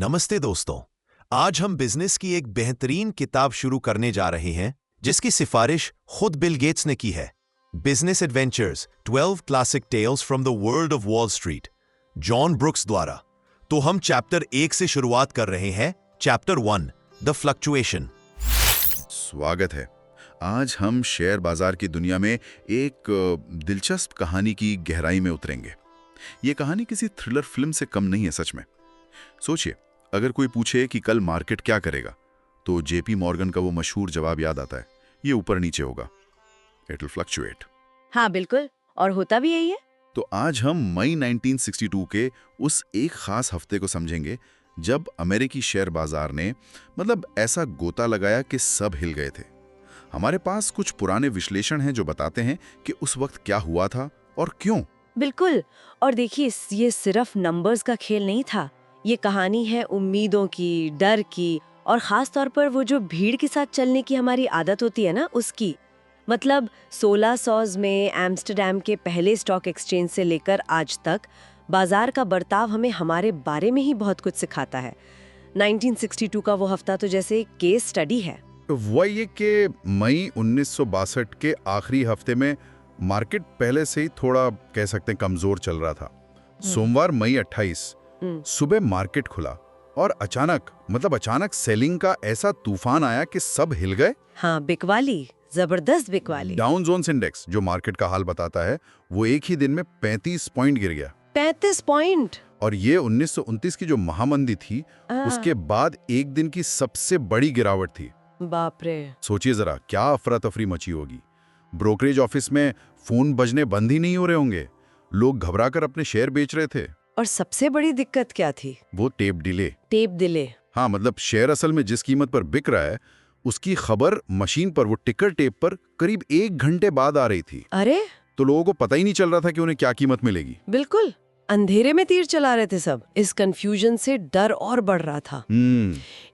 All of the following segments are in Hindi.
नमस्ते दोस्तों। आज हम बिजनेस की एक बेहतरीन किताब शुरू करने जा रहे हैं जिसकी सिफारिश खुद बिल गेट्स ने की है। Business adventures 12 classic tales from the world of Wall Street, John Brooks द्वारा। तो हम चैप्टर 1 से शुरुआत कर रहे हैं। Chapter 1, the fluctuation. स्वागत है। आज हम शेयर बाजार की दुनिया में एक दिलचस्प कहानी की गहराई में उतरेंगे। ये कहानी किसी थ्रिलर फिल्म से कम नहीं है सच में। सोचिए, अगर कोई पूछे कि कल मार्केट क्या करेगा, तो जेपी मॉर्गन का वो मशहूर जवाब याद आता है, ये ऊपर नीचे होगा, इट विल फ्लक्चुएट। हाँ बिल्कुल, और होता भी यही है। तो आज हम मई 1962 के उस एक खास हफ्ते को समझेंगे जब अमेरिकी शेयर बाजार ने ऐसा गोता लगाया कि सब हिल गए थे। हमारे पास कुछ पुराने विश्लेषण हैं जो बताते हैं कि उस वक्त क्या हुआ था और क्यों। बिल्कुल, और देखिए ये सिर्फ नंबर्स का खेल नहीं था। ये कहानी है उम्मीदों की, डर की, और खास तौर पर वो जो भीड़ के साथ चलने की हमारी आदत होती है ना, उसकी। 1600 में एम्स्टर्डम के पहले स्टॉक एक्सचेंज से लेकर आज तक बाजार का बर्ताव हमें हमारे बारे में ही बहुत कुछ सिखाता है। 1962 का वो हफ्ता तो जैसे एक केस स्टडी है। वही ये कि मई 1962 के आखिरी हफ्ते में मार्केट पहले से ही थोड़ा कह सकते हैं कमजोर चल रहा था। सोमवार मई 28 सुबह मार्केट खुला और अचानक सेलिंग का ऐसा तूफान आया कि सब हिल गए। हाँ, बिकवाली, जबरदस्त बिकवाली। डाउन जोन्स इंडेक्स जो मार्केट का हाल बताता है, वो एक ही दिन में 35 पॉइंट गिर गया। 35 पॉइंट। और ये 1929 की जो महामंदी थी, उसके बाद एक दिन की सबसे बड़ी गिरावट थी। बाप रे। सोचिए जरा, क्या अफरा तफरी मची होगी। ब्रोकरेज ऑफिस में फोन बजने बंद ही नहीं हो रहे होंगे। लोग घबराकर अपने शेयर बेच रहे थे। और सबसे बड़ी दिक्कत क्या थी? वो टेप डिले। हाँ, शेयर असल में जिस कीमत पर बिक रहा है, उसकी खबर मशीन पर, वो टिकर टेप पर करीब 1 घंटे बाद आ रही थी। अरे, तो लोगों को पता ही नहीं चल रहा था कि उन्हें क्या कीमत मिलेगी। बिल्कुल अंधेरे में तीर चला रहे थे सब। इस कंफ्यूजन से डर और बढ़ रहा था।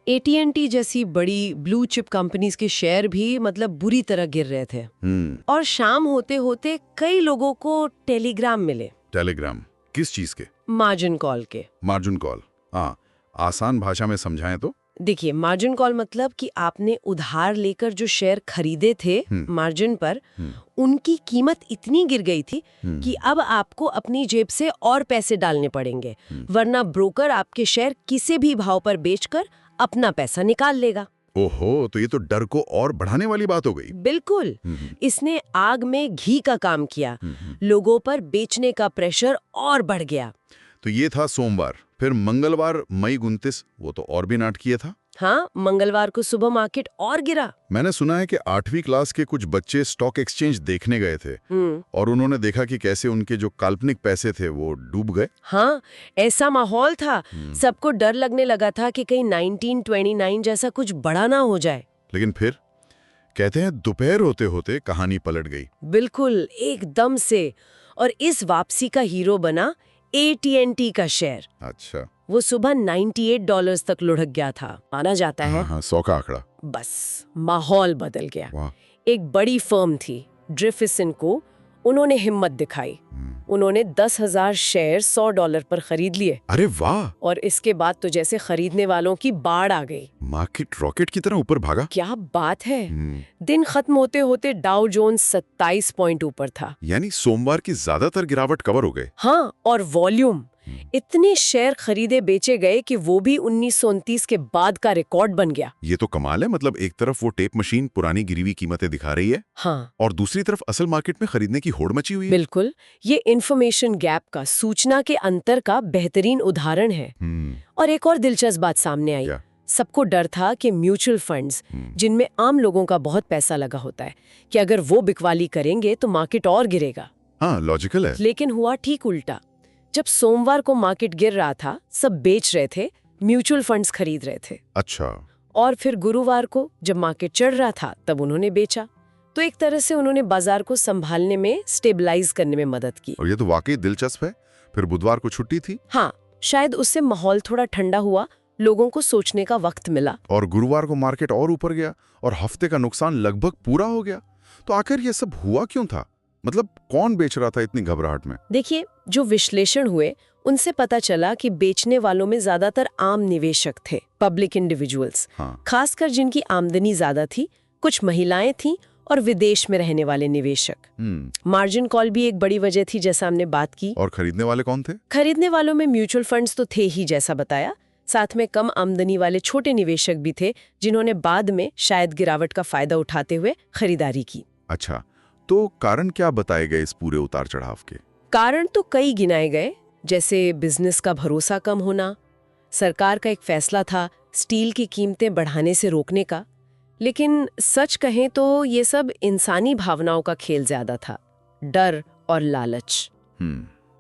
AT&T जैसी बड़ी ब्लू चिप कंपनीज के शेयर भी बुरी तरह गिर रहे थे। और शाम होते होते कई लोगों को टेलीग्राम मिले। टेलीग्राम किस चीज के? मार्जिन कॉल के। मार्जिन कॉल, हाँ, आसान भाषा में समझाएं तो? देखिए, मार्जिन कॉल कि आपने उधार लेकर जो शेयर खरीदे थे मार्जिन पर, उनकी कीमत इतनी गिर गई थी कि अब आपको अपनी जेब से और पैसे डालने पड़ेंगे, वरना ब्रोकर आपके शेयर किसी भी भाव पर बेचकर अपना पैसा निकाल लेगा। ओहो, तो ये तो डर को और बढ़ाने वाली बात हो गई। बिल्कुल, इसने आग में घी का काम किया। लोगों पर बेचने का प्रेशर और बढ़ गया। तो ये था सोमवार। फिर मंगलवार मई 29, वो तो और भी नाटकीय था। हाँ, मंगलवार को सुबह मार्केट और गिरा। मैंने सुना है कि 8वीं क्लास के कुछ बच्चे स्टॉक एक्सचेंज देखने गए थे और उन्होंने देखा कि कैसे उनके जो काल्पनिक पैसे थे वो डूब गए। हाँ, ऐसा माहौल था। सबको डर लगने लगा था कि कहीं 1929 जैसा कुछ बड़ा ना हो जाए। लेकिन फिर कहते हैं दोपहर होते होते कहानी पलट गई। बिल्कुल, एकदम से। और इस वापसी का हीरो बना AT&T का शेयर। अच्छा। वो सुबह $98 तक लुढ़क गया था, माना जाता है। हाँ, 100 का आंकड़ा। बस माहौल बदल गया। वाह। एक बड़ी फर्म थी ड्रिफिसन को, उन्होंने हिम्मत दिखाई। उन्होंने 10,000 शेयर $100 पर खरीद लिए। अरे वाह। और इसके बाद तो जैसे खरीदने वालों की बाढ़ आ गई। मार्केट रॉकेट की तरह ऊपर भागा। क्या बात है। दिन खत्म होते होते डाउ जोन्स 27 पॉइंट ऊपर था। यानी सोमवार की ज्यादातर गिरावट कवर हो गए। हाँ, और वॉल्यूम, इतने शेयर खरीदे बेचे गए कि वो भी 1929 के बाद का रिकॉर्ड बन गया। ये तो कमाल है। एक तरफ वो टेप मशीन पुरानी गिरी हुई कीमतें दिखा रही है, हाँ, और दूसरी तरफ असल मार्केट में खरीदने की होड़ मची हुई है। बिल्कुल, ये इंफॉर्मेशन गैप का, सूचना के अंतर का बेहतरीन उदाहरण है। और एक और दिलचस्प बात सामने आई। सबको डर था कि म्यूचुअल फंड्स, जिनमें आम लोगों का बहुत पैसा लगा होता है, कि अगर वो बिकवाली करेंगे तो मार्केट और गिरेगा। हाँ, लॉजिकल है। लेकिन हुआ ठीक उल्टा। जब सोमवार को मार्केट गिर रहा था, सब बेच रहे थे, म्यूचुअल फंड्स खरीद रहे थे। अच्छा। और फिर गुरुवार को जब मार्केट चढ़ रहा था, तब उन्होंने बेचा। तो एक तरह से उन्होंने बाजार को संभालने में, स्टेबलाइज करने में मदद की। और ये तो वाकई दिलचस्प है। फिर बुधवार को छुट्टी थी। हाँ, शायद उससे माहौल थोड़ा ठंडा हुआ, लोगों को सोचने का वक्त मिला। और गुरुवार को मार्केट और ऊपर गया और हफ्ते का नुकसान लगभग पूरा हो गया। तो आखिर ये सब हुआ क्यों था? कौन बेच रहा था इतनी घबराहट में? देखिए, जो विश्लेषण हुए उनसे पता चला कि बेचने वालों में ज्यादातर आम निवेशक थे, पब्लिक इंडिविजुअल्स, हाँ। खासकर जिनकी आमदनी ज्यादा थी, कुछ महिलाएं थीं और विदेश में रहने वाले निवेशक। मार्जिन कॉल भी एक बड़ी वजह थी, जैसा हमने बात की। और खरीदने वाले कौन थे? खरीदने वालों में म्यूचुअल फंड्स तो थे ही, जैसा बताया। साथ में कम आमदनी वाले छोटे निवेशक भी थे, जिन्होंने बाद में शायद गिरावट का फायदा उठाते हुए खरीदारी की। अच्छा, तो कारण क्या बताए गए इस पूरे उतार चढ़ाव के? कारण तो कई गिनाए गए, जैसे बिजनेस का भरोसा कम होना, सरकार का एक फैसला था स्टील की कीमतें बढ़ाने से रोकने का। लेकिन सच कहें तो ये सब इंसानी भावनाओं का खेल ज्यादा था, डर और लालच।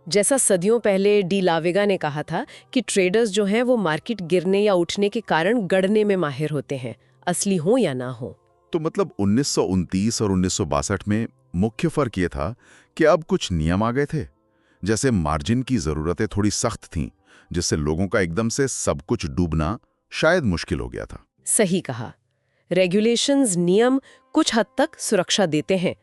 जैसा सदियों पहले डी लावेगा ने कहा था कि ट्रेडर्स जो हैं वो मार्केट गिरने या उठने के कारण गढ़ने में माहिर होते हैं, असली हो या ना हो। तो मतलब 1929 और 1962 में मुख्य फर्क ये था कि अब कुछ नियम आ गए थे, जैसे मार्जिन की जरूरतें थोड़ी सख्त थीं, जिससे लोगों का एकदम से सब कुछ डूबना शायद मुश्किल हो गया था। सही कहा। रेगुलेशंस, नियम कुछ हद तक सुरक्षा देते हैं,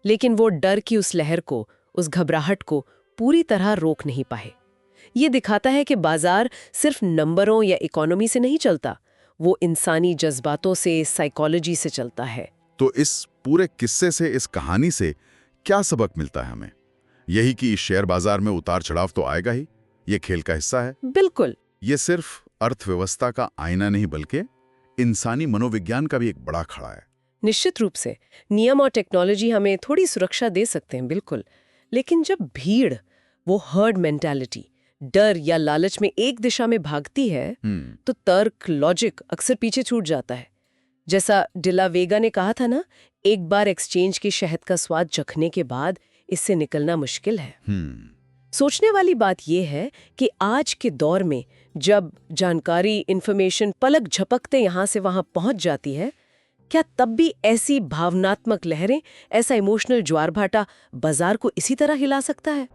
लेकिन वो डर की उस लहर को, उस घबराहट को पूरी तरह रोक नहीं पाए। ये दिखाता है कि बाजार सिर्फ नंबरों या इकोनॉमी से नहीं चलता, वो इंसानी जज्बातों से, साइकोलॉजी से चलता है। तो इस पूरे किस्से से, इस कहानी से क्या सबक मिलता है हमें? यही कि इस शेयर बाजार में उतार चढ़ाव तो आएगा ही, ये खेल का हिस्सा है। बिल्कुल। ये सिर्फ अर्थव्यवस्था का आईना नहीं, बल्कि इंसानी मनोविज्ञान का भी एक बड़ा खड़ा है। निश्चित रूप से नियम और टेक्नोलॉजी हमें थोड़ी सुरक्षा दे सकते हैं, बिल्कुल, लेकिन जब भीड़, वो हर्ड मेंटालिटी, डर या लालच में एक दिशा में भागती है, तो तर्क, लॉजिक अक्सर पीछे छूट जाता है। जैसा डिला वेगा ने कहा था ना, एक बार एक्सचेंज के शहद का स्वाद चखने के बाद इससे निकलना मुश्किल है। सोचने वाली बात यह है कि आज के दौर में जब जानकारी, इंफॉर्मेशन पलक झपकते यहां से वहां पहुंच जाती है, क्या तब भी ऐसी भावनात्मक लहरें, ऐसा इमोशनल ज्वार भाटा बाजार को इसी तरह हिला सकता है?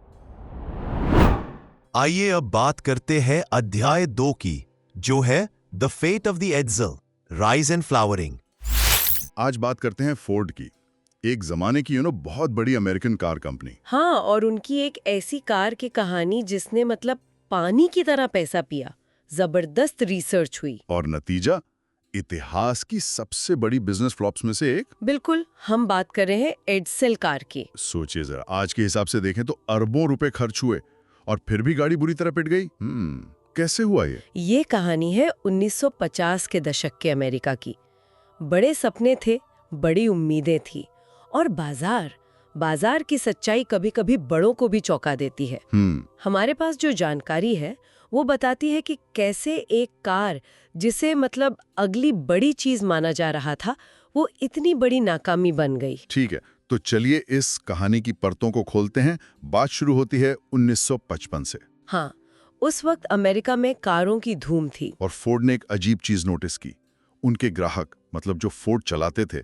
आइए अब बात करते हैं अध्याय 2 की, जो है द फेट ऑफ द एड्जल, राइज एंड फ्लावरिंग। आज बात करते हैं फोर्ड की, एक जमाने की बहुत बड़ी अमेरिकन कार कंपनी। हाँ, और उनकी एक ऐसी कार की कहानी जिसने मतलब पानी की तरह पैसा पिया। जबरदस्त रिसर्च हुई और नतीजा इतिहास की सबसे बड़ी बिजनेस फ्लॉप्स में से एक। बिल्कुल, हम बात कर रहे हैं एडसेल कार की। सोचिए जरा, आज के हिसाब से देखें तो अरबों रुपए खर्च हुए और फिर भी गाड़ी बुरी तरह पिट गई। कैसे हुआ ये? ये कहानी है 1950 के दशक के अमेरिका की। बड़े सपने थे, बड़ी उम्मीदें थी, और बाजार की सच्चाई कभी-कभी बड़ों को भी चौंका देती है। हमारे पास जो जानकारी है वो बताती है कि कैसे एक कार, जिसे मतलब अगली बड़ी चीज माना जा रहा था, वो इतनी बड़ी नाकामी बन गई। ठीक है, तो चलिए इस कहानी की परतों को खोलते हैं। बात शुरू होती है 1955 से। हाँ, उस वक्त अमेरिका में कारों की धूम थी। और फोर्ड ने एक अजीब चीज नोटिस की। उनके ग्राहक, मतलब जो फोर्ड चलाते थे,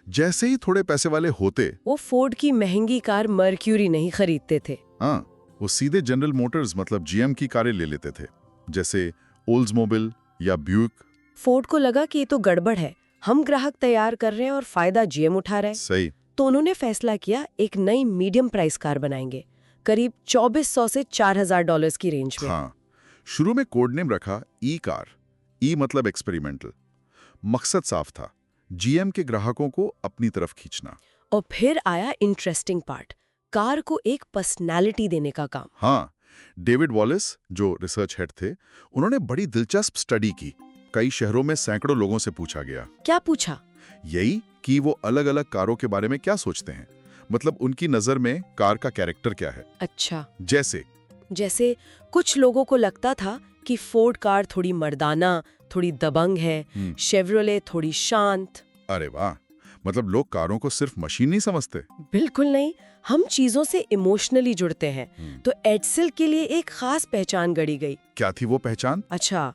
जैसे ही थोड़े पैसे वाले होते, वो फोर्ड की महंगी कार मर्क्यूरी नहीं खरीदते थे। हाँ, वो सीधे जनरल मोटर्स मतलब जीएम की कारें ले लेते थे, जैसे ओल्ड्समोबिल या ब्यूइक। फोर्ड को लगा कि ये तो गड़बड़ है, हम ग्राहक तैयार कर रहे हैं और फायदा जीएम उठा रहे हैं। सही। तो उन्होंने फैसला किया एक नई मीडियम प्राइस कार बनाएंगे, करीब 2400 से $4000 की रेंज में। हाँ, शुरू में कोड नेम रखा ई कार। ई मतलब एक्सपेरिमेंटल। मकसद साफ था, जीएम के ग्राहकों को अपनी तरफ खींचना। और फिर आया इंटरेस्टिंग पार्ट, कार को एक पर्सनालिटी देने का काम। हाँ, डेविड वॉलिस जो रिसर्च हेड थे, उन्होंने बड़ी दिलचस्प स्टडी की। कई शहरों में सैकड़ों लोगों से पूछा गया। क्या पूछा? यही कि वो अलग अलग कारों के बारे में क्या सोचते हैं, मतलब उनकी नजर में कार का कैरेक्टर क्या है। अच्छा, जैसे कुछ लोगों को लगता था कि फोर्ड कार थोड़ी मर्दाना, थोड़ी दबंग है, शेवरोले थोड़ी शांत। अरे वाह, मतलब लोग कारों को सिर्फ मशीन नहीं समझते। बिल्कुल नहीं, हम चीजों से इमोशनली जुड़ते हैं। तो एडसेल के लिए एक खास पहचान गढ़ी गई। क्या थी वो पहचान? अच्छा,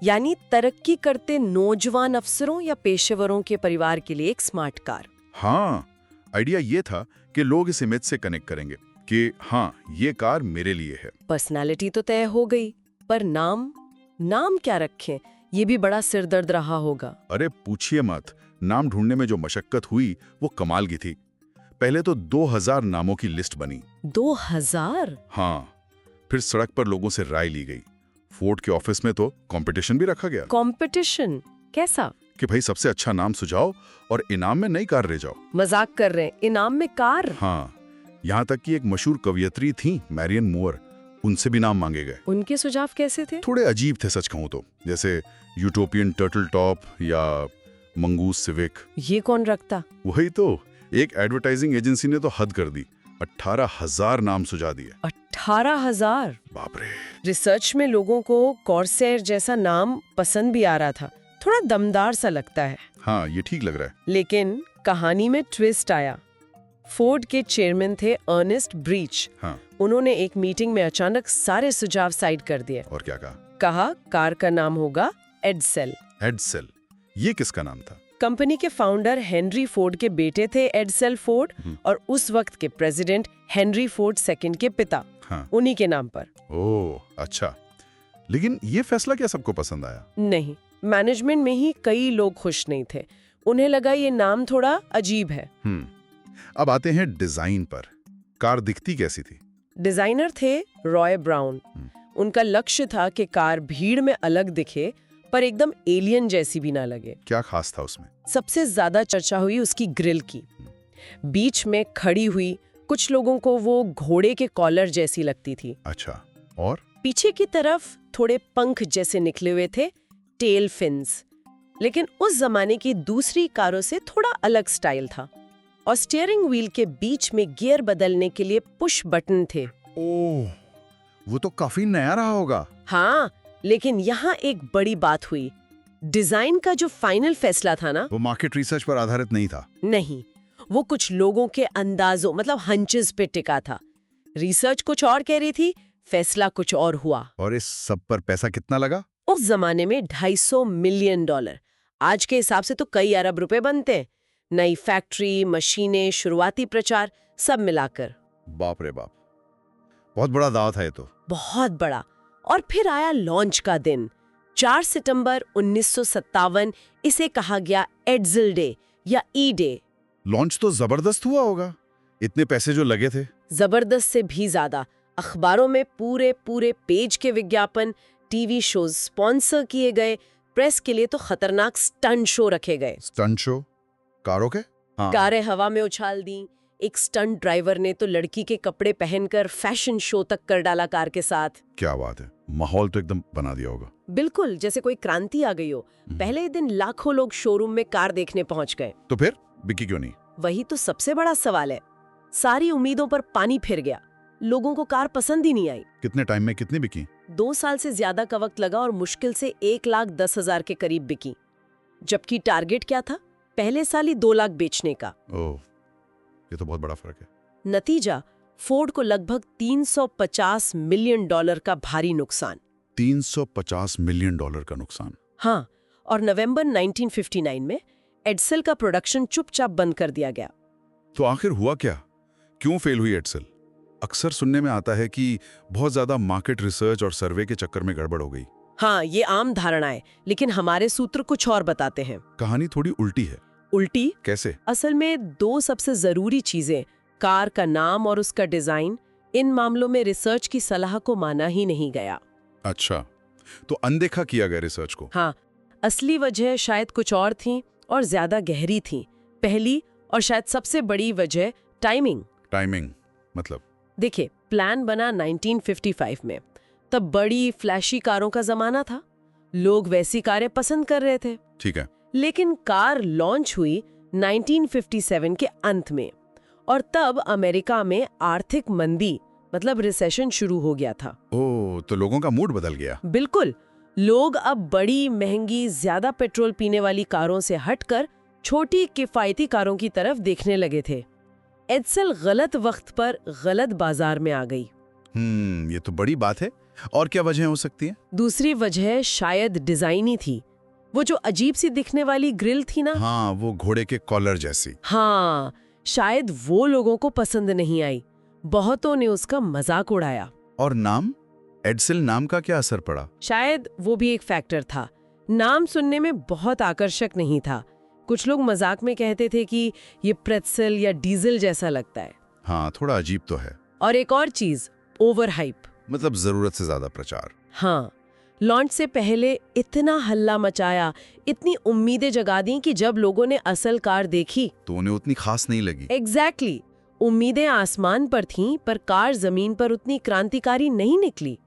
यानी तरक्की करते नौजवान अफसरों या पेशेवरों के परिवार के लिए एक स्मार्ट कार। हाँ, आइडिया ये था कि लोग इस इमेज से कनेक्ट करेंगे कि हाँ, ये कार मेरे लिए है। पर्सनालिटी तो तय हो गई, पर नाम क्या रखें, ये भी बड़ा सिरदर्द रहा होगा। अरे पूछिए मत, नाम ढूंढने में जो मशक्कत हुई वो कमाल की थी। पहले तो 2000 नामों की लिस्ट बनी। 2000? हाँ, फिर सड़क पर लोगों से राय ली गई। फोर्ड के ऑफिस में तो कंपटीशन भी रखा गया कंपटीशन कैसा? कि भाई सबसे अच्छा नाम सुझाओ और इनाम में नई कार ले जाओ। मजाक कर रहे हैं, इनाम में कार? हाँ, यहाँ तक कि एक मशहूर कवयित्री थी मैरियन मूर, उनसे भी नाम मांगे गए। उनके सुझाव कैसे थे? थोड़े अजीब थे सच कहूँ तो, जैसे यूटोपियन टर्टल टॉप या मंगूस सिविक। ये कौन रखता? वही तो, एक एडवर्टाइजिंग एजेंसी ने तो हद कर दी, 18,000 नाम सुझा दिए। 18,000? बाप रे। रिसर्च में लोगों को कॉर्सेर जैसा नाम पसंद भी आ रहा था, थोड़ा दमदार सा लगता है। हाँ, ये ठीक लग रहा है। लेकिन कहानी में ट्विस्ट आया। फोर्ड के चेयरमैन थे अर्नेस्ट ब्रीच। हाँ। उन्होंने एक मीटिंग में अचानक सारे सुझाव साइड कर दिए। और क्या कहा? कहा कार का नाम होगा एडसेल। एडसेल, ये किसका नाम था? कंपनी के फाउंडर हेनरी फोर्ड के बेटे थे एडसेल फोर्ड, और उस वक्त के प्रेसिडेंट हेनरी फोर्ड सेकंड के पिता। हाँ। उन्हीं के नाम पर। ओह, अच्छा। लेकिन ये फैसला क्या सबको पसंद आया? नहीं, मैनेजमेंट में ही कई लोग खुश नहीं थे। उन्हें लगा ये नाम थोड़ा अजीब है। अब आते हैं डिजाइन पर। कार दिखती कैसी थी? डिजाइनर थे रॉय ब्राउन। उनका लक्ष्य था कि कार भीड़ में अलग दिखे पर एकदम एलियन जैसी भी ना लगे। क्या खास था उसमें? सबसे ज्यादा चर्चा हुई उसकी ग्रिल की। बीच में खड़ी हुई कुछ लोगों को वो घोड़े के कॉलर जैसी लगती थी। अच्छा, और? पीछे की तरफ थोड़े पंख जैसे निकले हुए थे, टेल फिन्स। लेकिन उस जमाने की दूसरी कारों से थोड़ा अलग स्टाइल था। और स्टीयरिंग व्हील के बीच में गियर बदलने के लिए पुश बटन थे। ओह, वो तो काफी नया रहा होगा। हाँ, लेकिन यहाँ एक बड़ी बात हुई। डिजाइन का जो फाइनल फैसला था ना, वो मार्केट रिसर्च पर आधारित नहीं था। नहीं, वो कुछ लोगों के अंदाजों मतलब हंचेस पे टिका था। रिसर्च कुछ और कह रही थी, फैसला कुछ और हुआ। और इस सब पर पैसा कितना लगा? उस जमाने में $250 मिलियन। आज के हिसाब से तो कई अरब रुपए बनते हैं। नई फैक्ट्री, मशीनें, शुरुआती प्रचार, सब मिलाकर। बाप रे बाप, बहुत बड़ा दाव था ये तो। बहुत बड़ा। और फिर आया लॉन्च का दिन, 4 सितंबर 1957। इसे कहा गया एडसेल डे या ई डे। लॉन्च तो जबरदस्त हुआ होगा, इतने पैसे जो लगे थे। जबरदस्त से भी ज्यादा। अखबारों में पूरे पेज के विज्ञापन, टीवी शोज स्पॉन्सर किए गए, प्रेस के लिए तो खतरनाक स्टंट शो रखे गए। Stunt show? कारों के? हाँ। कारें हवा में उछाल दी। एक स्टंट ड्राइवर ने तो लड़की के कपड़े पहनकर फैशन शो तक कर डाला कार के साथ। क्या बात है, माहौल तो एकदम बना दिया होगा। बिल्कुल, जैसे कोई क्रांति आ गई हो। पहले ही दिन लाखों लोग शोरूम में कार देखने पहुंच गए। तो फिर बिकी क्यों नहीं? वही तो सबसे बड़ा सवाल है। सारी उम्मीदों पर पानी फिर गया। लोगों को कार पसंद ही नहीं आई। कितने टाइम में कितनी बिकी? 2 साल से ज्यादा का वक्त लगा और मुश्किल से 1,10,000 के करीब बिकी। जबकि टारगेट क्या था? पहले साल ही 2 लाख बेचने का। ओह, ये तो बहुत बड़ा फर्क है। नतीजा, फोर्ड को लगभग $350 मिलियन का भारी नुकसान। $350 मिलियन का नुकसान? हाँ, और नवंबर 1959 में एडसेल का प्रोडक्शन चुपचाप बंद कर दिया गया। तो आखिर हुआ क्या? क्यों फेल हुई एडसेल? अक्सर सुनने में आता है कि बहुत ज्यादा मार्केट रिसर्च और सर्वे के चक्कर में गड़बड़ हो गई। हाँ, ये आम धारणा है, लेकिन हमारे सूत्र कुछ और बताते हैं। कहानी थोड़ी उल्टी है। उल्टी कैसे? असल में 2 सबसे जरूरी चीजें, कार का नाम और उसका डिजाइन, इन मामलों में रिसर्च की सलाह को माना ही नहीं गया। अच्छा, तो अनदेखा किया गया रिसर्च को। हाँ, असली वजह शायद कुछ और थी और ज्यादा गहरी थी। पहली और शायद सबसे बड़ी वजह टाइमिंग। टाइमिंग मतलब? देखिए, प्लान बना 1955 में। तब बड़ी फ्लैशी कारों का जमाना था। लोग वैसी कारें पसंद कर रहे थे। ठीक है। लेकिन कार लॉन्च हुई 1957 के अंत में, और तब अमेरिका में आर्थिक मंदी मतलब रिसेशन शुरू हो गया था। ओह, तो लोगों का मूड बदल गया। बिल्कुल, लोग अब बड़ी महंगी, ज्यादा पेट्रोल पीने वाली कारों से हटकर छोटी किफायती कारों की तरफ देखने लगे थे। एडसेल गलत वक्त पर गलत बाजार में आ गई। ये तो बड़ी बात है। और क्या वजह हो सकती है? दूसरी वजह शायद डिजाइन ही थी। वो जो अजीब सी दिखने वाली ग्रिल थी ना, हाँ, वो घोड़े के कॉलर जैसी। हाँ, शायद वो लोगों को पसंद नहीं आई। बहुतों ने उसका मजाक उड़ाया। और नाम? एडसेल नाम का क्या असर पड़ा? शायद वो भी एक फैक्टर था। नाम सुनने में बहुत आकर्षक नहीं था। कुछ लोग मजाक में कहते थे कि ये प्रेट्सेल या डीजल जैसा लगता है। हाँ, थोड़ा अजीब तो है। और एक और चीज, ओवर हाइप। मतलब जरूरत से ज्यादा प्रचार। हाँ, लॉन्च से पहले इतना हल्ला मचाया, इतनी उम्मीदें जगा दी कि जब लोगों ने असल कार देखी तो उन्हें उतनी खास नहीं लगी। एग्जैक्टली उम्मीदें आसमान पर थीं, पर कार जमीन पर उतनी क्रांतिकारी नहीं निकली।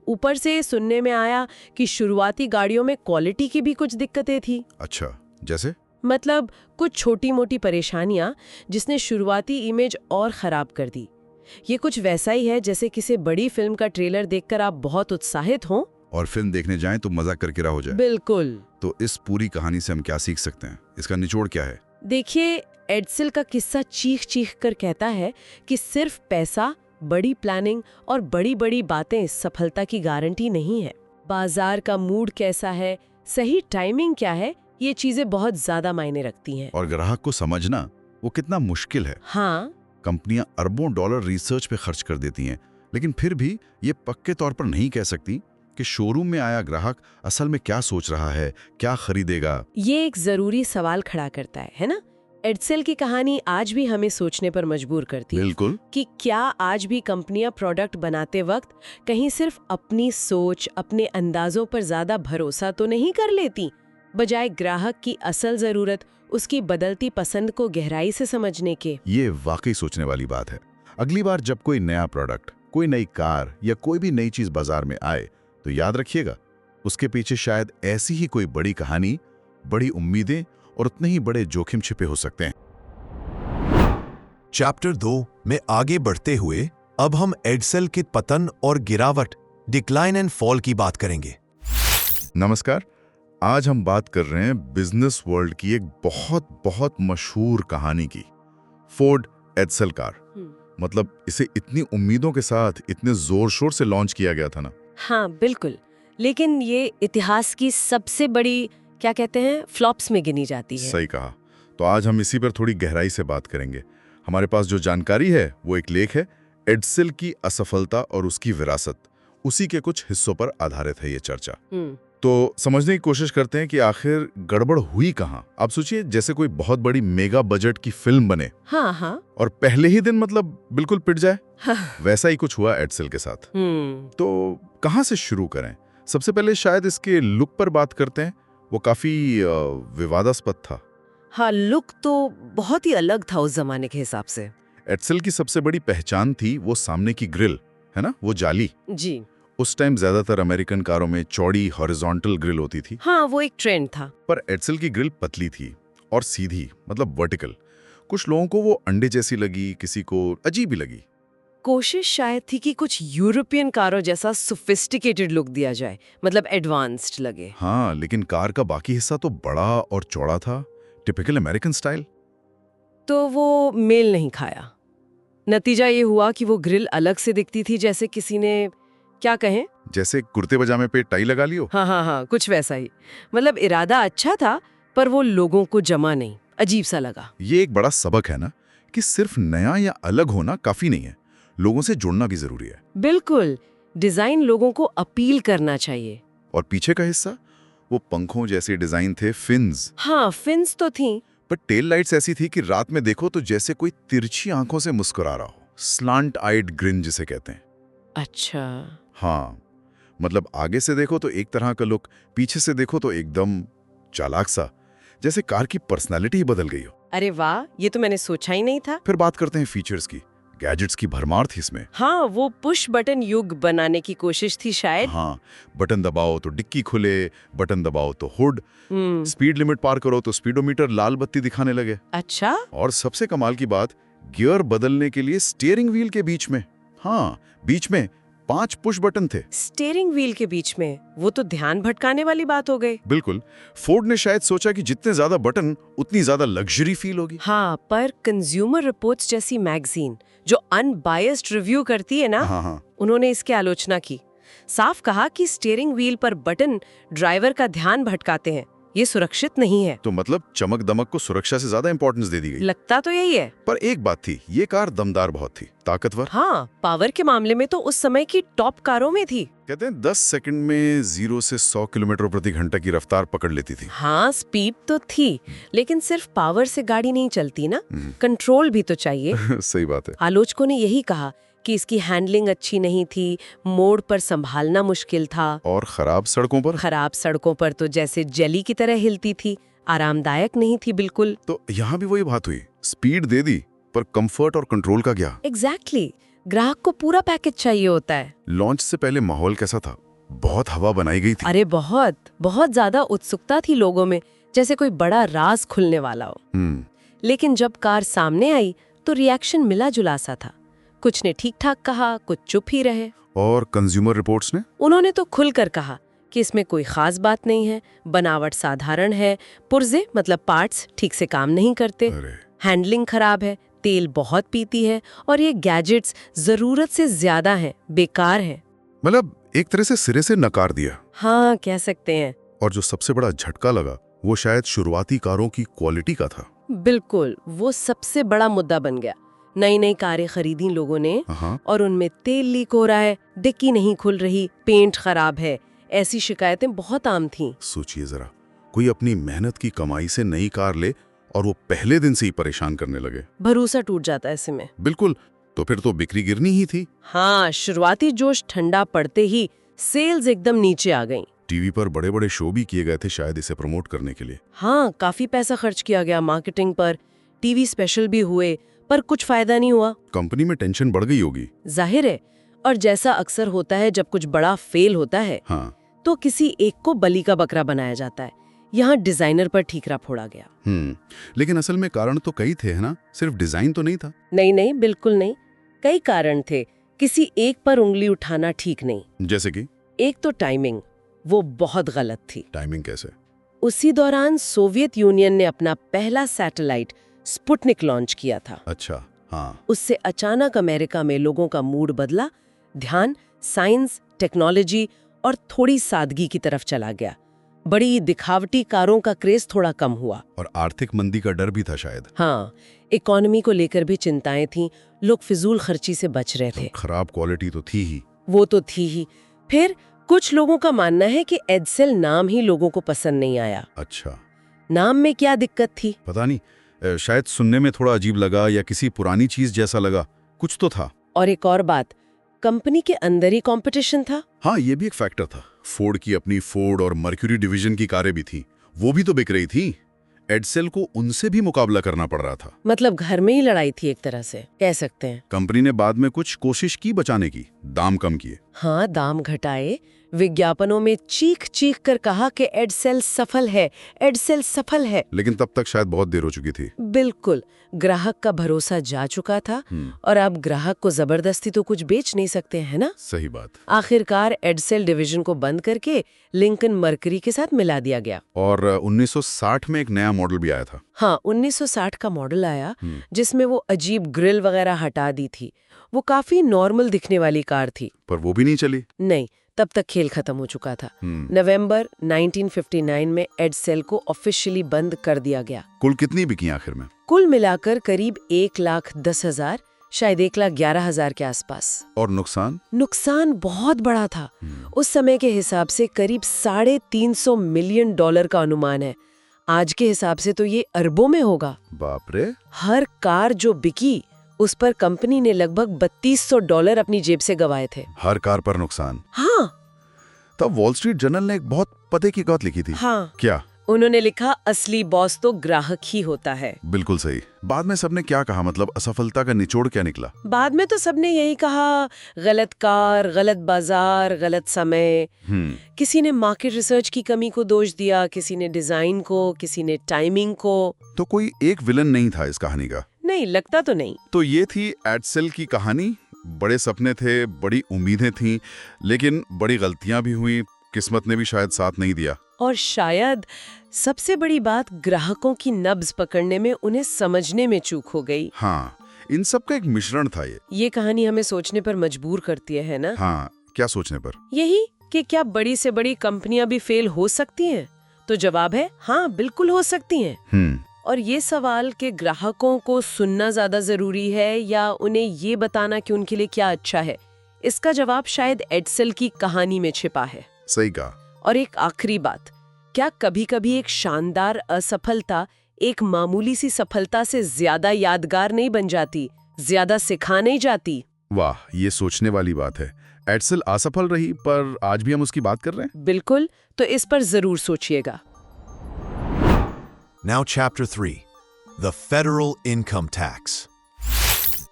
ऊपर से सुनने में आया कि शुरुआती गाड़ियों में क्वालिटी की भी कुछ दिक्कतें थी। अच्छा, जैसे? मतलब कुछ छोटी मोटी परेशानियां जिसने शुरुआती इमेज और खराब कर दी। ये कुछ वैसा ही है जैसे किसी बड़ी फिल्म का ट्रेलर देखकर आप बहुत उत्साहित हों और फिल्म देखने जाएं तो मजा करके रह हो जाए। बिल्कुल। तो इस पूरी कहानी से हम क्या सीख सकते हैं? इसका निचोड़ क्या है? देखिए, एडसेल का किस्सा चीख चीख कर कहता है कि सिर्फ पैसा, बड़ी प्लानिंग और बड़ी बड़ी बातें सफलता की गारंटी नहीं है। बाजार का मूड कैसा है, सही टाइमिंग क्या है, ये चीजें बहुत ज्यादा मायने रखती हैं। और ग्राहक को समझना वो कितना मुश्किल है। हाँ, कंपनियां अरबों डॉलर रिसर्च पे खर्च कर देती हैं, लेकिन फिर भी ये पक्के तौर पर नहीं कह सकती कि शोरूम में आया ग्राहक असल में क्या सोच रहा है, क्या खरीदेगा। ये एक जरूरी सवाल खड़ा करता है ना? एडसेल की कहानी आज भी हमें सोचने पर मजबूर करती है बिल्कुल। कि क्या आज भी कंपनियां प्रोडक्ट बनाते वक्त कहीं सिर्फ अपनी सोच, अपने अंदाजों पर ज्यादा भरोसा तो नहीं कर लेती, बजाय ग्राहक की असल जरूरत, उसकी बदलती पसंद को गहराई से समझने के। ये वाकई सोचने वाली बात है। अगली बार जब कोई नया प्रोडक्ट, कोई नई कार या कोई भी नई चीज बाजार में आए तो याद रखिएगा, उसके पीछे शायद ऐसी ही कोई बड़ी कहानी, बड़ी उम्मीदें और उतने ही बड़े जोखिम छिपे हो सकते हैं। चैप्टर 2 में आगे बढ़ते हुए अब हम एडसेल के पतन और गिरावट, डिक्लाइन एंड फॉल की बात करेंगे। नमस्कार, आज हम बात कर रहे हैं बिजनेस वर्ल्ड की एक बहुत बहुत मशहूर कहानी की, फोर्ड एडसेल कार। मतलब इसे इतनी उम्मीदों के साथ इतने जोर शोर से लॉन्च किया गया था ना। हाँ बिल्कुल, लेकिन ये इतिहास की सबसे बड़ी, क्या कहते हैं, फ्लॉप्स में गिनी जाती है। सही कहा। तो आज हम इसी पर थोड़ी गहराई से बात करेंगे। हमारे पास जो जानकारी है वो एक लेख है, एडसेल की असफलता और उसकी विरासत। उसी के कुछ हिस्सों पर आधारित है ये चर्चा। तो समझने की कोशिश करते हैं कि आखिर गड़बड़ हुई कहाँ। आप सोचिए, जैसे कोई बहुत बड़ी मेगा बजट की फिल्म बने हाँ हाँ और पहले ही दिन मतलब बिल्कुल पिट जाए। वैसा ही कुछ हुआ एडसेल के साथ। तो कहाँ से शुरू करें? सबसे पहले शायद इसके लुक पर बात करते हैं। वो काफी विवादास्पद था। हाँ, लुक तो बहुत ही अलग था उस जमाने के हिसाब से। एडसेल की सबसे बड़ी पहचान थी वो सामने की ग्रिल, है ना, वो जाली। जी उस टाइम ज्यादातर अमेरिकन कारों में चौड़ी हॉरिजॉन्टल ग्रिल होती थी। हाँ, वो एक ट्रेंड था। पर एडसेल की ग्रिल पतली थी और सीधी, मतलब वर्टिकल। कुछ लोगों को वो अंडे जैसी लगी, किसी को अजीब ही लगी। कोशिश शायद थी कि कुछ यूरोपियन कारों जैसा सोफिस्टिकेटेड लुक दिया जाए, मतलब एडवांस्ड लगे। हाँ, लेकिन कार का बाकी हिस्सा तो बड़ा और चौड़ा था, टिपिकल अमेरिकन स्टाइल। तो वो मेल नहीं खाया। नतीजा ये हुआ कि वो ग्रिल अलग से दिखती थी, जैसे किसी ने, क्या कहें, जैसे कुर्ते पजामे पे टाई लगा लियो। हाँ हाँ हाँ, कुछ वैसा ही। मतलब इरादा अच्छा था, पर वो लोगों को जमा नहीं, अजीब सा लगा। ये एक बड़ा सबक है ना, कि सिर्फ नया या अलग होना काफी नहीं है, लोगों से जुड़ना भी जरूरी है। बिल्कुल, डिजाइन लोगों को अपील करना चाहिए। और पीछे का हिस्सा, वो पंखों जैसे डिजाइन थे, फिन्स। हाँ, फिन्स तो थी, पर टेल लाइट्स ऐसी थी कि रात में देखो तो जैसे कोई तिरछी आंखों से मुस्कुरा रहा हो। स्लांट आइड ग्रिन जिसे कहते हैं। अच्छा। हाँ, मतलब आगे से देखो तो एक तरह का लुक, पीछे से देखो तो एकदम चालाक सा, जैसे कार की पर्सनालिटी ही बदल गई हो। अरे वाह, ये तो मैंने सोचा ही नहीं था। फिर बात करते हैं फीचर्स की। गैजेट्स की भरमार थी इसमें। हाँ, वो पुश बटन युग बनाने की कोशिश थी शायद। हाँ, बटन दबाओ तो डिक्की खुले, बटन दबाओ तो हुड, स्पीड लिमिट पार करो तो स्पीडोमीटर लाल बत्ती दिखाने लगे। अच्छा। और सबसे कमाल की बात, गियर बदलने के लिए स्टीयरिंग व्हील के बीच में, हाँ, बीच में 5 पुश बटन थे। स्टीयरिंग व्हील के बीच में, वो तो ध्यान भटकाने वाली बात हो गई। बिल्कुल, फोर्ड ने शायद सोचा कि जितने ज्यादा बटन उतनी ज्यादा लग्जरी फील होगी। हाँ, पर कंज्यूमर रिपोर्ट्स जैसी मैगजीन जो अनबायस्ड रिव्यू करती है ना, हाँ। उन्होंने इसकी आलोचना की। साफ कहा कि स्टीयरिंग व्हील पर बटन ड्राइवर का ध्यान भटकाते हैं, ये सुरक्षित नहीं है। तो मतलब चमक दमक को सुरक्षा से ज्यादा इंपॉर्टेंस दे दी गई। लगता तो यही है। पर एक बात थी, ये कार दमदार बहुत थी, ताकतवर। हाँ, पावर के मामले में तो उस समय की टॉप कारों में थी। कहते हैं 10 सेकंड में 0 से 100 किलोमीटर प्रति घंटा की रफ्तार पकड़ लेती थी। हाँ, स्पीड तो थी, लेकिन सिर्फ पावर से गाड़ी नहीं चलती ना, कंट्रोल भी तो चाहिए। सही बात है। आलोचकों ने यही कहा कि इसकी हैंडलिंग अच्छी नहीं थी, मोड़ पर संभालना मुश्किल था, और खराब सड़कों पर? खराब सड़कों पर तो जैसे जेली की तरह हिलती थी, आरामदायक नहीं थी बिल्कुल। तो यहाँ भी वही बात हुई, स्पीड दे दी पर कंफर्ट और कंट्रोल का क्या? एग्जैक्टली ग्राहक को पूरा पैकेज चाहिए होता है। लॉन्च से पहले माहौल कैसा था? बहुत हवा बनाई गई थी। अरे बहुत बहुत ज्यादा उत्सुकता थी लोगों में, जैसे कोई बड़ा राज खुलने वाला हो। लेकिन जब कार सामने आई तो रिएक्शन मिला जुला सा था। कुछ ने ठीक ठाक कहा, कुछ चुप ही रहे। और कंज्यूमर रिपोर्ट्स ने? उन्होंने तो खुलकर कहा कि इसमें कोई खास बात नहीं है, बनावट साधारण है, पुर्जे मतलब पार्ट्स ठीक से काम नहीं करते, अरे हैंडलिंग खराब है, तेल बहुत पीती है और ये गैजेट्स जरूरत से ज्यादा हैं, बेकार हैं। मतलब एक तरह से सिरे से नकार दिया। हाँ, कह सकते हैं। और जो सबसे बड़ा झटका लगा वो शायद शुरुआती कारों की क्वालिटी का था। बिल्कुल, वो सबसे बड़ा मुद्दा बन गया। नई नई कारें खरीदी लोगों ने हाँ। और उनमें तेल लीक हो रहा है, डिक्की नहीं खुल रही, पेंट खराब है, ऐसी शिकायतें बहुत आम थीं। सोचिए जरा, कोई अपनी मेहनत की कमाई से नई कार ले और वो पहले दिन से ही परेशान करने लगे। भरोसा टूट जाता है ऐसे में। बिल्कुल, तो फिर तो बिक्री गिरनी ही थी। हाँ, शुरुआती जोश ठंडा पड़ते ही सेल्स एकदम नीचे आ गईं। टीवी पर बड़े बड़े शो भी किए गए थे शायद इसे प्रमोट करने के लिए। हाँ, काफी पैसा खर्च किया गया मार्केटिंग पर, टीवी स्पेशल भी हुए, पर कुछ फायदा नहीं हुआ। कंपनी में टेंशन बढ़ गई होगी। जाहिर है, और जैसा अक्सर होता है जब कुछ बड़ा फेल होता है, हाँ। तो किसी एक को बलि का बकरा बनाया जाता है। यहाँ डिजाइनर पर ठीकरा फोड़ा गया। लेकिन असल में कारण तो कई थे, है ना? सिर्फ डिजाइन तो नहीं था। नहीं नहीं, बिल्कुल नहीं, कई कारण थे। किसी एक पर उंगली उठाना ठीक नहीं। जैसे कि? एक तो टाइमिंग, वो बहुत गलत थी। टाइमिंग कैसे? उसी दौरान सोवियत यूनियन ने अपना पहला सैटेलाइट स्पुतनिक लॉन्च किया था। अच्छा, हाँ। उससे अचानक अमेरिका में लोगों का मूड बदला, ध्यान साइंस, टेक्नोलॉजी और थोड़ी सादगी की तरफ चला गया। बड़ी दिखावटी कारों का क्रेज थोड़ा कम हुआ। और आर्थिक मंदी का डर भी था शायद। हाँ, इकोनॉमी को लेकर भी चिंताएं थीं, लोग फिजूल खर्ची से बच रहे थे। खराब क्वालिटी तो थी ही। वो तो थी ही। फिर कुछ लोगों का मानना है कि एडसेल नाम ही लोगों को पसंद नहीं आया। अच्छा। नाम में क्या दिक्कत थी? पता नहीं, शायद सुनने में थोड़ा अजीब लगा या किसी पुरानी चीज जैसा लगा, कुछ तो था। और एक और बात, कंपनी के अंदर ही कंपटीशन था। हाँ, ये भी एक फैक्टर था। फोर्ड की अपनी फोर्ड और मर्क्यूरी डिवीजन की कारें भी थी, वो भी तो बिक रही थी। एडसेल को उनसे भी मुकाबला करना पड़ रहा था। मतलब घर में ही लड़ाई थी एक तरह से, कह सकते हैं। कंपनी ने बाद में कुछ कोशिश की बचाने की, दाम कम किए। हाँ, दाम घटाए, विज्ञापनों में चीख चीख कर कहा कि एडसेल सफल है, एडसेल सफल है। लेकिन तब तक शायद बहुत देर हो चुकी थी। बिल्कुल, ग्राहक का भरोसा जा चुका था और अब ग्राहक को जबरदस्ती तो कुछ बेच नहीं सकते हैं ना। सही बात। आखिरकार एडसेल डिवीजन को बंद करके लिंकन मर्करी के साथ मिला दिया गया। और 1960 में एक नया मॉडल भी आया था। हाँ, 1960 का मॉडल आया जिसमें वो अजीब ग्रिल वगैरह हटा दी थी। वो काफी नॉर्मल दिखने वाली कार थी। पर वो भी नहीं चली। नहीं, तब तक खेल खत्म हो चुका था। नवंबर 1959 में एडसेल को ऑफिशियली बंद कर दिया गया। कुल कितनी बिकी आखिर में? कुल मिलाकर करीब 1,10,000, शायद 1,11,000 के आसपास। और नुकसान? नुकसान बहुत बड़ा था। उस समय के हिसाब से करीब $350 मिलियन का अनुमान है। आज के हिसाब से तो ये अरबों में होगा। बाप रे। हर कार जो बिकी उस पर कंपनी ने लगभग $3,200 अपनी जेब से गंवाए थे। हर कार पर नुकसान। हाँ। तब वॉल स्ट्रीट जर्नल ने एक बहुत पते की बात लिखी थी। हाँ। क्या? उन्होंने लिखा, असली बॉस तो ग्राहक ही होता है। बिल्कुल सही। बाद में सबने क्या कहा, मतलब असफलता का निचोड़ क्या निकला? बाद में तो सबने यही कहा, गलत कार, गलत बाजार, गलत समय। किसी ने मार्केट रिसर्च की कमी को दोष दिया, किसी ने डिजाइन को, किसी ने टाइमिंग को। तो कोई एक विलन नहीं था इस कहानी का? नहीं, लगता तो नहीं। तो ये थी एडसेल की कहानी। बड़े सपने थे, बड़ी उम्मीदें थीं, लेकिन बड़ी गलतियां भी हुई, किस्मत ने भी शायद साथ नहीं दिया। और शायद सबसे बड़ी बात, ग्राहकों की नब्ज पकड़ने में, उन्हें समझने में चूक हो गई। हाँ, इन सब का एक मिश्रण था ये कहानी हमें सोचने पर मजबूर करती है ना? हाँ, क्या सोचने पर? यही कि क्या बड़ी से बड़ी कंपनियां भी फेल हो सकती हैं? तो जवाब है हाँ, बिल्कुल हो सकती हैं। और ये सवाल कि ग्राहकों को सुनना ज्यादा जरूरी है या उन्हें ये बताना कि उनके लिए क्या अच्छा है, इसका जवाब शायद एडसेल की कहानी में छिपा है। सही कहा। और एक आखिरी बात, क्या कभी-कभी एक शानदार असफलता एक मामूली सी सफलता से ज्यादा यादगार नहीं बन जाती, ज्यादा सिखा नहीं जाती? वाह, ये सोचने वाली बात है। एडसेल असफल रही, पर आज भी हम उसकी बात कर रहे हैं। बिल्कुल, तो इस पर जरूर सोचिएगा। Now Chapter 3. The Federal Income Tax.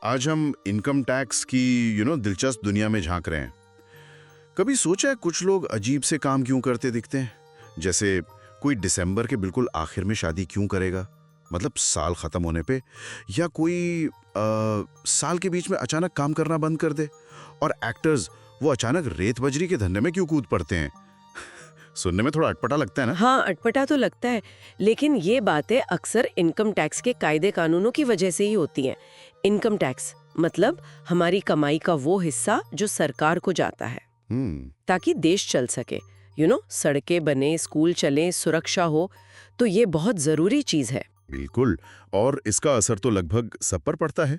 आज हम इनकम टैक्स की दिलचस्प दुनिया में झांक रहे हैं। कभी सोचा है कुछ लोग अजीब से काम क्यों करते दिखते हैं? जैसे कोई दिसंबर के बिल्कुल आखिर में शादी क्यों करेगा, मतलब साल खत्म होने पे, या कोई साल के बीच में अचानक काम करना बंद कर दे। और एक्टर्स वो अचानक रेत बजरी के धंधे में क्यों कूद पड़ते हैं? सुनने में थोड़ा अटपटा लगता है ना? हाँ, अटपटा तो लगता है, लेकिन ये बातें अक्सर इनकम टैक्स के कायदे कानूनों की वजह से ही होती हैं। इनकम टैक्स मतलब हमारी कमाई का वो हिस्सा जो सरकार को जाता है, ताकि देश चल सके। सड़कें बने, स्कूल चलें, सुरक्षा हो, तो ये बहुत जरूरी चीज है। बिल्कुल, और इसका असर तो लगभग सब पर पड़ता है।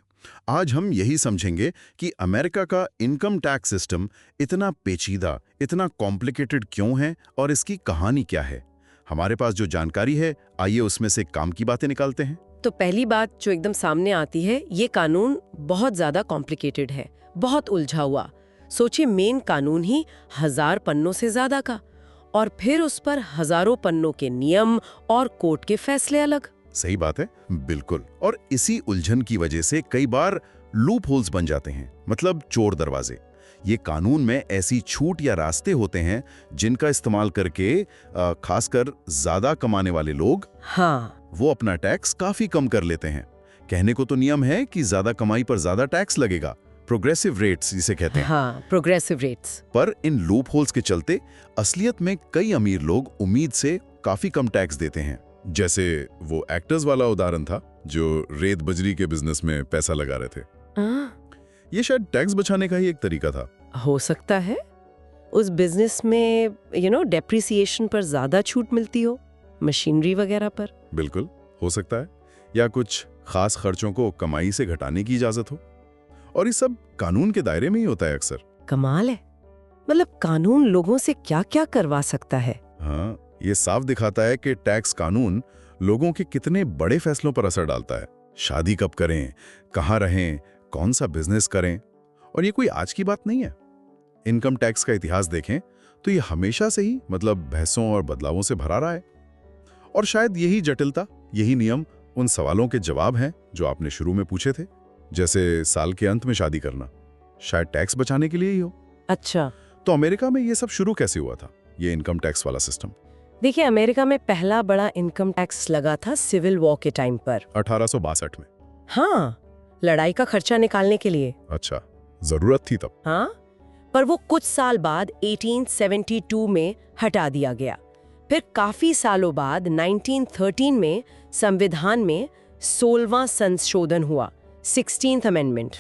आज हम यही समझेंगे कि अमेरिका का इनकम टैक्स सिस्टम इतना पेचीदा, इतना कॉम्प्लिकेटेड क्यों है और इसकी कहानी क्या है। हमारे पास जो जानकारी है, आइए उसमें से काम की बातें निकालते हैं। तो पहली बात जो एकदम सामने आती है, ये कानून बहुत ज्यादा कॉम्प्लिकेटेड है, बहुत उलझा हुआ। सोचिए, मेन कानून ही 1000 पन्नों से ज्यादा का, और फिर उस पर हजारों पन्नों के नियम और कोर्ट के फैसले अलग। सही बात है, बिल्कुल। और इसी उलझन की वजह से कई बार लूप होल्स बन जाते हैं, मतलब चोर दरवाजे। ये कानून में ऐसी छूट या रास्ते होते हैं जिनका इस्तेमाल करके खासकर ज्यादा कमाने वाले लोग, वो अपना टैक्स काफी कम कर लेते हैं। कहने को तो नियम है कि ज्यादा कमाई पर ज्यादा टैक्स लगेगा, प्रोग्रेसिव रेट्स जिसे कहते हैं। Progressive rates. पर इन लूप होल्स के चलते असलियत में कई अमीर लोग उम्मीद से काफी कम टैक्स देते हैं। जैसे वो एक्टर्स वाला उदाहरण था जो रेत बजरी के बिजनेस में पैसा लगा रहे थे। ये शायद टैक्स बचाने का ही एक तरीका था। हो सकता है उस बिजनेस में डेप्रिसिएशन पर ज्यादा छूट मिलती हो, मशीनरी वगैरह पर। बिल्कुल हो सकता है, या कुछ खास खर्चों को कमाई से घटाने की इजाजत हो। और ये सब कानून के दायरे में ही होता है अक्सर। कमाल है, मतलब कानून लोगों से क्या क्या करवा सकता है। हाँ, ये साफ दिखाता है कि टैक्स कानून लोगों के कितने बड़े फैसलों पर असर डालता है। शादी कब करें, कहाँ रहें, कौन सा बिजनेस करें। और ये कोई आज की बात नहीं है। इनकम टैक्स का इतिहास देखें तो ये हमेशा से ही बहसों और बदलावों से भरा रहा है। और शायद यही जटिलता, यही नियम उन सवालों के जवाब हैं जो आपने शुरू में पूछे थे। जैसे साल के अंत में शादी करना, शायद टैक्स बचाने के लिए ही हो। अच्छा, तो अमेरिका में ये सब शुरू कैसे हुआ था, ये इनकम टैक्स वाला सिस्टम? देखिए, अमेरिका में पहला बड़ा इनकम टैक्स लगा था सिविल वॉर के टाइम पर, 1862 में। हाँ, लड़ाई का खर्चा निकालने के लिए। अच्छा, जरूरत थी तब। हाँ, पर वो कुछ साल बाद 1872 में हटा दिया गया। फिर काफी सालों बाद 1913 में संविधान में 16वां संशोधन हुआ, 16th अमेंडमेंट,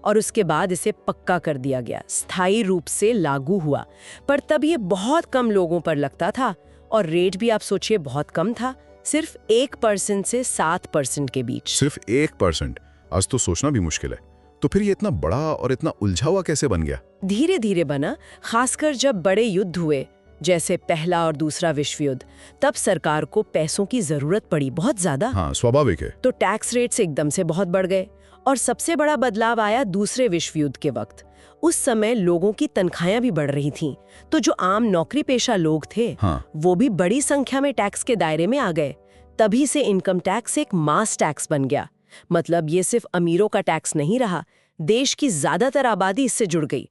और उसके बाद इसे पक्का कर दिया गया, स्थायी रूप से लागू हुआ। पर तब ये बहुत कम लोगों पर लगता था, और रेट भी आप सोचिए बहुत कम था, सिर्फ 1% से 7% के बीच। सिर्फ 1%? आज तो सोचना भी मुश्किल है। तो फिर ये इतना बड़ा और इतना उलझा हुआ कैसे बन गया? धीरे धीरे बना, खासकर जब बड़े युद्ध हुए, जैसे पहला और दूसरा विश्व युद्ध। तब सरकार को पैसों की जरूरत पड़ी, बहुत ज्यादा। हाँ, स्वाभाविक है। तो टैक्स रेट्स एकदम से बहुत बढ़ गए। और सबसे बड़ा बदलाव आया दूसरे विश्व युद्ध के वक्त। उस समय लोगों की तनख्वाहें भी बढ़ रही थीं, तो जो आम नौकरी पेशा लोग थे, वो भी बड़ी संख्या में टैक्स के दायरे में आ गए। तभी से इनकम टैक्स एक मास टैक्स बन गया। मतलब ये सिर्फ अमीरों का टैक्स नहीं रहा, देश की ज्यादातर आबादी इससे जुड़ गई।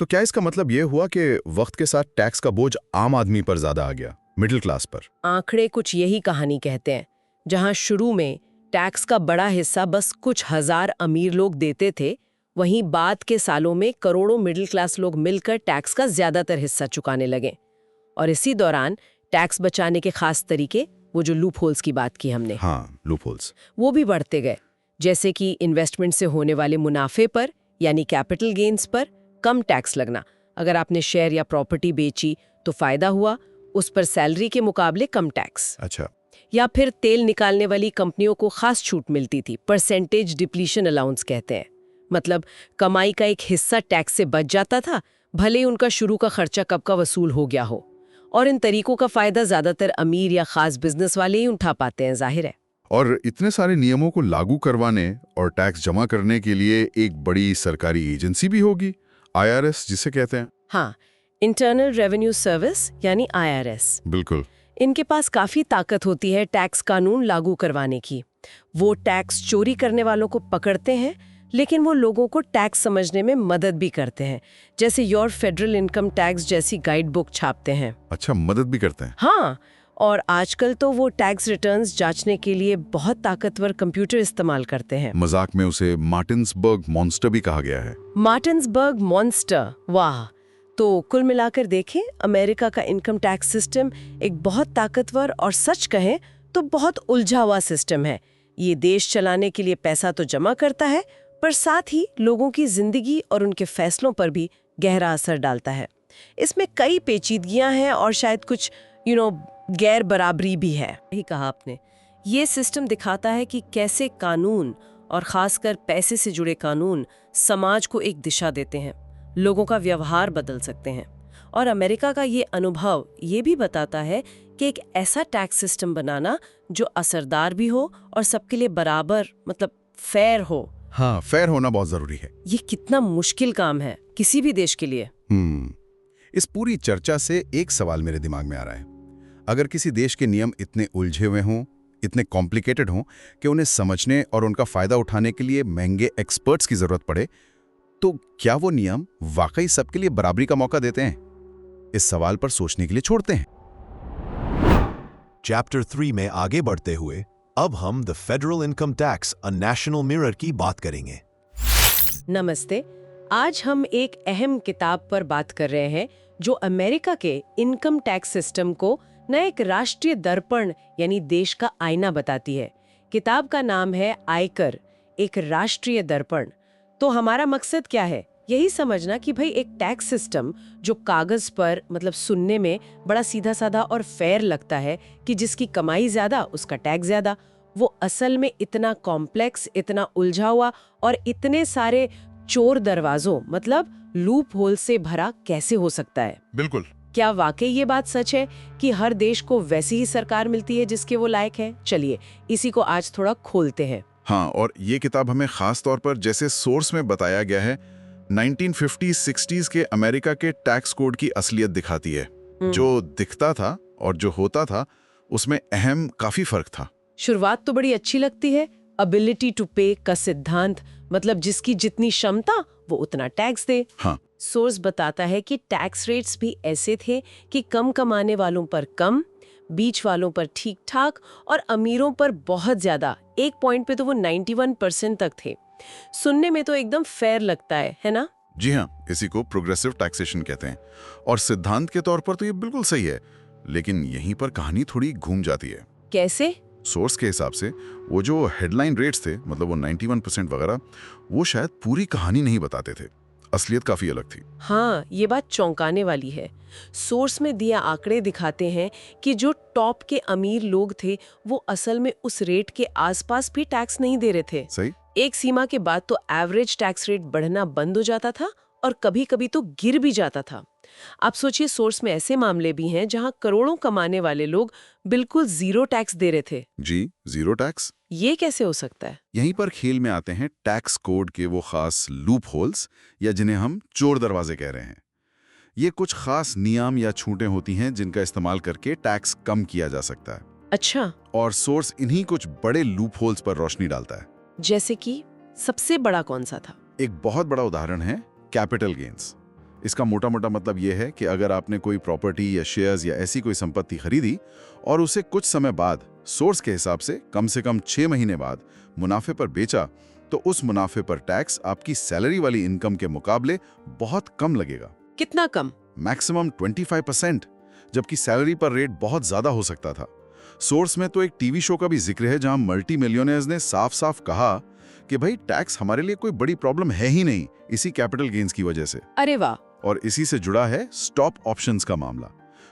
तो क्या इसका मतलब ये हुआ कि वक्त के साथ टैक्स का बोझ आम आदमी पर ज्यादा आ गया, मिडिल क्लास पर? आंकड़े कुछ यही कहानी कहते हैं। जहां शुरू में टैक्स का बड़ा हिस्सा बस कुछ हजार अमीर लोग देते थे, वहीं बाद के सालों में करोड़ों मिडिल क्लास लोग मिलकर टैक्स का ज्यादातर हिस्सा चुकाने लगे। और इसी दौरान टैक्स बचाने के खास तरीके, वो जो लूप होल्स की बात की हमने, लूप होल्स, वो भी बढ़ते गए। जैसे कि इन्वेस्टमेंट से होने वाले मुनाफे पर, यानी कैपिटल गेन्स पर कम टैक्स लगना। अगर आपने शेयर या प्रॉपर्टी बेची तो फायदा हुआ, उस पर सैलरी के मुकाबले कम टैक्स। अच्छा। या फिर तेल निकालने वाली कंपनियों को खास छूट मिलती थी, परसेंटेज डिप्लीशन अलाउंस कहते हैं। मतलब कमाई का एक हिस्सा टैक्स से बच जाता था, भले ही उनका शुरू का खर्चा कब का वसूल हो गया हो। और इन तरीकों का फायदा ज्यादातर अमीर या खास बिजनेस वाले ही उठा पाते हैं, जाहिर है। और इतने सारे नियमों को लागू करवाने और टैक्स जमा करने के लिए एक बड़ी सरकारी एजेंसी भी होगी, IRS जिसे कहते हैं। हाँ, इंटरनल रेवेन्यू सर्विस यानी IRS। बिल्कुल। इनके पास काफी ताकत होती है टैक्स कानून लागू करवाने की। वो टैक्स चोरी करने वालों को पकड़ते हैं, लेकिन वो लोगों को टैक्स समझने में मदद भी करते हैं, जैसे योर फेडरल इनकम टैक्स जैसी गाइड बुक छापते हैं। अच्छा, मदद भी करते हैं। हाँ, और आजकल तो वो टैक्स रिटर्न्स जांचने के लिए बहुत ताकतवर कंप्यूटर इस्तेमाल करते हैं। मजाक में उसे मार्टिन्सबर्ग मॉन्स्टर भी कहा गया है। मार्टिन्सबर्ग मॉन्स्टर, वाह। तो कुल मिलाकर देखें, अमेरिका का इनकम टैक्स सिस्टम एक बहुत ताकतवर और सच कहें तो बहुत उलझा हुआ सिस्टम है। ये देश चलाने के लिए पैसा तो जमा करता है, पर साथ ही लोगों की जिंदगी और उनके फैसलों पर भी गहरा असर डालता है। इसमें कई पेचीदगियां हैं और शायद कुछ गैर बराबरी भी है। ही कहा आपने, ये सिस्टम दिखाता है कि कैसे कानून और खासकर पैसे से जुड़े कानून समाज को एक दिशा देते हैं, लोगों का व्यवहार बदल सकते हैं। और अमेरिका का ये अनुभव ये भी बताता है कि एक ऐसा टैक्स सिस्टम बनाना जो असरदार भी हो और सबके लिए बराबर फेयर हो। हाँ, फेयर होना बहुत जरूरी है। ये कितना मुश्किल काम है किसी भी देश के लिए। इस पूरी चर्चा से एक सवाल मेरे दिमाग में आ रहा है। अगर किसी देश के नियम इतने उलझे हुए हों, इतने कॉम्प्लिकेटेड हों कि उन्हें समझने और उनका फायदा उठाने के लिए महंगे एक्सपर्ट्स की जरूरत पड़े, तो क्या वो नियम वाकई सबके लिए बराबरी का मौका देते हैं? इस सवाल पर सोचने के लिए छोड़ते हैं। चैप्टर 3 में आगे बढ़ते हुए अब हम the federal income tax a national mirror की बात करेंगे। नमस्ते। आज हम एक अहम किताब पर बात कर रहे हैं जो अमेरिका के इनकम टैक्स सिस्टम को न एक राष्ट्रीय दर्पण यानी देश का आईना बताती है। किताब का नाम है आयकर, एक राष्ट्रीय दर्पण। तो हमारा मकसद क्या है? यही समझना कि भाई एक टैक्स सिस्टम जो कागज पर सुनने में बड़ा सीधा साधा और फेयर लगता है कि जिसकी कमाई ज्यादा उसका टैक्स ज्यादा, वो असल में इतना कॉम्प्लेक्स, इतना उलझा हुआ और इतने सारे चोर दरवाजों लूप होल से भरा कैसे हो सकता है? बिल्कुल। क्या वाकई ये बात सच है कि हर देश को वैसी ही सरकार मिलती है जिसके वो लायक है? चलिए इसी को आज थोड़ा खोलते हैं। हाँ, और ये किताब हमें खास तौर पर, जैसे सोर्स में बताया गया है, 1950-60s के अमेरिका के टैक्स कोड की असलियत दिखाती है। जो दिखता था और जो होता था उसमें अहम काफी फर्क था। शुरुआत तो बड़ी अच्छी लगती है। एबिलिटी टू पे का सिद्धांत, जिसकी जितनी क्षमता वो उतना टैक्स दे। हाँ। सोर्स बताता है कि टैक्स रेट्स भी ऐसे थे कि कम कमाने वालों पर कम, बीच वालों पर ठीक ठाक और अमीरों पर बहुत ज्यादा। एक पॉइंट पे तो वो 91% तक थे। सुनने में तो एकदम फेयर लगता है ना? जी हाँ, इसी को प्रोग्रेसिव टैक्सेशन कहते हैं और सिद्धांत के तौर पर तो ये बिल्कुल सही है, लेकिन यहीं पर कहानी थोड़ी घूम जाती है। कैसे? सोर्स के हिसाब से वो जो हेडलाइन रेट्स थे, वो 91% वगैरह, वो शायद पूरी कहानी नहीं बताते थे। असलियत काफी अलग थी। हाँ, ये बात चौंकाने वाली है। सोर्स में दिया आंकड़े दिखाते हैं कि जो टॉप के अमीर लोग थे वो असल में उस रेट के आसपास भी टैक्स नहीं दे रहे थे। सही। एक सीमा के बाद तो एवरेज टैक्स रेट बढ़ना बंद हो जाता था और कभी-कभी तो गिर भी जाता था। आप सोचिए, सोर्स में ऐसे मामले भी हैं जहां करोड़ों कमाने वाले लोग बिल्कुल जीरो टैक्स दे रहे थे। जी, जीरो टैक्स। ये कैसे हो सकता है? यहीं पर खेल में आते हैं टैक्स कोड के वो खास लूप होल्स, या जिन्हें हम चोर दरवाजे कह रहे हैं। ये कुछ खास नियम या छूटें होती हैं जिनका इस्तेमाल करके टैक्स कम किया जा सकता है। अच्छा। और सोर्स इन्हीं कुछ बड़े लूप होल्स पर रोशनी डालता है। जैसे कि सबसे बड़ा कौन सा था? एक बहुत बड़ा उदाहरण है कैपिटल गेन्स। इसका मोटा मोटा मतलब यह है कि अगर आपने कोई प्रॉपर्टी या शेयर्स या ऐसी कोई संपत्ति खरीदी और उसे कुछ समय बाद, सोर्स के हिसाब से कम 6 महीने बाद मुनाफे पर बेचा, तो उस मुनाफे पर टैक्स आपकी सैलरी वाली इनकम के मुकाबले बहुत कम लगेगा। कितना कम? मैक्सिमम 25%, जबकि सैलरी पर रेट बहुत ज्यादा हो सकता था। सोर्स में तो एक टीवी शो का भी जिक्र है जहां मल्टी मिलियनेयर्स ने साफ साफ कहा कि भाई टैक्स हमारे लिए कोई बड़ी प्रॉब्लम है ही नहीं, इसी कैपिटल गेन्स की वजह से। अरे वाह। और इसी से जुड़ा है स्टॉक ऑप्शंस का मामला,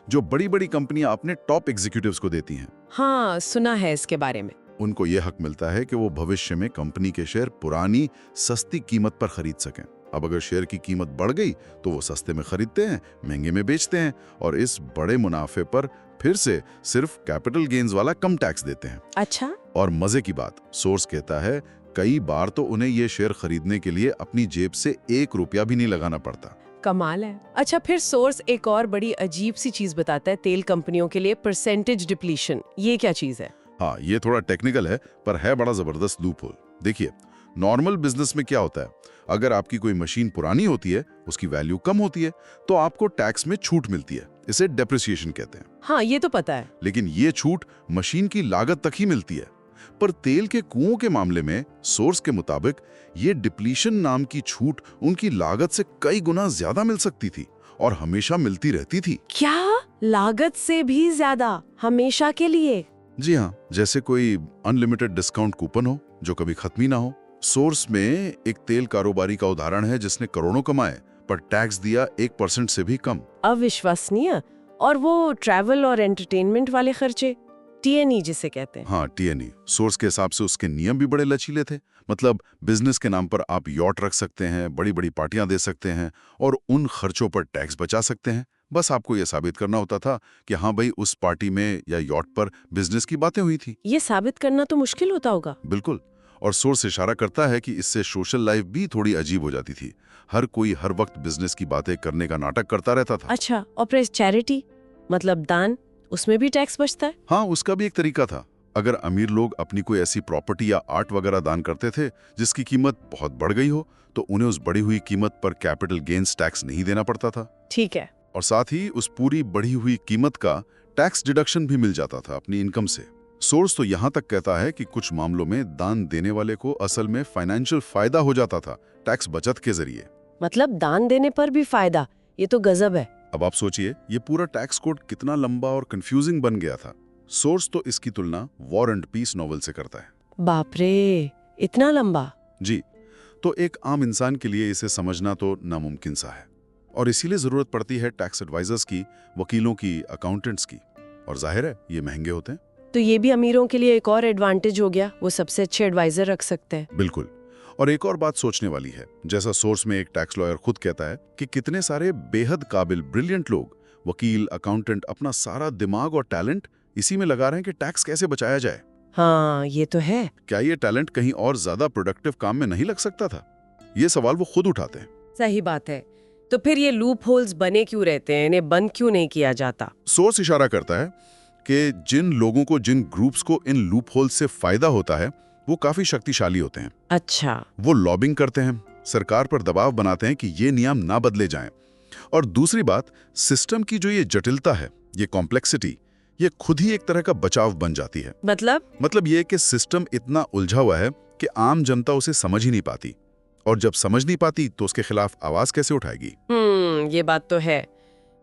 जो बड़ी बड़ी कंपनियां अपने टॉप एग्जीक्यूटिव्स को देती हैं। हाँ, सुना है इसके बारे में। उनको यह हक मिलता है कि वो भविष्य में कंपनी के शेयर पुरानी सस्ती कीमत पर खरीद सकें। अब अगर शेयर की कीमत बढ़ गई तो वो सस्ते में खरीदते हैं, महंगे में बेचते हैं और इस बड़े मुनाफे पर फिर से सिर्फ कैपिटल गेन्स वाला कम टैक्स देते हैं। अच्छा, और मजे की बात, सोर्स कहता है कई बार तो उन्हें ये शेयर खरीदने के लिए अपनी जेब से 1 रुपया भी नहीं लगाना पड़ता। कमाल है। अच्छा, फिर सोर्स एक और बड़ी अजीब सी चीज बताता है तेल कंपनियों के लिए, परसेंटेज डिप्लीशन। ये क्या चीज है? हाँ, ये थोड़ा टेक्निकल है पर है बड़ा जबरदस्त लूपहोल। देखिए, नॉर्मल बिजनेस में क्या होता है, अगर आपकी कोई मशीन पुरानी होती है, उसकी वैल्यू कम होती है, तो आपको टैक्स में छूट मिलती है। इसे डेप्रिसिएशन कहते हैं। हाँ, ये तो पता है। लेकिन ये छूट मशीन की लागत तक ही मिलती है। पर तेल के कुओं के मामले में सोर्स के मुताबिक ये डिप्लीशन नाम की छूट उनकी लागत से कई गुना ज्यादा मिल सकती थी और हमेशा मिलती रहती थी। क्या? लागत से भी ज्यादा? हमेशा के लिए? जी हाँ, जैसे कोई अनलिमिटेड डिस्काउंट कूपन हो जो कभी खत्म ही ना हो। सोर्स में एक तेल कारोबारी का उदाहरण है जिसने करोड़ों कमाए पर टैक्स दिया 1% से भी कम। अविश्वसनीय। और वो ट्रैवल और एंटरटेनमेंट वाले खर्चे, टीएनई जिसे कहते हैं। हाँ, टीएनई। सोर्स के हिसाब से उसके नियम भी बड़े लचीले थे। मतलब बिजनेस के नाम पर आप यॉट रख सकते हैं, बड़ी बड़ी पार्टियां दे सकते हैं और उन खर्चों पर टैक्स बचा सकते हैं। बस आपको यह साबित करना होता था कि हाँ भाई, उस पार्टी में या यॉट पर बिजनेस की बातें हुई थी। ये साबित करना तो मुश्किल होता होगा। बिल्कुल। और सोर्स इशारा करता है कि इससे सोशल लाइफ भी थोड़ी अजीब हो जाती थी। हर कोई हर वक्त बिजनेस की बातें करने का नाटक करता रहता था। अच्छा, और फिर चैरिटी मतलब दान, उसमें भी टैक्स बचता है? हाँ, उसका भी एक तरीका था। अगर अमीर लोग अपनी कोई ऐसी प्रॉपर्टी या आर्ट वगैरह दान करते थे जिसकी कीमत बहुत बढ़ गई हो, तो उन्हें उस बढ़ी हुई कीमत पर कैपिटल गेन्स टैक्स नहीं देना पड़ता था। ठीक है। और साथ ही उस पूरी बढ़ी हुई कीमत का टैक्स डिडक्शन भी मिल जाता था अपनी इनकम से। सोर्स तो यहाँ तक कहता है कि कुछ मामलों में दान देने वाले को असल में फाइनेंशियल फायदा हो जाता था टैक्स बचत के जरिए। मतलब दान देने पर भी फायदा? ये तो गजब है। अब आप सोचिए, ये पूरा टैक्स कोड कितना लंबा और कंफ्यूजिंग बन गया था। सोर्स तो इसकी तुलना वॉर एंड पीस नॉवेल से करता है। बाप रे, इतना लंबा? जी, तो एक आम इंसान के लिए इसे समझना तो नामुमकिन सा है और इसीलिए जरूरत पड़ती है टैक्स एडवाइजर्स की, वकीलों की, अकाउंटेंट्स की। और जाहिर है ये महंगे होते हैं। तो ये भी अमीरों के लिए एक और एडवांटेज हो गया, वो सबसे अच्छे एडवाइजर रख सकते हैं। बिल्कुल। और एक और बात सोचने वाली है, जैसा सोर्स में एक टैक्स लॉयर खुद कहता है कि कितने सारे बेहद काबिल ब्रिलियंट लोग, वकील, अकाउंटेंट, अपना सारा दिमाग और टैलेंट इसी में लगा रहे हैं कि टैक्स कैसे बचाया जाए। हाँ, ये तो है। क्या ये टैलेंट कहीं और ज्यादा प्रोडक्टिव काम में नहीं लग सकता था? ये सवाल वो खुद उठाते हैं। सही बात है। तो फिर ये लूप होल्स बने क्यों रहते हैं, इन्हें बंद क्यों नहीं किया जाता? सोर्स इशारा करता है कि जिन लोगों को, जिन ग्रुप्स को इन लूप होल्स से फायदा होता है, वो काफी शक्तिशाली होते हैं। अच्छा। वो लॉबिंग करते हैं, सरकार पर दबाव बनाते हैं कि ये नियम ना बदले जाएं। और दूसरी बात, सिस्टम की जो ये जटिलता है, ये कॉम्प्लेक्सिटी, ये खुद ही एक तरह का बचाव बन जाती है। मतलब ये कि सिस्टम इतना उलझा हुआ है कि आम जनता उसे समझ ही नहीं पाती, और जब समझ नहीं पाती तो उसके खिलाफ आवाज कैसे उठाएगी? ये बात तो है।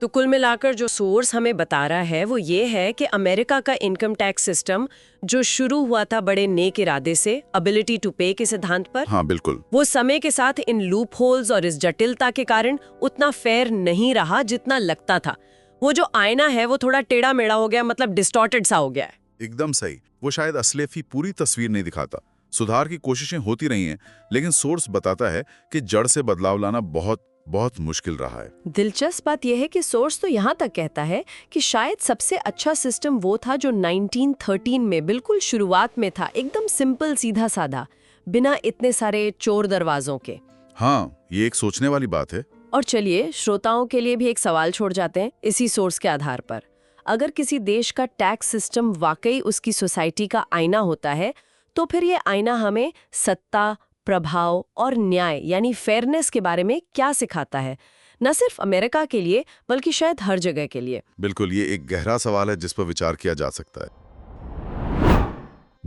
तो कुल मिलाकर जो सोर्स हमें बता रहा है वो ये है कि अमेरिका का इनकम टैक्स सिस्टम जो शुरू हुआ था बड़े नेक इरादे से, एबिलिटी टू पे के सिद्धांत पर, हाँ बिल्कुल, वो समय के साथ इन लूप होल्स और इस जटिलता के कारण उतना फेयर नहीं रहा जितना लगता था। वो जो आईना है वो थोड़ा टेढ़ा मेढ़ा हो गया, मतलब डिस्टॉर्टेड सा हो गया है। एकदम सही। वो शायद असलियत पूरी तस्वीर नहीं दिखाता। सुधार की कोशिशें होती रही हैं, लेकिन सोर्स बताता है कि जड़ से बदलाव लाना बहुत बहुत मुश्किल रहा है। दिलचस्प बात यह है कि सोर्स तो यहाँ तक कहता है कि शायद सबसे अच्छा सिस्टम वो था जो 1913 में बिल्कुल शुरुआत में था, एकदम सिंपल, सीधा साधा, बिना इतने सारे चोर दरवाजों के। हाँ, ये एक सोचने वाली बात है। और चलिए श्रोताओं के लिए भी एक सवाल छोड़ जाते हैं इसी सोर्स के आधार पर। अगर किसी देश का टैक्स सिस्टम वाकई उसकी सोसाइटी का आईना होता है, तो फिर ये आईना हमें सत्ता, प्रभाव और न्याय यानी फेयरनेस के बारे में क्या सिखाता है, न सिर्फ अमेरिका के लिए बल्कि शायद हर जगह के लिए? बिल्कुल, ये एक गहरा सवाल है जिस पर विचार किया जा सकता है।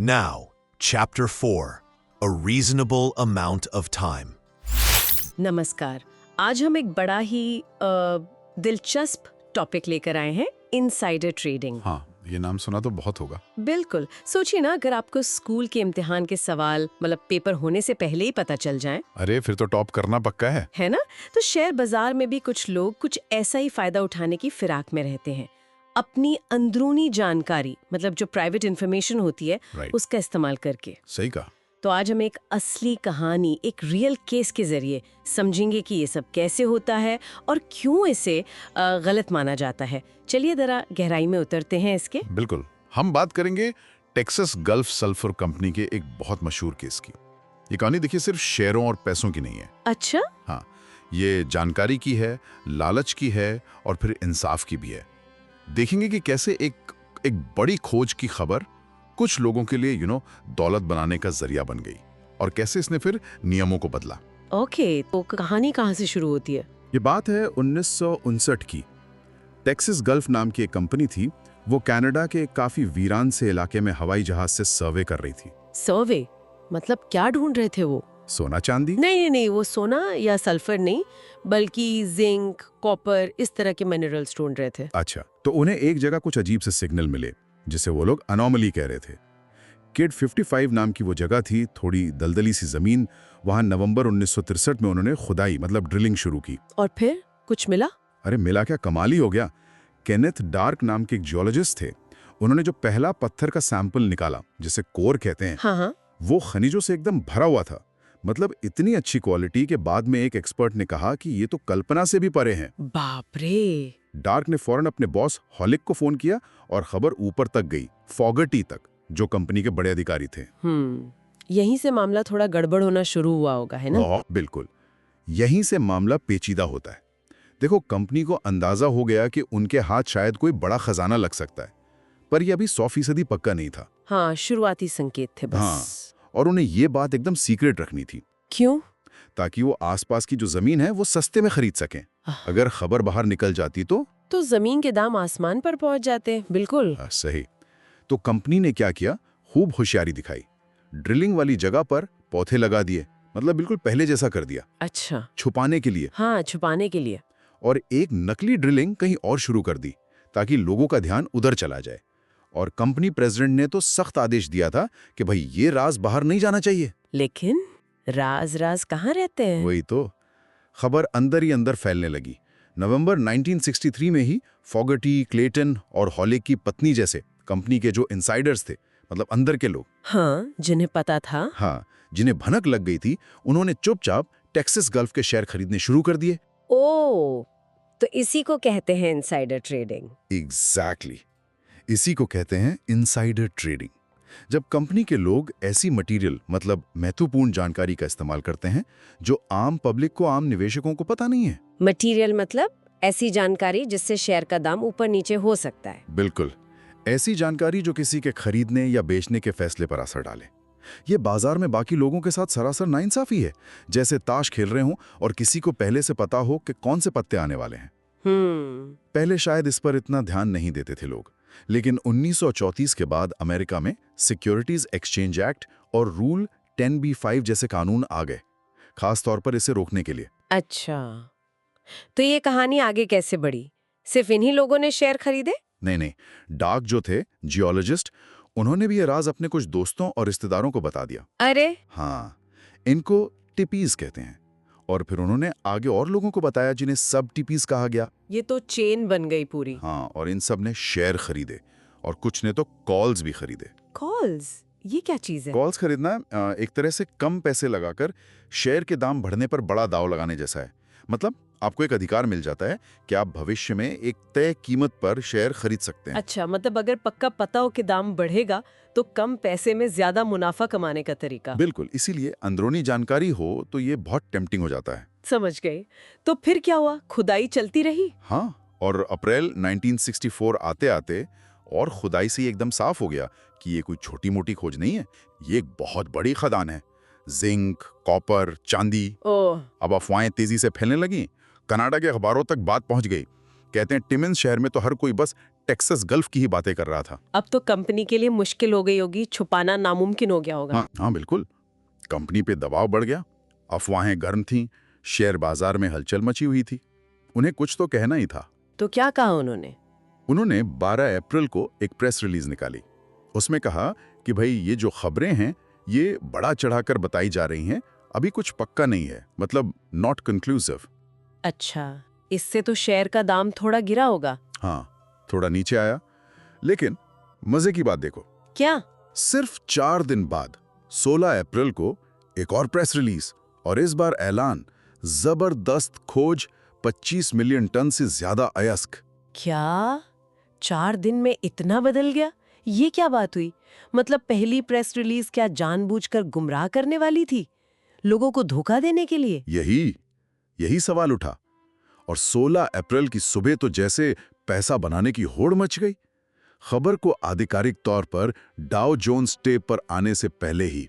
Now, Chapter 4, A Reasonable Amount of Time. नमस्कार। आज हम एक बड़ा ही दिलचस्प टॉपिक लेकर आए हैं, इनसाइडर ट्रेडिंग। हाँ, ये नाम सुना तो बहुत होगा। बिल्कुल। सोचिए ना, अगर आपको स्कूल के इम्तिहान के सवाल मतलब पेपर होने से पहले ही पता चल जाए, अरे फिर तो टॉप करना पक्का है ना? तो शेयर बाजार में भी कुछ लोग कुछ ऐसा ही फायदा उठाने की फिराक में रहते हैं। अपनी अंदरूनी जानकारी, मतलब जो प्राइवेट इंफॉर्मेशन होती है, Right. उसका इस्तेमाल करके। सही कहा। तो आज हम एक असली कहानी, एक रियल केस के जरिए समझेंगे कि ये सब कैसे होता है और क्यों इसे गलत माना जाता है। चलिए जरा गहराई में उतरते हैं इसके। बिल्कुल, हम बात करेंगे टेक्सास गल्फ सल्फर कंपनी के एक बहुत मशहूर केस की। ये कहानी देखिए सिर्फ शेयरों और पैसों की नहीं है। अच्छा, हाँ, ये जानकारी की है, लालच की है और फिर इंसाफ की भी है। देखेंगे कि कैसे एक बड़ी खोज की खबर कुछ लोगों के लिए दौलत बनाने का जरिया बन गई और कैसे इसने फिर नियमों को बदला। ओके, तो कहानी कहाँ से शुरू होती है? ये बात है 1959 की। टेक्सास गल्फ नाम की एक कंपनी थी। वो कनाडा के काफी वीरान से इलाके में हवाई जहाज से सर्वे कर रही थी। सर्वे मतलब क्या ढूंढ रहे थे वो? सोना चांदी? नहीं, वो सोना या सल्फर नहीं, बल्कि जिंक, कॉपर, इस तरह के मिनरल्स ढूंढ रहे थे। अच्छा, तो उन्हें एक जगह कुछ अजीब से सिग्नल मिले जिसे वो लोग अनोमली कह रहे थे। किड 55 नाम की वो जगह थी, थोड़ी दलदली सी जमीन। वहां नवंबर 1963 में उन्होंने खुदाई मतलब ड्रिलिंग शुरू की। और फिर कुछ मिला? अरे मिला क्या, कमाल ही हो गया। केनेथ डार्क नाम के एक जियोलॉजिस्ट थे। उन्होंने जो पहला पत्थर का सैंपल निकाला, जिसे कोर कहते हैं, हाँ, वो खनिजों से एकदम भरा हुआ था। मतलब इतनी अच्छी क्वालिटी के बाद में एक एक्सपर्ट ने कहा कि ये तो कल्पना से भी परे हैं। बाप रे। डार्क ने फौरन अपने बॉस हॉलिक को फोन किया और खबर ऊपर तक गई, फॉगर्टी तक, जो कंपनी के बड़े अधिकारी थे। यहीं से मामला थोड़ा गड़बड़ होना शुरू हुआ होगा, है ना? बिल्कुल, यहीं से मामला पेचीदा होता है। देखो, कंपनी को अंदाजा हो गया कि उनके हाथ शायद कोई बड़ा खजाना लग सकता है, पर यह अभी 100% पक्का नहीं था। हाँ, शुरुआती संकेत थे बस। हाँ, और उन्हें ये बात एकदम सीक्रेट रखनी थी। क्यों? ताकि वो आसपास की जो जमीन है वो सस्ते में खरीद सकें। अगर खबर बाहर निकल जाती तो जमीन के दाम आसमान पर पहुंच जाते। बिल्कुल सही। तो कंपनी ने क्या किया, खूब होशियारी दिखाई। ड्रिलिंग वाली जगह पर पौधे लगा दिए, मतलब बिल्कुल पहले जैसा कर दिया। अच्छा, छुपाने के लिए। हाँ, छुपाने के लिए। और एक नकली ड्रिलिंग कहीं और शुरू कर दी ताकि लोगों का ध्यान उधर चला जाए। और कंपनी प्रेसिडेंट ने तो सख्त आदेश दिया था कि भाई ये राज बाहर नहीं जाना चाहिए। लेकिन राज कहाँ रहते हैं? वही तो, खबर अंदर ही अंदर फैलने लगी। नवंबर 1963 में ही फॉगर्टी, क्लेटन और हॉलिक की पत्नी जैसे कंपनी के जो इनसाइडर्स थे, मतलब अंदर के लोग, हाँ, जिन्हें पता था, हाँ, जिन्हें भनक लग गई थी, उन्होंने चुपचाप टेक्सास गल्फ के शेयर खरीदने शुरू कर दिए। ओ, तो इसी को कहते हैं इनसाइडर ट्रेडिंग। एग्जैक्टली, इसी को कहते हैं इनसाइडर ट्रेडिंग। जब कंपनी के लोग ऐसी मटेरियल मतलब महत्वपूर्ण जानकारी का इस्तेमाल करते हैं जो आम पब्लिक को, आम निवेशकों को पता नहीं है। मटेरियल मतलब ऐसी जानकारी जिससे शेयर का दाम ऊपर नीचे हो सकता है। बिल्कुल, ऐसी जानकारी जो किसी के खरीदने या बेचने के फैसले पर असर डाले। ये बाजार में बाकी लोगों के साथ सरासर नाइंसाफी है, जैसे ताश खेल रहे हों और किसी को पहले से पता हो कि कौन से पत्ते आने वाले हैं। पहले शायद इस पर इतना ध्यान नहीं देते थे लोग, लेकिन 1934 के बाद अमेरिका में सिक्योरिटीज एक्सचेंज एक्ट और रूल 10b-5 जैसे कानून आ गए, खास तौर पर इसे रोकने के लिए। अच्छा, तो ये कहानी आगे कैसे बढ़ी? सिर्फ इन्हीं लोगों ने शेयर खरीदे? नहीं, डार्क जो थे जियोलॉजिस्ट, उन्होंने भी ये राज अपने कुछ दोस्तों और रिश्तेदारों को बता दिया। अरे, हाँ, इनको टिपीज कहते हैं। और फिर उन्होंने आगे और लोगों को बताया जिन्हें सब टिपीज कहा गया। ये तो चेन बन गई पूरी। हाँ, और इन सब ने शेयर खरीदे और कुछ ने तो कॉल्स भी खरीदे। कॉल्स, ये क्या चीज है? कॉल्स खरीदना एक तरह से कम पैसे लगाकर शेयर के दाम बढ़ने पर बड़ा दाव लगाने जैसा है। मतलब आपको एक अधिकार मिल जाता है कि आप भविष्य में एक तय कीमत पर शेयर खरीद सकते हैं। अच्छा, मतलब अगर पक्का पता हो कि दाम बढ़ेगा तो कम पैसे में ज्यादा मुनाफा कमाने का तरीका। बिल्कुल, इसीलिए अंदरूनी जानकारी हो तो ये बहुत टेम्पटिंग हो जाता है। समझ गए। तो फिर क्या हुआ? खुदाई चलती रही? हाँ, और अप्रैल 1964 आते आते और खुदाई से एकदम साफ हो गया कि ये कोई छोटी मोटी खोज नहीं है, ये एक बहुत बड़ी खदान है। जिंक, कॉपर, चांदी। ओह, अब अफवाहें तेजी से फैलने लगी। कनाडा के अखबारों तक बात पहुंच गई। कहते हैं टिमिन्स शहर में तो हर कोई बस टेक्सास गल्फ की ही बातें कर रहा था। अब तो कंपनी के लिए मुश्किल हो गई होगी, छुपाना नामुमकिन हो गया होगा। हाँ, बिल्कुल। कंपनी पे दबाव बढ़ गया, अफवाहें गर्म थीं, शेयर बाजार में हलचल मची हुई थी। उन्हें कुछ तो कहना ही था। तो क्या कहा उन्होंने? उन्होंने 12 अप्रैल को एक प्रेस रिलीज निकाली। उसमें कहा कि भाई ये जो खबरें हैं ये बड़ा चढ़ाकर बताई जा रही हैं, अभी कुछ पक्का नहीं है, मतलब नॉट कंक्लूसिव। अच्छा, इससे तो शेयर का दाम थोड़ा गिरा होगा। हाँ, थोड़ा नीचे आया। लेकिन मजे की बात देखो, क्या? सिर्फ 4 दिन बाद 16 अप्रैल को एक और प्रेस रिलीज, और इस बार ऐलान, जबरदस्त खोज, 25 मिलियन टन से ज्यादा अयस्क। क्या 4 दिन में इतना बदल गया? ये क्या बात हुई? मतलब पहली प्रेस रिलीज क्या जानबूझकर गुमराह करने वाली थी, लोगों को धोखा देने के लिए? यही सवाल उठा। और 16 अप्रैल की सुबह तो जैसे पैसा बनाने की होड़ मच गई। खबर को आधिकारिक तौर पर डाउ जोन्स टेप पर आने से पहले ही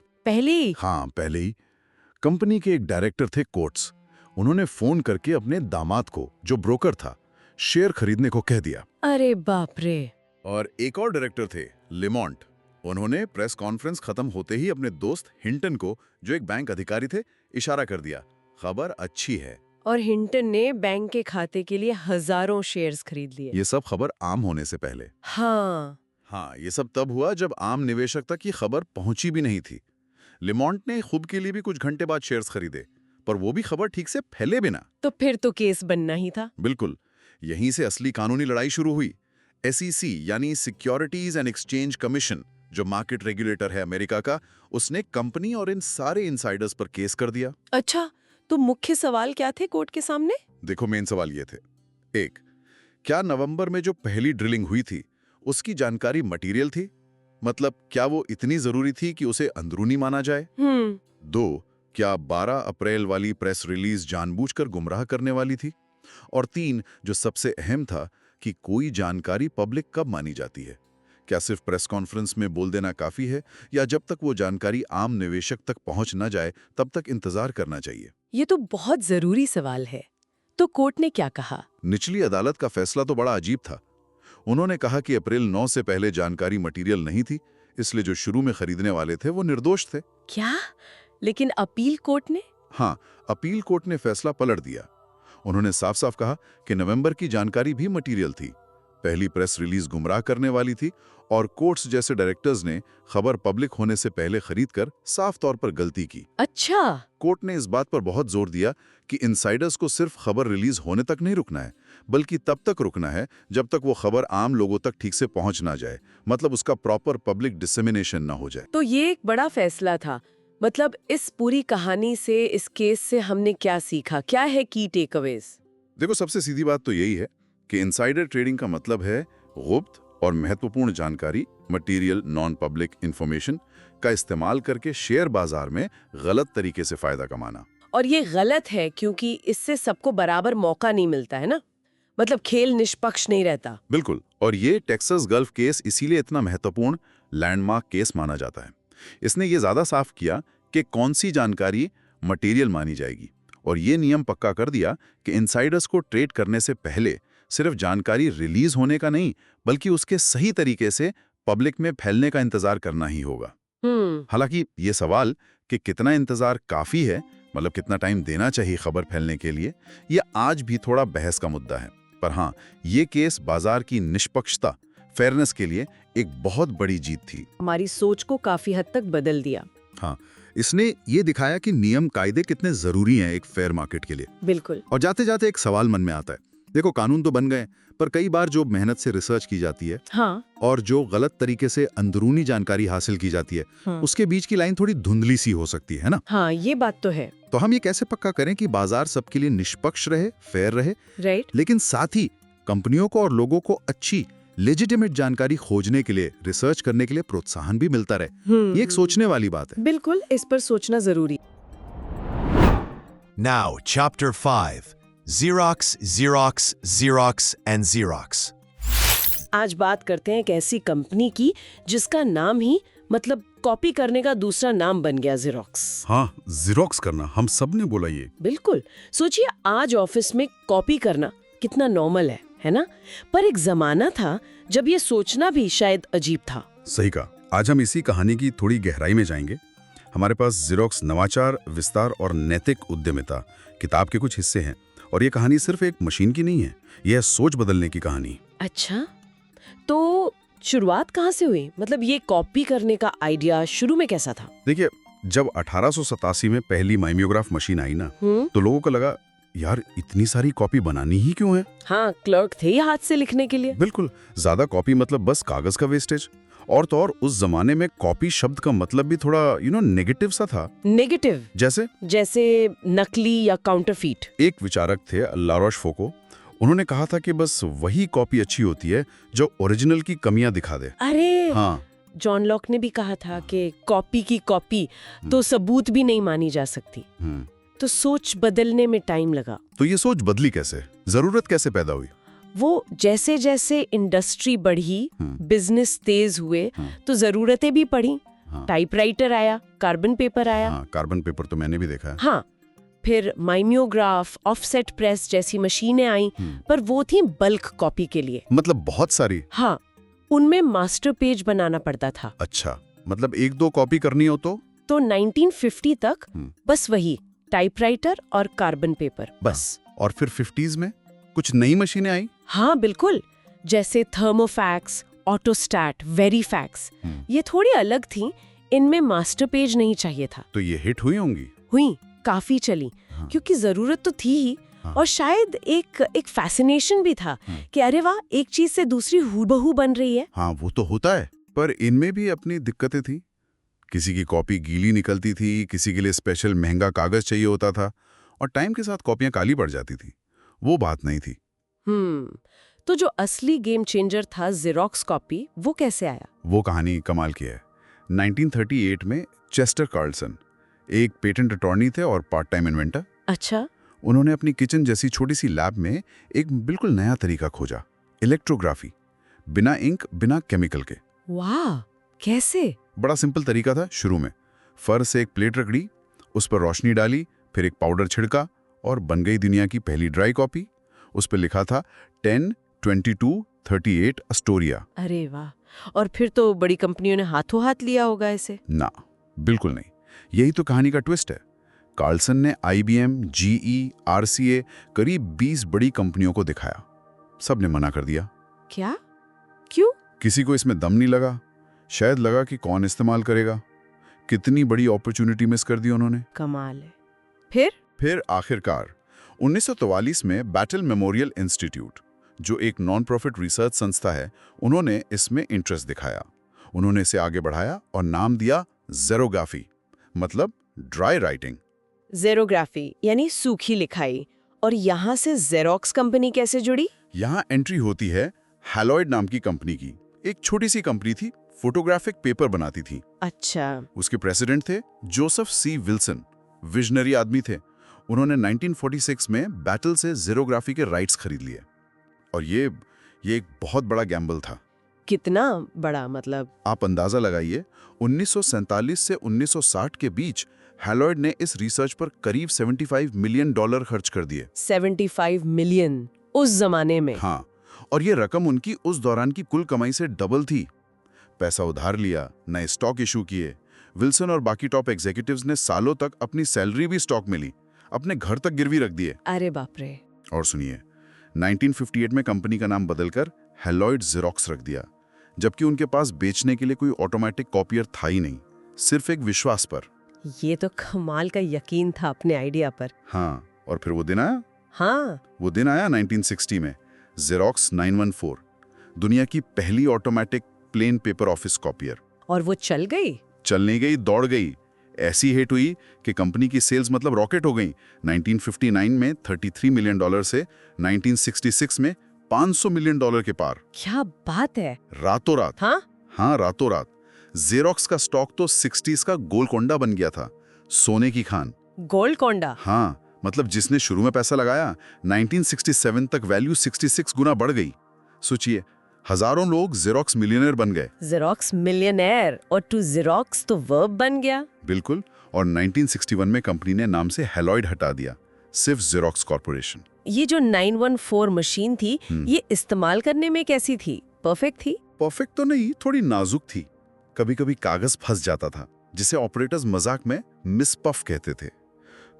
कंपनी के एक डायरेक्टर थे कोट्स। उन्होंने फोन करके अपने दामाद को, जो ब्रोकर था, शेयर खरीदने को कह दिया। अरे बाप रे। और एक और डायरेक्टर थे, लेमॉन्ट। उन्होंने प्रेस कॉन्फ्रेंस खत्म होते ही अपने दोस्त हिंटन को, जो एक बैंक अधिकारी थे, इशारा कर दिया, खबर अच्छी है। और हिंटन ने बैंक के खाते के लिए हजारों शेयर्स खरीद लिए। ये सब खबर आम होने से पहले। हाँ, ये सब तब हुआ जब आम निवेशक तक ये खबर पहुंची भी नहीं थी। लेमॉन्ट ने खुद के लिए भी कुछ घंटे बाद शेयर्स खरीदे, पर वो भी खबर ठीक से फैले बिना। तो फिर तो केस बनना ही था। बिल्कुल, यहीं से असली कानूनी लड़ाई शुरू हुई। SEC यानी सिक्योरिटीज एंड एक्सचेंज कमीशन, जो मार्केट रेगुलेटर है अमेरिका का, उसने कंपनी और इन सारे इनसाइडर्स पर केस कर दिया। अच्छा, तो मुख्य सवाल क्या थे कोर्ट के सामने? देखो, मेन सवाल ये थे। 1, क्या नवंबर में जो पहली ड्रिलिंग हुई थी उसकी जानकारी मटेरियल थी? मतलब क्या वो इतनी जरूरी थी कि उसे अंदरूनी माना जाए? 2, क्या 12 अप्रैल वाली प्रेस रिलीज जानबूझकर गुमराह करने वाली थी? और 3, जो सबसे अहम था, कि कोई जानकारी पब्लिक कब मानी जाती है? क्या सिर्फ प्रेस कॉन्फ्रेंस में बोल देना काफी है, या जब तक वो जानकारी आम निवेशक तक पहुंच न जाए तब तक इंतजार करना चाहिए? ये तो बहुत जरूरी सवाल है। तो कोर्ट ने क्या कहा? निचली अदालत का फैसला तो बड़ा अजीब था। उन्होंने कहा कि अप्रैल 9 से पहले जानकारी मटेरियल नहीं थी, इसलिए जो शुरू में खरीदने वाले थे वो निर्दोष थे। क्या? लेकिन अपील कोर्ट ने? हाँ, अपील कोर्ट ने फैसला पलट दिया। उन्होंने साफ साफ कहा कि नवंबर की जानकारी भी मटेरियल थी, पहली प्रेस रिलीज गुमराह करने वाली थी, और कोर्ट्स जैसे डायरेक्टर्स ने खबर पब्लिक होने से पहले खरीदकर साफ तौर पर गलती की। अच्छा। कोर्ट ने इस बात पर बहुत जोर दिया कि इनसाइडर्स को सिर्फ खबर रिलीज होने तक नहीं रुकना है, बल्कि तब तक रुकना है जब तक वो खबर आम लोगों तक ठीक से पहुंच ना जाए, मतलब उसका प्रॉपर पब्लिक डिसेमिनेशन ना हो जाए। तो ये एक बड़ा फैसला था। मतलब इस पूरी कहानी से, इस केस से हमने क्या सीखा? क्या है की टेकअवेज? देखो, सबसे सीधी बात तो यही है कि इनसाइडर ट्रेडिंग का मतलब है गुप्त और महत्वपूर्ण जानकारी, मटेरियल नॉन पब्लिक इंफॉर्मेशन का इस्तेमाल करके शेयर बाजार में गलत तरीके से फायदा कमाना। और ये गलत है क्योंकि इससे सबको बराबर मौका नहीं मिलता है ना, मतलब खेल निष्पक्ष नहीं रहता। बिल्कुल, और ये टेक्सास गल्फ केस इसीलिए इतना महत्वपूर्ण लैंडमार्क केस माना जाता है। इसने ये ज्यादा साफ किया कि कौन सी जानकारी मटेरियल मानी जाएगी, और ये नियम पक्का कर दिया कि इनसाइडर्स को ट्रेड करने से पहले सिर्फ जानकारी रिलीज होने का नहीं, बल्कि उसके सही तरीके से पब्लिक में फैलने का इंतजार करना ही होगा। हालांकि ये सवाल कि कितना इंतजार काफी है, मतलब कितना टाइम देना चाहिए खबर फैलने के लिए, ये आज भी थोड़ा बहस का मुद्दा है। पर हाँ, ये केस बाजार की निष्पक्षता, फेयरनेस के लिए एक बहुत बड़ी जीत थी। हमारी सोच को काफी हद तक बदल दिया। हाँ, इसने ये दिखाया कि नियम कायदे कितने जरूरी हैं एक फेयर मार्केट के लिए। बिल्कुल। और जाते जाते एक सवाल मन में आता है, देखो कानून तो बन गए, पर कई बार जो मेहनत से रिसर्च की जाती है, हाँ, और जो गलत तरीके से अंदरूनी जानकारी हासिल की जाती है, उसके बीच की लाइन थोड़ी धुंधली सी हो सकती है ना? हाँ, ये बात तो है। तो हम ये कैसे पक्का करें कि बाजार सबके लिए निष्पक्ष रहे, फेयर रहे, राइट, लेकिन साथ ही कंपनियों को और लोगों को अच्छी लेजिटिमेट जानकारी खोजने के लिए, रिसर्च करने के लिए प्रोत्साहन भी मिलता रहे। ये एक सोचने वाली बात है। बिल्कुल, इस पर सोचना जरूरी। Now, Chapter 5. Xerox, Xerox, Xerox and Xerox. आज बात करते हैं एक ऐसी कंपनी की जिसका नाम ही मतलब कॉपी करने का दूसरा नाम बन गया, ज़ेरॉक्स। हाँ, ज़ेरॉक्स करना हम सब ने बोला ये। बिल्कुल। सोचिए, आज ऑफिस में कॉपी करना कितना नॉर्मल है ना? पर एक जमाना था जब ये सोचना भी शायद अजीब था। सही कहा। आज हम इसी कहानी की थोड़ी गहराई में जाएंगे। हमारे पास ज़ेरॉक्स नवाचार, विस्तार और नैतिक उद्यमिता किताब के कुछ हिस्से हैं, और ये कहानी सिर्फ एक मशीन की नहीं है, यह सोच बदलने की कहानी। अच्छा, तो शुरुआत कहाँ से हुई? मतलब ये कॉपी करने का आइडिया शुरू में कैसा था? देखिए, जब 1887 में पहली माइमियोग्राफ मशीन आई ना, तो लोगों को लगा, यार इतनी सारी कॉपी बनानी ही क्यों है? हाँ, क्लर्क थे ही हाथ से लिखने के लिए। बिल्कुल, ज्यादा कॉपी मतलब बस कागज का वेस्टेज। और तो और उस जमाने में कॉपी शब्द का मतलब भी थोड़ा नेगेटिव सा था। नेगेटिव जैसे नकली या काउंटरफीट। एक विचारक थे लारोश फोको, उन्होंने कहा था कि बस वही कॉपी अच्छी होती है जो ओरिजिनल की कमियां दिखा दे। अरे हाँ, जॉन लॉक ने भी कहा था कि कॉपी की कॉपी तो सबूत भी नहीं मानी जा सकती। तो सोच बदलने में टाइम लगा। तो ये सोच बदली कैसे, जरूरत कैसे पैदा हुई? वो जैसे जैसे इंडस्ट्री बढ़ी, बिजनेस तेज हुए, तो जरूरतें भी पड़ी। टाइपराइटर आया, कार्बन पेपर आया। कार्बन पेपर तो मैंने भी देखा है। हाँ, फिर माइमियोग्राफ, ऑफसेट प्रेस जैसी मशीनें आई, पर वो थी बल्क कॉपी के लिए। मतलब बहुत सारी? हाँ, उनमें मास्टर पेज बनाना पड़ता था। अच्छा, मतलब 1-2 कॉपी करनी हो तो 1950 तक बस वही टाइपराइटर और कार्बन पेपर बस। और फिर 50s में कुछ नई मशीनें आई? हाँ बिल्कुल, जैसे थर्मोफैक्स, ऑटोस्टैट, वेरीफैक्स। ये थोड़ी अलग थी, इनमें मास्टर पेज नहीं चाहिए था। तो ये हिट हुई होंगी? हुई, काफी चली। क्योंकि जरूरत तो थी ही। और शायद एक फैसिनेशन भी था कि अरे वाह, एक चीज से दूसरी हूबहू बन रही है। हाँ, वो तो होता है, पर इनमें भी अपनी दिक्कतें थी। किसी की कॉपी गीली निकलती थी, किसी के लिए स्पेशल महंगा कागज चाहिए होता था, और टाइम के साथ कॉपियां काली पड़ जाती थी। वो बात नहीं थी। तो जो असली गेम चेंजर था जेरोक्स कॉपी, वो कैसे आया? वो कहानी कमाल की है। 1938 में चेस्टर कार्लसन एक पेटेंट अटॉर्नी थे और पार्ट टाइम इन्वेंटर। अच्छा। उन्होंने अपनी किचन जैसी छोटी सी लैब में एक बिल्कुल नया तरीका खोजा, इलेक्ट्रोग्राफी, बिना इंक, बिना केमिकल के। वाह, कैसे? बड़ा सिंपल तरीका था। शुरू में फर्श से एक प्लेट रगड़ी, उस पर रोशनी डाली, फिर एक पाउडर छिड़का और बन गई दुनिया की पहली ड्राई कॉपी। उस पर लिखा था 10, 22, 38 अस्टोरिया। अरे वाह, और फिर तो बड़ी कंपनियों ने हाथों हाथ लिया होगा इसे। ना, बिल्कुल नहीं। यही तो कहानी का ट्विस्ट है। कार्लसन ने IBM, GE, RCA करीब 20 बड़ी कंपनियों को दिखाया। सब ने मना कर दिया। क्या? क्यों? किसी को इसमें दम नहीं लगा। शायद लगा कि कौन इस्तेमाल करेगा। कितनी बड़ी अपॉर्चुनिटी मिस कर दी उन्होंने। कमाल है। फिर आखिरकार 1944 में बैटल मेमोरियल इंस्टीट्यूट, जो एक नॉन प्रॉफिट रिसर्च संस्था है, उन्होंने इसमें इंटरेस्ट दिखाया। उन्होंने इसे आगे बढ़ाया और नाम दिया ज़ेरोग्राफी, मतलब ड्राई राइटिंग। ज़ेरोग्राफी यानी सूखी लिखाई। और यहाँ से जेरोक्स कंपनी कैसे जुड़ी? यहाँ एंट्री होती है हैलॉयड नाम की कंपनी की। एक छोटी सी कंपनी थी, फोटोग्राफिक पेपर बनाती थी। अच्छा। उसके प्रेसिडेंट थे जोसेफ C. विल्सन, विजनरी आदमी थे। उन्होंने 1946 में बैटल से ज़ेरोग्राफी के राइट्स खरीद लिए। और ये एक बहुत बड़ा गैम्बल था। कितना बड़ा? मतलब आप अंदाजा लगाइए, 1947 से 1960 के बीच हैलॉयड ने इस रिसर्च पर करीब $75 मिलियन खर्च कर दिए। 75 मिलियन उस जमाने में? हाँ, और ये रकम उनकी उस दौरान की कुल कमाई से डबल थी। पैसा उधार लिया, नए स्टॉक इशू किए। विल्सन और बाकी टॉप एग्जीक्यूटिव्स ने सालों तक अपनी सैलरी भी स्टॉक में ली, अपने घर तक गिरवी रख दिए। अरे बाप रे। और सुनिए, 1958 में कंपनी का नाम बदलकर हैलॉयड ज़ेरोक्स रख दिया, जबकि उनके पास बेचने के लिए कोई ऑटोमेटिक कॉपियर था ही नहीं, सिर्फ एक विश्वास पर। ये तो कमाल का यकीन था अपने आइडिया पर। हाँ, और फिर वो दिन आया। हाँ, वो दिन आया 1960 में, ज़ेरोक्स 914, दुनिया की पहली automatic plain paper office copier. और वो चल गई? चल नहीं गई, दौड़ गई। ऐसी हिट हुई कि कंपनी की सेल्स मतलब रॉकेट हो गई। 1959 में $33 मिलियन से 1966 में $500 मिलियन के पार। क्या बात है। रातों रात। हाँ, रातों रात। ज़ेरोक्स का स्टॉक तो 60s का गोलकोंडा बन गया था, सोने की खान। गोलकोंडा? हाँ, मतलब जिसने शुरू में पैसा लगाया, 1967 तक वैल्यू 66 गुना बढ़ गई। सोचिए, हजारों लोग ज़ेरोक्स मिलियनेयर बन गए। ज़ेरोक्स मिलियनेयर और टू ज़ेरोक्स तो वर्ब बन गया। बिल्कुल। और 1961 में कंपनी ने नाम से हैलॉयड हटा दिया, सिर्फ ज़ेरोक्स कॉर्पोरेशन। ये जो 914 मशीन थी, ये इस्तेमाल करने में कैसी थी? परफेक्ट थी? परफेक्ट तो नहीं, थोड़ी नाजुक थी। कभी कभी कागज फंस जाता था, जिसे ऑपरेटर्स मजाक में मिस पफ कहते थे।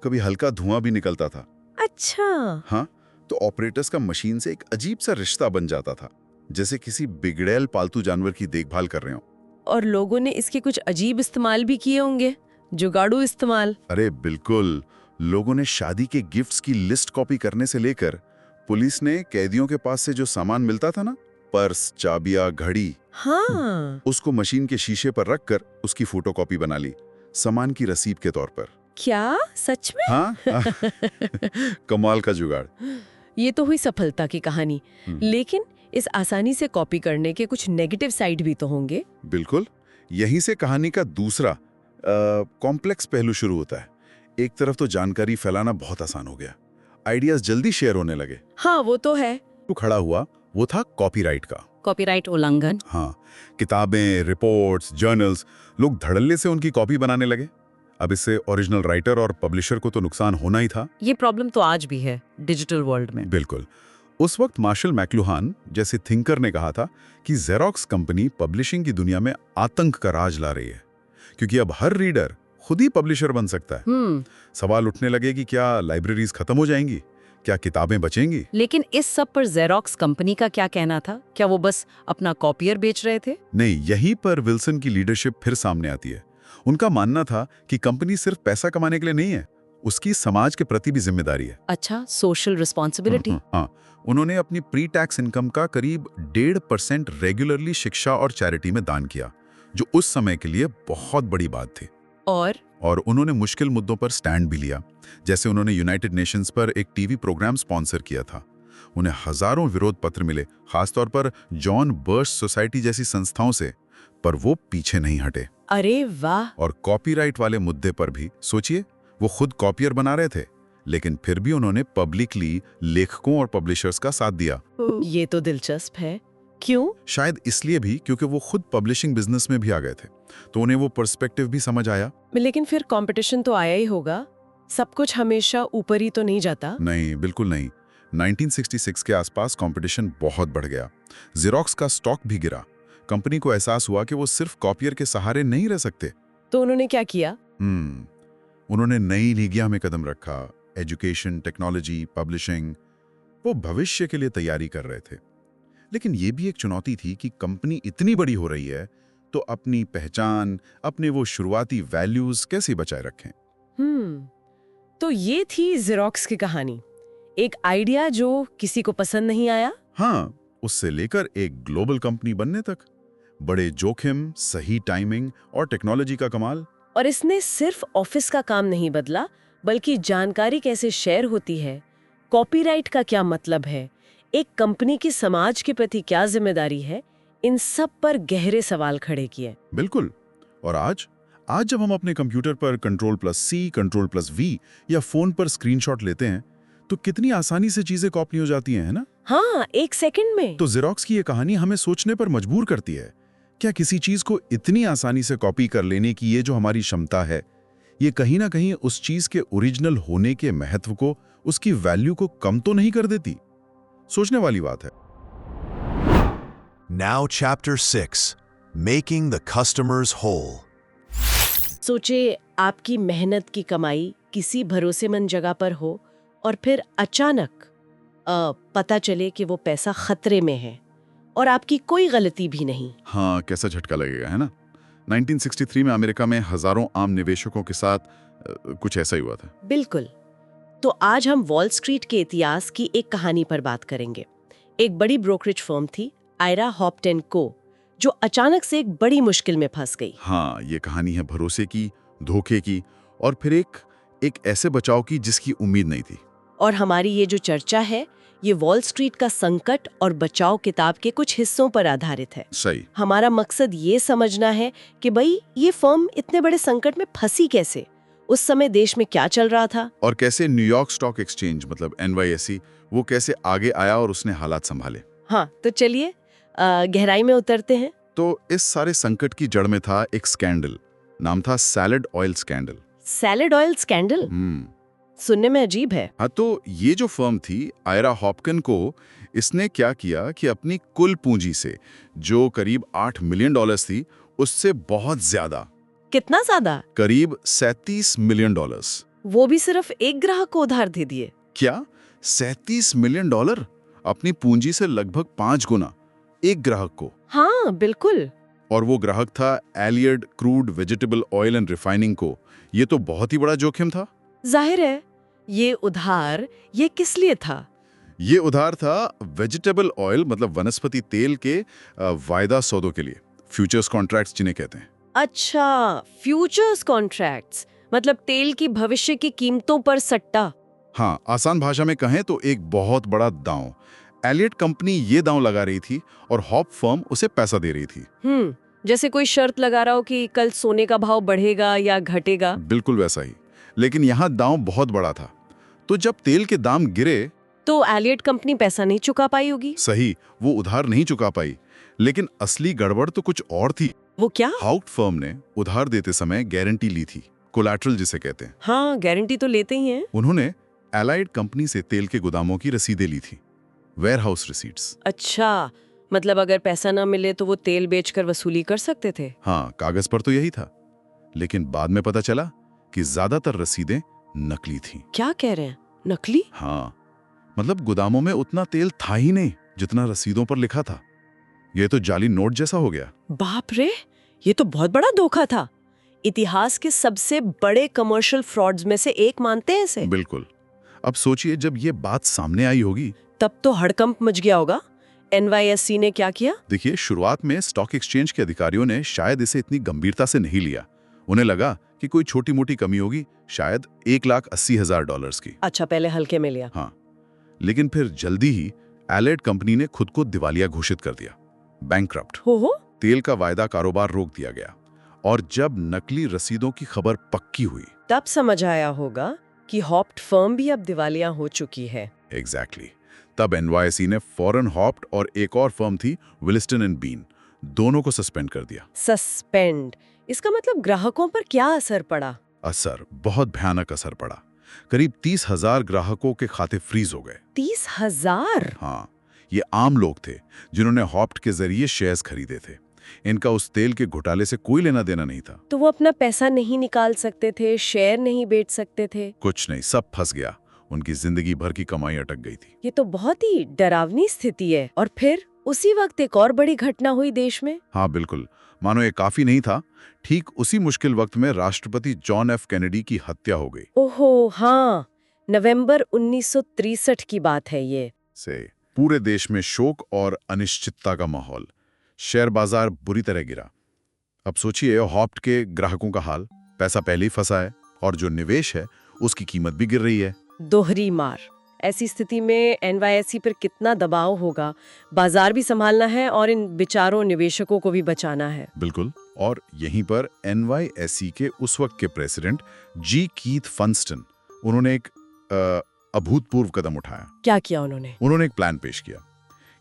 कभी हल्का धुआं भी निकलता था। अच्छा। हाँ, तो ऑपरेटर्स का मशीन से एक अजीब सा रिश्ता बन जाता था, जैसे किसी बिगड़ैल पालतू जानवर की देखभाल कर रहे हो। और लोगों ने इसके कुछ अजीब इस्तेमाल भी किए होंगे, जुगाड़ू इस्तेमाल। अरे बिल्कुल, लोगों ने शादी के गिफ्ट्स की लिस्ट कॉपी करने से लेकर पुलिस ने कैदियों के पास से जो सामान मिलता था ना, पर्स, चाबियां, घड़ी, हाँ, उसको मशीन के शीशे पर रखकर उसकी फोटोकॉपी बना ली, सामान की रसीद के तौर पर। क्या सच में? हाँ कमाल का जुगाड़। ये तो हुई सफलता की कहानी, लेकिन इस आसानी से कॉपी करने के कुछ नेगेटिव साइड भी तो होंगे। बिल्कुल, यहीं से कहानी का दूसरा कॉम्प्लेक्स पहलू शुरू होता है। एक तरफ तो जानकारी फैलाना बहुत आसान हो गया, आइडियाज जल्दी शेयर होने लगे। हाँ, वो तो है। तो खड़ा हुआ वो था कॉपीराइट का। कॉपीराइट उल्लंघन। हाँ, किताबें, रिपोर्ट्स, जर्नल्स, लोग धड़ल्ले से उनकी कॉपी बनाने लगे। अब इससे ओरिजिनल राइटर और पब्लिशर को तो नुकसान होना ही था। ये प्रॉब्लम तो आज भी है डिजिटल वर्ल्ड में। बिल्कुल। उस वक्त मार्शल मैक्लुहान जैसे थिंकर ने कहा था कि जेरोक्स कंपनी पब्लिशिंग की दुनिया में आतंक का राज ला रही है, क्योंकि अब हर रीडर खुद ही पब्लिशर बन सकता है। सवाल उठने लगे कि क्या लाइब्रेरीज खत्म हो जाएंगी, क्या किताबें बचेंगी? लेकिन इस सब पर जेरोक्स कंपनी का क्या कहना था? क्या वो बस अपना कॉपियर बेच रहे थे? नहीं, यहीं पर विल्सन की लीडरशिप फिर सामने आती है। उनका मानना था कि कंपनी सिर्फ पैसा कमाने के लिए नहीं है, उसकी समाज के प्रति भी जिम्मेदारी है। अच्छा, सोशल रिस्पॉन्सिबिलिटी। हाँ, उन्होंने अपनी प्री टैक्स इनकम का करीब 1.5% रेगुलरली शिक्षा और चैरिटी में दान किया, जो उस समय के लिए बहुत बड़ी बात थी। और उन्होंने मुश्किल मुद्दों पर स्टैंड भी लिया, जैसे उन्होंने यूनाइटेड नेशंस पर एक टीवी प्रोग्राम स्पॉन्सर किया था। उन्हें हजारों विरोध पत्र मिले, खासतौर पर जॉन बर्श सोसाइटी जैसी संस्थाओं से, पर वो पीछे नहीं हटे। अरे वाह! और कॉपीराइट वाले मुद्दे पर भी सोचिए, वो खुद कॉपियर बना रहे थे, लेकिन फिर भी उन्होंने पब्लिकली लेखकों और पब्लिशर्स का साथ दिया। ये तो दिलचस्प है। क्यों? शायद इसलिए भी क्योंकि वो खुद पब्लिशिंग बिजनेस में भी आ गए थे, तो उन्हें वो पर्सपेक्टिव भी समझ आया। लेकिन फिर कंपटीशन तो आया ही होगा। सब कुछ हमेशा ऊपर ही तो नहीं जाता। नहीं, बिल्कुल नहीं। 1966 के आसपास कंपटीशन बहुत बढ़ गया। जेरोक्स का स्टॉक भी गिरा। कंपनी को एहसास हुआ कि वो सिर्फ कॉपियर के सहारे नहीं रह सकते। तो उन्होंने क्या किया? उन्होंने नई लीगिया में कदम रखा। एजुकेशन, टेक्नोलॉजी, पब्लिशिंग, वो भविष्य के लिए तैयारी कर रहे थे। लेकिन ये भी एक चुनौती थी कि कंपनी इतनी बड़ी हो रही है, तो अपनी पहचान, अपने वो शुरुआती वैल्यूज कैसे बचाए रखें। तो ये थी जेरोक्स की कहानी। एक आइडिया जो किसी को पसंद नहीं आया। हाँ, उससे लेकर एक ग्लोबल कंपनी बनने तक। बड़े जोखिम, सही टाइमिंग और टेक्नोलॉजी का कमाल। और इसने सिर्फ ऑफिस का काम नहीं बदला, बल्कि जानकारी कैसे शेयर होती है, कॉपीराइट का क्या मतलब है, एक कंपनी की समाज के प्रति क्या जिम्मेदारी है, इन सब पर गहरे सवाल खड़े किए। बिल्कुल। और आज जब हम अपने कंप्यूटर पर Ctrl+C, Ctrl+V या फोन पर स्क्रीनशॉट लेते हैं, तो कितनी आसानी से चीजें कॉपी हो जाती हैं, है ना? हाँ, एक सेकंड में। तो जेरोक्स की ये कहानी हमें सोचने पर मजबूर करती है। क्या किसी चीज को इतनी आसानी से कॉपी कर लेने की ये जो हमारी क्षमता है, ये कहीं ना कहीं उस चीज के ओरिजिनल होने के महत्व को, उसकी वैल्यू को कम तो नहीं कर देती? सोचने वाली बात है। Now Chapter 6, Making the Customers Whole. सोचिए, आपकी मेहनत की कमाई किसी भरोसेमंद जगह पर हो और फिर अचानक पता चले कि वो पैसा खतरे में है और आपकी कोई गलती भी नहीं। हाँ, कैसा झटका लगेगा, है ना? 1963 में अमेरिका में हजारों आम निवेशकों के साथ कुछ ऐसा ही हुआ था। बिल्कुल। तो आज हम वॉल स्ट्रीट के इतिहास की एक कहानी पर बात करेंगे। एक बड़ी ब्रोकरेज फर्म थी, आयरा हॉप्टन को, जो अचानक से एक बड़ी मुश्किल में फंस गई। हाँ, ये कहानी है भरोसे की, धोखे की और फिर एक ऐसे बचाव की जिसकी उम्मीद नहीं थी। और हमारी ये जो चर्चा है, ये वॉल स्ट्रीट का संकट और बचाव किताब के कुछ हिस्सों पर आधारित है। सही। हमारा मकसद ये समझना है कि भाई ये फर्म इतने बड़े संकट में फंसी कैसे, उस समय देश में क्या चल रहा था, और कैसे न्यूयॉर्क स्टॉक एक्सचेंज मतलब NYSE वो कैसे आगे आया और उसने हालात संभाले। हाँ, तो चलिए गहराई में उतरते हैं। तो इस सारे संकट की जड़ में था एक स्कैंडल, नाम था salad oil scandal. Salad oil scandal? सुनने में अजीब है। हाँ, तो ये जो फर्म थी आयरा हॉपकिन को, इसने क्या किया कि अपनी कुल पूंजी से, जो करीब $8 मिलियन थी, उससे बहुत ज्यादा, कितना ज्यादा? करीब $37 मिलियन। वो भी सिर्फ एक ग्राहक को उधार दे दिए। क्या? $37 मिलियन? अपनी पूंजी से लगभग 5 गुना, एक ग्राहक को। हाँ, बिल्कुल। और वो ग्राहक था allied crude vegetable oil and refining को। ये तो बहुत ही बड़ा जोखिम था। जाहिर है। ये उधार ये किस लिए था? ये उधार था वेजिटेबल ऑयल मतलब वनस्पति तेल के वायदा सौदों के लिए, फ्यूचर्स कॉन्ट्रैक्ट्स जिन्हें कहते हैं। अच्छा, फ्यूचर्स कॉन्ट्रैक्ट्स मतलब तेल की भविष्य की कीमतों पर सट्टा। हाँ, आसान भाषा में कहें तो एक बहुत बड़ा दांव। एलियट कंपनी ये दांव लगा रही थी और हॉप फर्म उसे पैसा दे रही थी। जैसे कोई शर्त लगा रहा हो कि कल सोने का भाव बढ़ेगा या घटेगा। बिल्कुल वैसा ही, लेकिन यहाँ दांव बहुत बड़ा था। तो जब तेल के दाम गिरे तो एलियट कंपनी पैसा नहीं चुका पाई होगी। सही, वो उधार नहीं चुका पाई, लेकिन असली गड़बड़ तो कुछ और थी। वो क्या? हाउट फर्म ने उधार देते समय गारंटी ली थी, कोलैटरल जिसे कहते हैं। हाँ, गारंटी तो लेते ही हैं। उन्होंने एलाइड कंपनी से तेल के गोदामों की रसीदें ली थी, वेयरहाउस रिसीट्स। अच्छा, मतलब अगर पैसा ना मिले तो वो तेल बेचकर वसूली कर सकते थे। हाँ, कागज पर तो यही था, लेकिन बाद में पता चला कि ज्यादातर रसीदें नकली थीं। क्या कह रहे हैं, नकली? हाँ, मतलब गोदामों में उतना तेल था ही नहीं जितना रसीदों पर लिखा था। ये तो जाली नोट जैसा हो गया। बाप रे, ये तो बहुत बड़ा धोखा था। इतिहास के सबसे बड़े कमर्शियल फ्रॉड्स में से एक मानते हैं इसे। बिल्कुल। अब सोचिए जब ये बात सामने आई होगी तब तो हड़कंप मच गया होगा। NYSE ने क्या किया? देखिए, शुरुआत में स्टॉक एक्सचेंज के अधिकारियों ने शायद इसे इतनी गंभीरता से नहीं लिया। उन्हें लगा कि कोई छोटी मोटी कमी होगी, शायद $1,80,000 की। अच्छा, पहले हल्के में लिया। हाँ, लेकिन फिर जल्दी ही एलाइड कंपनी ने खुद को दिवालिया घोषित कर दिया, बैंकक्रप्ट। हो तेल का वायदा कारोबार रोक दिया गया और जब नकली रसीदों की खबर पक्की हुई तब समझ आया होगा कि हॉप्ट फर्म भी अब दिवालिया हो चुकी है। एग्जैक्टली। तब NYSE ने फॉरेन हॉप्ट और एक और फर्म थी विलिस्टन एंड बीन, दोनों को सस्पेंड कर दिया। सस्पेंड, इसका मतलब ग्राहकों पर क्या असर पड़ा? असर, बहुत भयानक असर पड़ा। करीब 30,000 ग्राहकों के खाते फ्रीज हो गए। 30,000? हाँ, ये आम लोग थे जिन्होंने हॉप्ट के जरिए शेयर्स खरीदे थे। इनका उस तेल के घोटाले से कोई लेना देना नहीं था। तो वो अपना पैसा नहीं निकाल सकते थे, शेयर नहीं बेच सकते थे? कुछ नहीं, सब फंस गया। उनकी जिंदगी भर की कमाई अटक गई थी। ये तो बहुत ही डरावनी स्थिति है। और फिर उसी वक्त एक और बड़ी घटना हुई देश में। हाँ बिल्कुल, मानो ये काफी नहीं था, ठीक उसी मुश्किल वक्त में राष्ट्रपति जॉन एफ कैनेडी की हत्या हो गई। ओहो हाँ, नवंबर 1963 की बात है ये। से पूरे देश में शोक और अनिश्चितता का माहौल। शेयर बाजार बुरी तरह गिरा। अब सोचिए हॉप्ट के ग्राहकों का हाल, पैसा पहले ही फंसा है और जो निवेश है उसकी कीमत भी गिर रही है। दोहरी मार। ऐसी स्थिति में NYSE पर कितना दबाव होगा, बाजार भी संभालना है और इन बेचारों निवेशकों को भी बचाना है। बिल्कुल। और यहीं पर NYSE के उस वक्त के प्रेसिडेंट जी कीथ फंस्टन, उन्होंने एक अभूतपूर्व कदम उठाया। क्या किया उन्होंने? उन्होंने एक प्लान पेश किया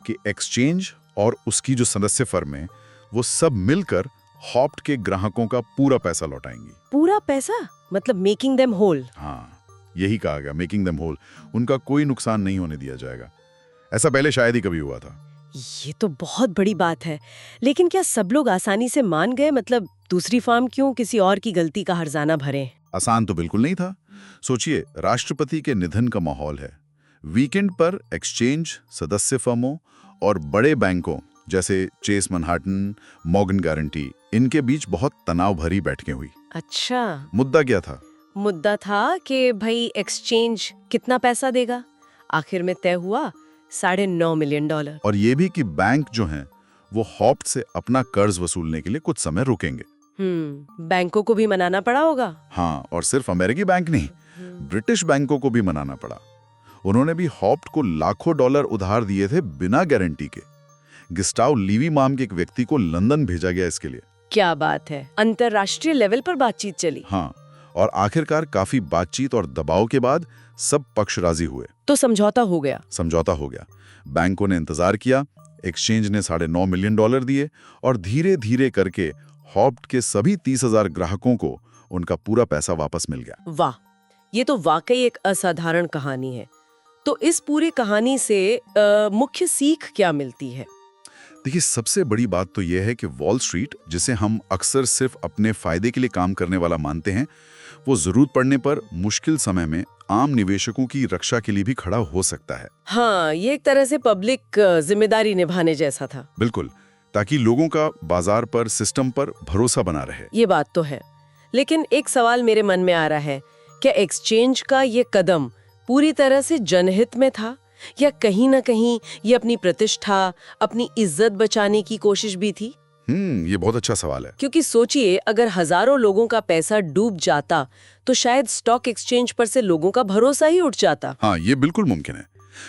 कि एक्सचेंज और उसकी जो सदस्य फर्म है वो सब मिलकर हॉप्ट के ग्राहकों का पूरा पैसा लौटाएंगी। पूरा पैसा? मतलब मेकिंग देम होल? हाँ, यही कहा गया, मेकिंग देम होल। उनका कोई नुकसान नहीं होने दिया जाएगा। ऐसा पहले शायद ही कभी हुआ था। ये तो बहुत बड़ी बात है। लेकिन क्या सब लोग आसानी से मान गए? मतलब दूसरी फर्म क्यों किसी और की गलती का हर्जाना भरे? आसान तो बिल्कुल नहीं था। सोचिए, राष्ट्रपति के निधन का माहौल है। वीकेंड पर एक्सचेंज, सदस्य फर्मों और बड़े बैंकों जैसे चेस मनहाटन, मॉर्गन गारंटी, इनके बीच बहुत तनाव भरी बैठकें हुई। अच्छा, मुद्दा क्या था? मुद्दा था कि भाई एक्सचेंज कितना पैसा देगा। आखिर में तय हुआ $9.5 मिलियन। और ये भी कि बैंक जो हैं वो हॉप्ट से अपना कर्ज वसूलने के लिए कुछ समय रुकेंगे। बैंकों को भी मनाना पड़ा होगा। हाँ, और सिर्फ अमेरिकी बैंक नहीं, ब्रिटिश बैंकों को भी मनाना पड़ा। उन्होंने भी हॉप्ट को लाखों डॉलर उधार दिए थे बिना गारंटी के। गिस्टाव लीवी नाम के एक व्यक्ति को लंदन भेजा गया इसके लिए। क्या बात है, अंतरराष्ट्रीय लेवल पर बातचीत चली। हाँ, और आखिरकार काफी बातचीत और दबाव के बाद सब पक्ष राजी हुए। तो समझौता हो गया। समझौता हो गया। बैंकों ने इंतजार किया, एक्सचेंज ने $9.5 मिलियन दिए और धीरे धीरे करके हॉप्ट के सभी 30,000 ग्राहकों को उनका पूरा पैसा वापस मिल गया। वाह, ये तो वाकई एक असाधारण कहानी है। तो इस पूरी कहानी से मुख्य सीख क्या मिलती है? देखिए, सबसे बड़ी बात तो यह है कि वॉल स्ट्रीट, जिसे हम अक्सर सिर्फ अपने फायदे के लिए काम करने वाला मानते हैं, वो जरूरत पड़ने पर मुश्किल समय में आम निवेशकों की रक्षा के लिए भी खड़ा हो सकता है। हाँ, ये एक तरह से पब्लिक जिम्मेदारी निभाने जैसा था। बिल्कुल, ताकि लोगों का बाजार पर, सिस्टम पर भरोसा बना रहे। ये बात तो है, लेकिन एक सवाल मेरे मन में आ रहा है, क्या एक्सचेंज का ये कदम पूरी तरह से जनहित में था या कहीं ना कहीं ये अपनी प्रतिष्ठा, अपनी इज्जत बचाने की कोशिश भी थी? ये बहुत अच्छा सवाल है। क्योंकि सोचिए, अगर हजारों लोगों का पैसा डूब जाता तो शायद स्टॉक एक्सचेंज पर से लोगों का भरोसा ही उठ जाता। हाँ, ये बिल्कुल मुमकिन है।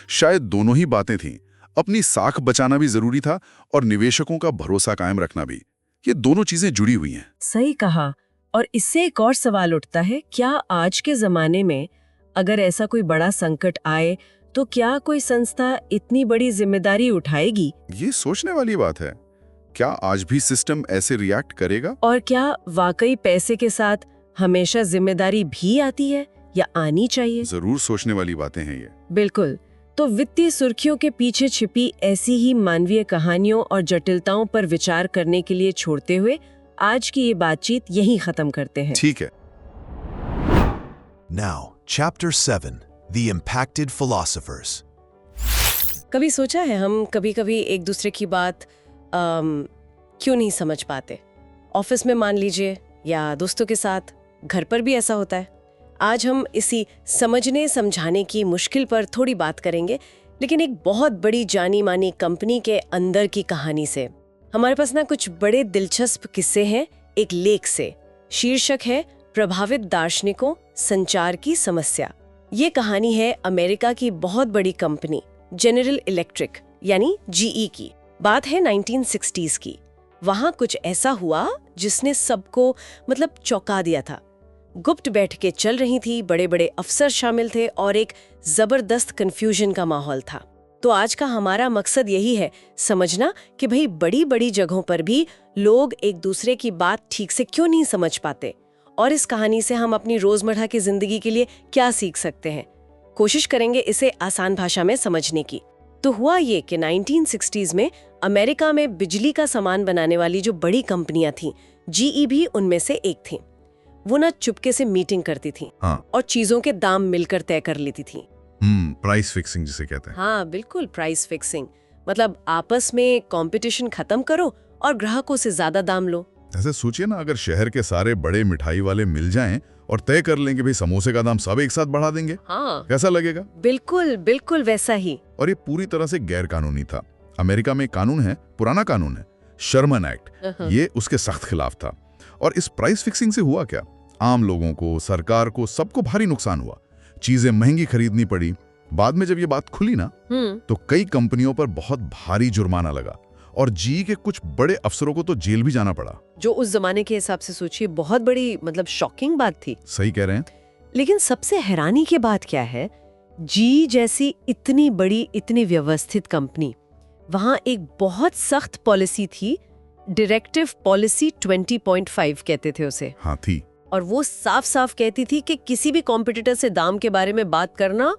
शायद दोनों ही बातें थीं। अपनी साख बचाना भी जरूरी था और निवेशकों का भरोसा कायम रखना भी। ये दोनों चीजें जुड़ी हुई हैं। सही कहा। और इससे एक और सवाल उठता है, क्या आज के जमाने में अगर ऐसा कोई बड़ा संकट आए तो क्या कोई संस्था इतनी बड़ी जिम्मेदारी उठाएगी? ये सोचने वाली बात है। क्या आज भी सिस्टम ऐसे रिएक्ट करेगा? और क्या वाकई पैसे के साथ हमेशा जिम्मेदारी भी आती है या आनी चाहिए? जरूर सोचने वाली बातें हैं ये। बिल्कुल। तो वित्तीय सुर्खियों के पीछे छिपी ऐसी ही मानवीय कहानियों और जटिलताओं पर विचार करने के लिए छोड़ते हुए आज की ये बातचीत यहीं खत्म करते हैं। ठीक है। Now, Chapter 7, The Impacted Philosophers. कभी सोचा है हम कभी-कभी एक दूसरे की बात क्यों नहीं समझ पाते? ऑफिस में मान लीजिए, या दोस्तों के साथ, घर पर भी ऐसा होता है। आज हम इसी समझने समझाने की मुश्किल पर थोड़ी बात करेंगे, लेकिन एक बहुत बड़ी जानी मानी कंपनी के अंदर की कहानी से। हमारे पास ना कुछ बड़े दिलचस्प किस्से हैं एक लेख से। शीर्षक है प्रभावित दार्शनिकों, संचार की समस्या। ये कहानी है अमेरिका की बहुत बड़ी कंपनी जनरल इलेक्ट्रिक यानी जीई की। बात है 1960s की। वहां कुछ ऐसा हुआ जिसने सबको चौंका दिया था। गुप्त बैठकें चल रही थी, बड़े बड़े अफसर शामिल थे और एक जबरदस्त कंफ्यूजन का माहौल था। तो आज का हमारा मकसद यही है, समझना कि भाई बड़ी बड़ी जगहों पर भी लोग एक दूसरे की बात ठीक से क्यों नहीं समझ पाते, और इस कहानी से हम अपनी रोजमर्रा की जिंदगी के लिए क्या सीख सकते हैं। कोशिश करेंगे इसे आसान भाषा में समझने की। तो हुआ ये कि 1960s में अमेरिका में बिजली का सामान बनाने वाली जो बड़ी कंपनियां थीं, जीई भी उनमें से एक थी। वो ना चुपके से मीटिंग करती थी और चीजों के दाम मिलकर तय कर लेती थी। प्राइस फिक्सिंग जिसे कहते हैं। हाँ बिल्कुल, प्राइस फिक्सिंग। आपस में कंपटीशन खत्म करो और ग्राहकों से ज्यादा दाम लो। ऐसे सोचिए ना, अगर शहर के सारे बड़े मिठाई वाले मिल जाएं और तय कर लेंगे भाई समोसे का दाम सब एक साथ बढ़ा देंगे, हाँ कैसा लगेगा? बिल्कुल बिल्कुल वैसा ही। और ये पूरी तरह से गैर कानूनी था। अमेरिका में कानून है, पुराना कानून है, शर्मन एक्ट, ये उसके सख्त खिलाफ था। और इस प्राइस फिक्सिंग से हुआ क्या? आम लोगों को, सरकार को, सबको भारी नुकसान हुआ। चीजें महंगी खरीदनी पड़ी। बाद में जब ये बात खुली ना, तो कई कंपनियों पर बहुत भारी जुर्माना लगा और जी के कुछ बड़े अफसरों को तो जेल भी जाना पड़ा। जो उस जमाने के हिसाब से सोचिए बहुत बड़ी शॉकिंग बात थी। सही कह रहे हैं। लेकिन सबसे हैरानी की बात क्या है, जी जैसी इतनी बड़ी, इतनी व्यवस्थित कंपनी, वहां एक बहुत सख्त पॉलिसी थी, डायरेक्टिव पॉलिसी 20.5 कहते थे उसे। हाँ थी। और वो साफ साफ कहती थी कि किसी भी कॉम्पिटिटर से दाम के बारे में बात करना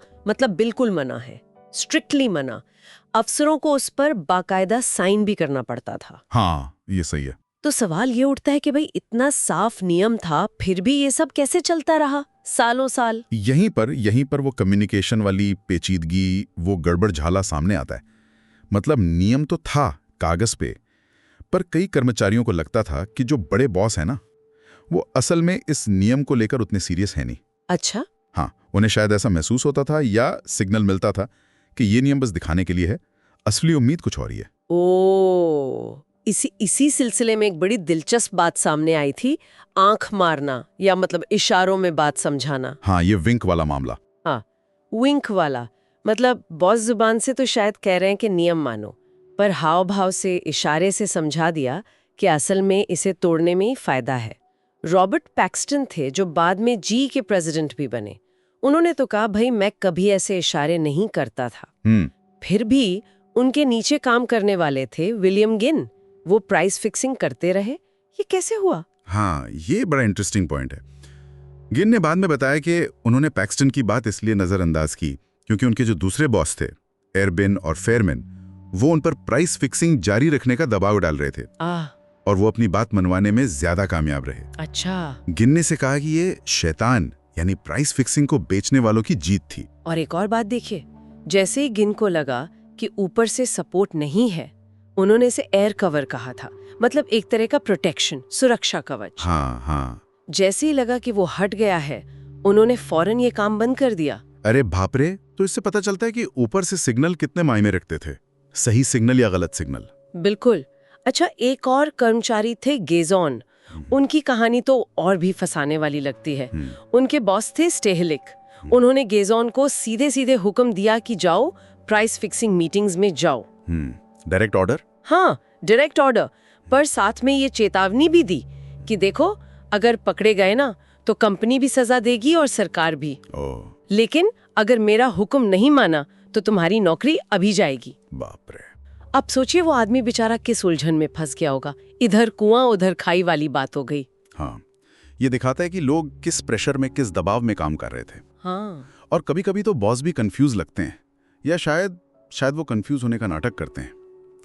बिल्कुल मना है, स्ट्रिक्टली मना। अफसरों को उस पर बाकायदा साइन भी करना पड़ता था। हाँ ये सही है। तो सवाल ये उठता है कि भाई इतना साफ नियम था, फिर भी ये सब कैसे चलता रहा सालों साल? यहीं पर वो कम्युनिकेशन वाली पेचीदगी, वो गड़बड़ झाला सामने आता है। नियम तो था कागज पे, पर कई कर्मचारियों को लगता था कि जो बड़े बॉस है ना, वो असल में इस नियम को लेकर उतने सीरियस है नहीं। अच्छा। हाँ, उन्हें शायद ऐसा महसूस होता था या सिग्नल मिलता था कि ये नियम बस दिखाने के लिए है, असली उम्मीद कुछ और ही है। इसी सिलसिले में एक बड़ी दिलचस्प बात सामने आई थी, आंख मारना या इशारों में बात समझाना। हाँ, ये विंक वाला मामला। हाँ, विंक वाला बॉस जुबान से तो शायद कह रहे हैं कि नियम मानो, पर हाव भाव से, इशारे से समझा दिया कि असल में इसे तोड़ने में ही फायदा है। रॉबर्ट पैक्सटन थे जो बाद में जी के प्रेसिडेंट भी बने। उन्होंने तो कहा भाई मैं कभी ऐसे इशारे नहीं करता था। फिर भी उनके नीचे काम करने वाले थे विलियम गिन, वो प्राइस फिक्सिंग करते रहे। ये कैसे हुआ? हाँ, ये बड़ा इंटरेस्टिंग पॉइंट है। गिन ने बाद में बताया कि उन्होंने पैक्सटन की बात इसलिए नजरअंदाज की क्योंकि उनके जो दूसरे बॉस थे, एरबिन और फेयरमैन, वो उन पर प्राइस फिक्सिंग जारी रखने का दबाव डाल रहे थे और वो अपनी बात मनवाने में ज्यादा कामयाब रहे। अच्छा। गिन ने से कहा कि ये शैतान यानी प्राइस फिक्सिंग को बेचने वालों की जीत थी। और एक और बात देखिए, जैसे ही गिन को लगा कि ऊपर से सपोर्ट नहीं है, उन्होंने इसे एयर कवर कहा था, एक तरह का प्रोटेक्शन, सुरक्षा कवच। हाँ। जैसे ही लगा कि वो हट गया है, उन्होंने फौरन ये काम बंद कर दिया। अरे बाप रे, तो इससे पता चलता है कि ऊपर से सिग्नल कितने मायने रखते थे, सही सिग्नल या गलत सिग्नल। बिल्कुल। अच्छा, एक और कर्मचारी थे गेजॉन। उनकी कहानी तो और भी फंसाने वाली लगती है। उनके बॉस थे स्टेहलिक। उन्होंने गेजॉन को सीधे सीधे हुक्म दिया कि जाओ प्राइस फिक्सिंग मीटिंग्स में जाओ। Direct order? हाँ, डायरेक्ट ऑर्डर, पर साथ में ये चेतावनी भी दी कि देखो अगर पकड़े गए ना तो कंपनी भी सजा देगी और सरकार भी। लेकिन अगर मेरा हुक्म नहीं माना तो तुम्हारी नौकरी अभी जाएगी। बाप रे। अब सोचिए वो आदमी बेचारा किस उलझन में फंस गया होगा। इधर कुआं उधर खाई वाली बात हो गई। हाँ, ये दिखाता है कि लोग किस प्रेशर में, किस दबाव में काम कर रहे थे। हाँ। और कभी कभी तो बॉस भी कंफ्यूज लगते हैं, या शायद वो कंफ्यूज होने का नाटक करते हैं।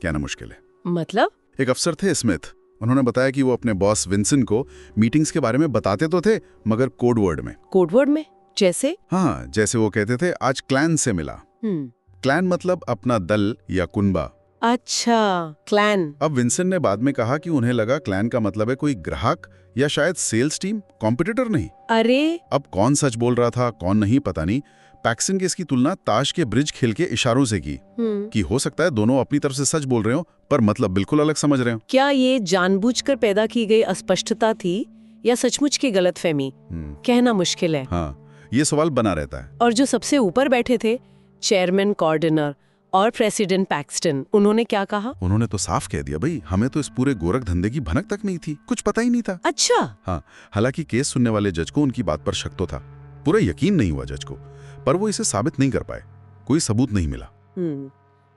क्या ना मुश्किल है। मतलब? एक अफसर थे स्मिथ, उन्होंने बताया कि वो अपने बॉस विंसन को मीटिंग्स के बारे में बताते तो थे, मगर कोड वर्ड में। कोड वर्ड में? जैसे? हाँ, जैसे वो कहते थे आज क्लैन से मिला। क्लैन मतलब अपना दल या कुनबा। अच्छा, क्लैन। अब विंसन ने बाद में कहा कि उन्हें लगा क्लैन का मतलब है कोई ग्राहक या शायद सेल्स टीम, कॉम्पिटिटर नहीं। अरे, अब कौन सच बोल रहा था कौन नहीं पता नहीं। पैक्सन की इसकी तुलना ताश के ब्रिज खेल के इशारों से की कि हो सकता है दोनों अपनी तरफ से सच बोल रहे हो पर मतलब बिल्कुल अलग समझ रहे हो। क्या ये जानबूझकर पैदा की गई अस्पष्टता थी या सचमुच की गलतफहमी? कहना मुश्किल है। हाँ, ये सवाल बना रहता है। और जो सबसे ऊपर बैठे थे, चेयरमैन कॉर्डनर और प्रेसिडेंट पैक्सटन, उन्होंने क्या कहा? उन्होंने तो साफ कह दिया, भाई हमें तो इस पूरे गोरख धंधे की भनक तक नहीं थी, कुछ पता ही नहीं था। अच्छा। हाँ, हालांकि केस सुनने वाले जज को उनकी बात पर शक तो था, पूरा यकीन नहीं हुआ जज को, पर वो इसे साबित नहीं कर पाए, कोई सबूत नहीं मिला।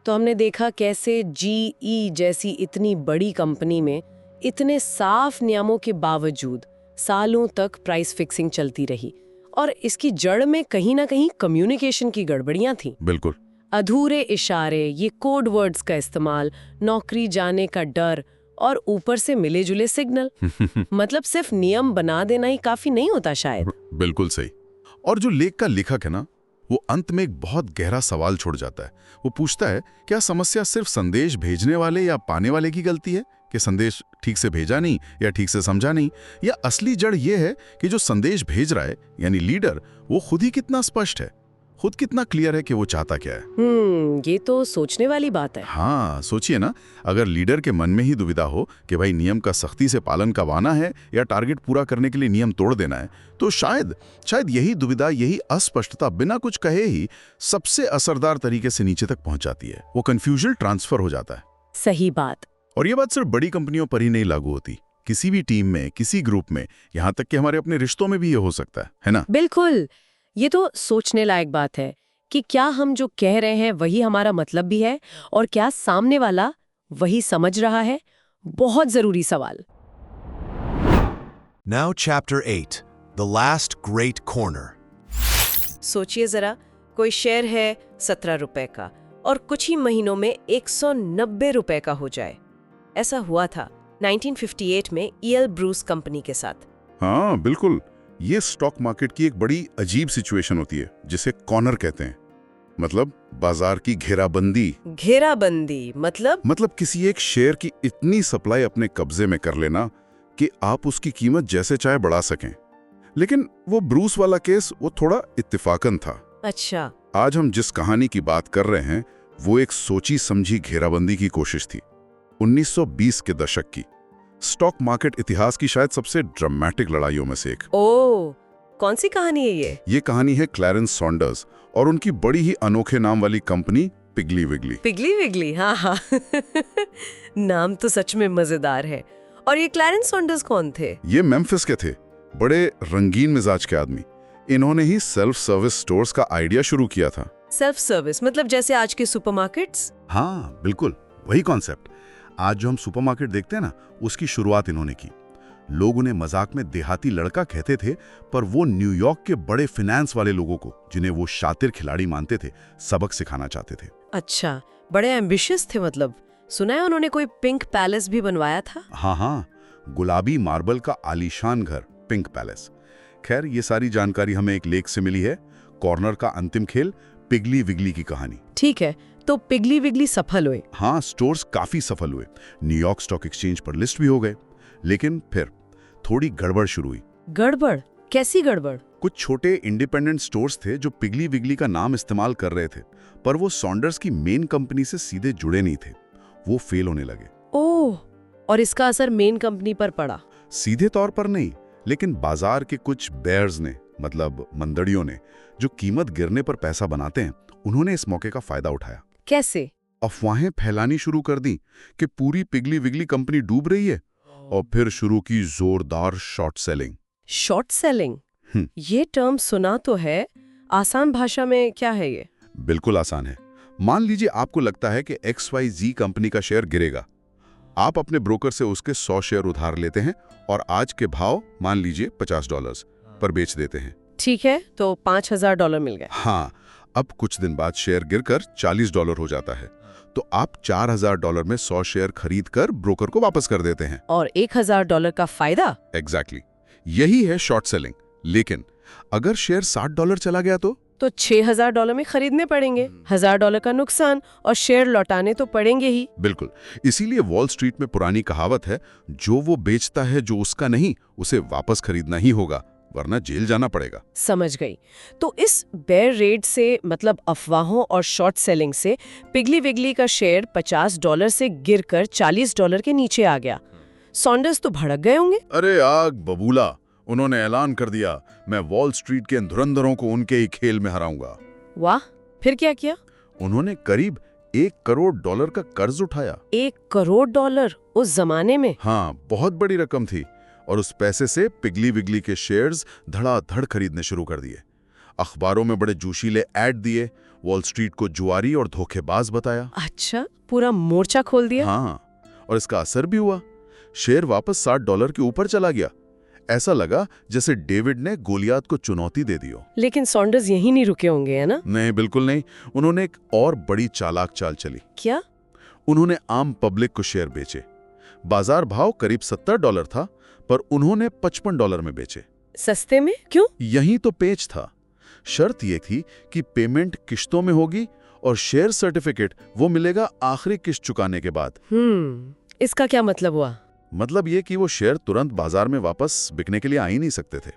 तो हमने देखा कैसे GE जैसी इतनी बड़ी कंपनी में इतने साफ नियमों के बावजूद सालों तक प्राइस फिक्सिंग चलती रही, और इसकी जड़ में कहीं ना कहीं कम्युनिकेशन की गड़बड़ियां थी। बिल्कुल। अधूरे इशारे, ये कोड वर्ड्स का इस्तेमाल, नौकरी जाने का डर और ऊपर से मिले जुले सिग्नल। मतलब सिर्फ नियम बना देना ही काफी नहीं होता शायद। बिल्कुल सही। और जो लेख का लेखक है ना, वो अंत में एक बहुत गहरा सवाल छोड़ जाता है। वो पूछता है, क्या समस्या सिर्फ संदेश भेजने वाले या पाने वाले की गलती है कि संदेश ठीक से भेजा नहीं या ठीक से समझा नहीं, या असली जड़ ये है कि जो संदेश भेज रहा है यानी लीडर, वो खुद ही कितना स्पष्ट है, खुद कितना क्लियर है कि वो चाहता क्या है। ये तो सोचने वाली बात है। हाँ, सोचिए ना, अगर लीडर के मन में ही दुविधा हो कि भाई नियम का सख्ती से पालन करवाना है या टारगेट पूरा करने के लिए नियम तोड़ देना है, तो शायद यही दुविधा, यही अस्पष्टता बिना कुछ कहे ही सबसे असरदार तरीके से नीचे तक पहुंच जाती है। वो कंफ्यूजन ट्रांसफर हो जाता है। सही बात। और ये बात सिर्फ बड़ी कंपनियों पर ही नहीं लागू होती, किसी भी टीम में, किसी ग्रुप में, यहाँ तक कि हमारे अपने रिश्तों में भी ये हो सकता है ना? बिल्कुल। ये तो सोचने लायक बात है कि क्या हम जो कह रहे हैं वही हमारा मतलब भी है, और क्या सामने वाला वही समझ रहा है? बहुत जरूरी सवाल। Now Chapter 8, The Last Great Corner. सोचिए जरा, कोई शेयर है 17 रुपए का और कुछ ही महीनों में 190 रुपए का हो जाए। ऐसा हुआ था 1958 में E.L. ब्रूस कंपनी के साथ। हाँ बिल्कुल, ये स्टॉक मार्केट की एक बड़ी अजीब सिचुएशन होती है जिसे कॉर्नर कहते हैं। मतलब बाजार की घेराबंदी। घेराबंदी मतलब किसी एक शेयर की इतनी सप्लाई अपने कब्जे में कर लेना कि आप उसकी कीमत जैसे चाहे बढ़ा सकें। लेकिन वो ब्रूस वाला केस वो थोड़ा इत्तेफाकन था। अच्छा। आज हम जिस कहानी की बात कर रहे हैं वो एक सोची समझी घेराबंदी की कोशिश थी, 1920 के दशक की। स्टॉक मार्केट इतिहास की शायद सबसे ड्रामेटिक लड़ाइयों में से एक। ओह, कौन सी कहानी है ये? ये कहानी है क्लैरेंस सॉन्डर्स और उनकी बड़ी ही अनोखे नाम वाली कंपनी पिगली विगली। पिगली विगली, हाँ। नाम तो सच में मजेदार है। और ये क्लैरेंस सॉन्डर्स कौन थे? ये मेम्फिस के थे, बड़े रंगीन मिजाज के आदमी। इन्होंने ही सेल्फ सर्विस स्टोर्स का आइडिया शुरू किया था। सेल्फ सर्विस मतलब जैसे आज के सुपरमार्केट्स? हाँ बिल्कुल, वही कॉन्सेप्ट। आज जो हम सुपरमार्केट देखते हैं ना, उसकी शुरुआत इन्होंने की। लोग उन्हें मजाक में देहाती लड़का कहते थे, पर वो न्यूयॉर्क के बड़े फाइनेंस वाले लोगों को, जिन्हें वो शातिर खिलाड़ी मानते थे, सबक सिखाना चाहते थे। अच्छा, बड़े एम्बिशियस थे मतलब। सुना है उन्होंने कोई पिंक पैलेस भी बनवाया था? हाँ, गुलाबी मार्बल का आलीशान घर, पिंक पैलेस। खैर, ये सारी जानकारी हमें एक लेख से मिली है, कॉर्नर का अंतिम खेल, पिगली विगली की कहानी। ठीक है, तो पिगली विगली सफल हुए? हाँ, स्टोर्स काफी सफल हुए, न्यूयॉर्क स्टॉक एक्सचेंज पर लिस्ट भी हो गए। लेकिन फिर थोड़ी गड़बड़ शुरू हुई। गड़बड़? कैसी गड़बड़? कुछ छोटे इंडिपेंडेंट स्टोर्स थे जो पिगली विगली का नाम इस्तेमाल कर रहे थे, पर वो सॉन्डर्स की मेन कंपनी से सीधे जुड़े नहीं थे। वो फेल होने लगे। ओह, और इसका असर मेन कंपनी पर पड़ा? सीधे तौर पर नहीं, लेकिन बाजार के कुछ बेयर्स ने, मतलब मंदड़ियों ने, जो कीमत गिरने पर पैसा बनाते हैं, उन्होंने इस मौके का फायदा उठाया। कैसे? अफवाहें फैलानी शुरू कर दी कि पूरी पिगली विगली कंपनी डूब रही है, और फिर शुरू की जोरदार शॉर्ट सेलिंग। शॉर्ट सेलिंग, ये टर्म सुना तो है, आसान भाषा में क्या है ये? बिल्कुल आसान है। मान लीजिए आपको लगता है कि XYZ कंपनी का शेयर गिरेगा। आप अपने ब्रोकर से उसके 100 शेयर उधार लेते हैं और आज के भाव मान लीजिए $50 पर बेच देते हैं। ठीक है, तो $5000 मिल गए। हाँ, अब कुछ दिन बाद शेयर गिरकर $40 हो जाता है, तो आप $4000 में 100 शेयर खरीद कर ब्रोकर को वापस कर देते हैं। और $1000 का फायदा? एग्जैक्टली, यही है शॉर्ट सेलिंग। लेकिन अगर शेयर $60 चला गया तो $6000 में खरीदने पड़ेंगे, $1000 का नुकसान, और शेयर लौटाने तो पड़ेंगे ही। बिल्कुल, इसीलिए वॉल स्ट्रीट में पुरानी कहावत है, जो वो बेचता है जो उसका नहीं, उसे वापस खरीदना ही होगा, वरना जेल जाना पड़ेगा। समझ गई। तो इस बेयर रेट से, मतलब अफवाहों और शॉर्ट सेलिंग से, पिगली विगली का शेयर $50 से गिरकर $40 के नीचे आ गया। सॉन्डर्स तो भड़क गए होंगे। अरे आग बबूला, उन्होंने ऐलान कर दिया, मैं वॉल स्ट्रीट के इन धुरंधरों को उनके ही खेल में हराऊंगा। वाह, फिर क्या किया? उन्होंने करीब $1 करोड़ का कर्ज उठाया। $1 करोड़ उस जमाने में? हाँ, बहुत बड़ी रकम थी। और उस पैसे से पिगली विगली के शेयर्स धड़ाधड़ खरीदने शुरू कर दिए। अखबारों में बड़े जोशीले ऐड दिए, वॉल स्ट्रीट को जुआरी और धोखेबाज बताया। अच्छा, पूरा मोर्चा खोल दिया। हाँ, और इसका असर भी हुआ। शेयर वापस $60 के ऊपर चला गया। ऐसा लगा जैसे डेविड ने गोलियात को चुनौती दे दी हो। लेकिन सॉन्डर्स यहीं नहीं रुके होंगे, है ना? नहीं, बिल्कुल नहीं। उन्होंने एक और बड़ी चालाक चाल चली। क्या? उन्होंने आम पब्लिक को शेयर बेचे। बाजार भाव करीब $70 था, पर उन्होंने $55 में बेचे। सस्ते में? क्यों? यही तो पेच था। शर्त यह थी कि पेमेंट किश्तों में होगी और शेयर सर्टिफिकेट वो मिलेगा आखिरी किश्त चुकाने के बाद। इसका क्या मतलब हुआ? मतलब ये कि वो शेयर तुरंत बाजार में वापस बिकने के लिए आ ही नहीं सकते थे।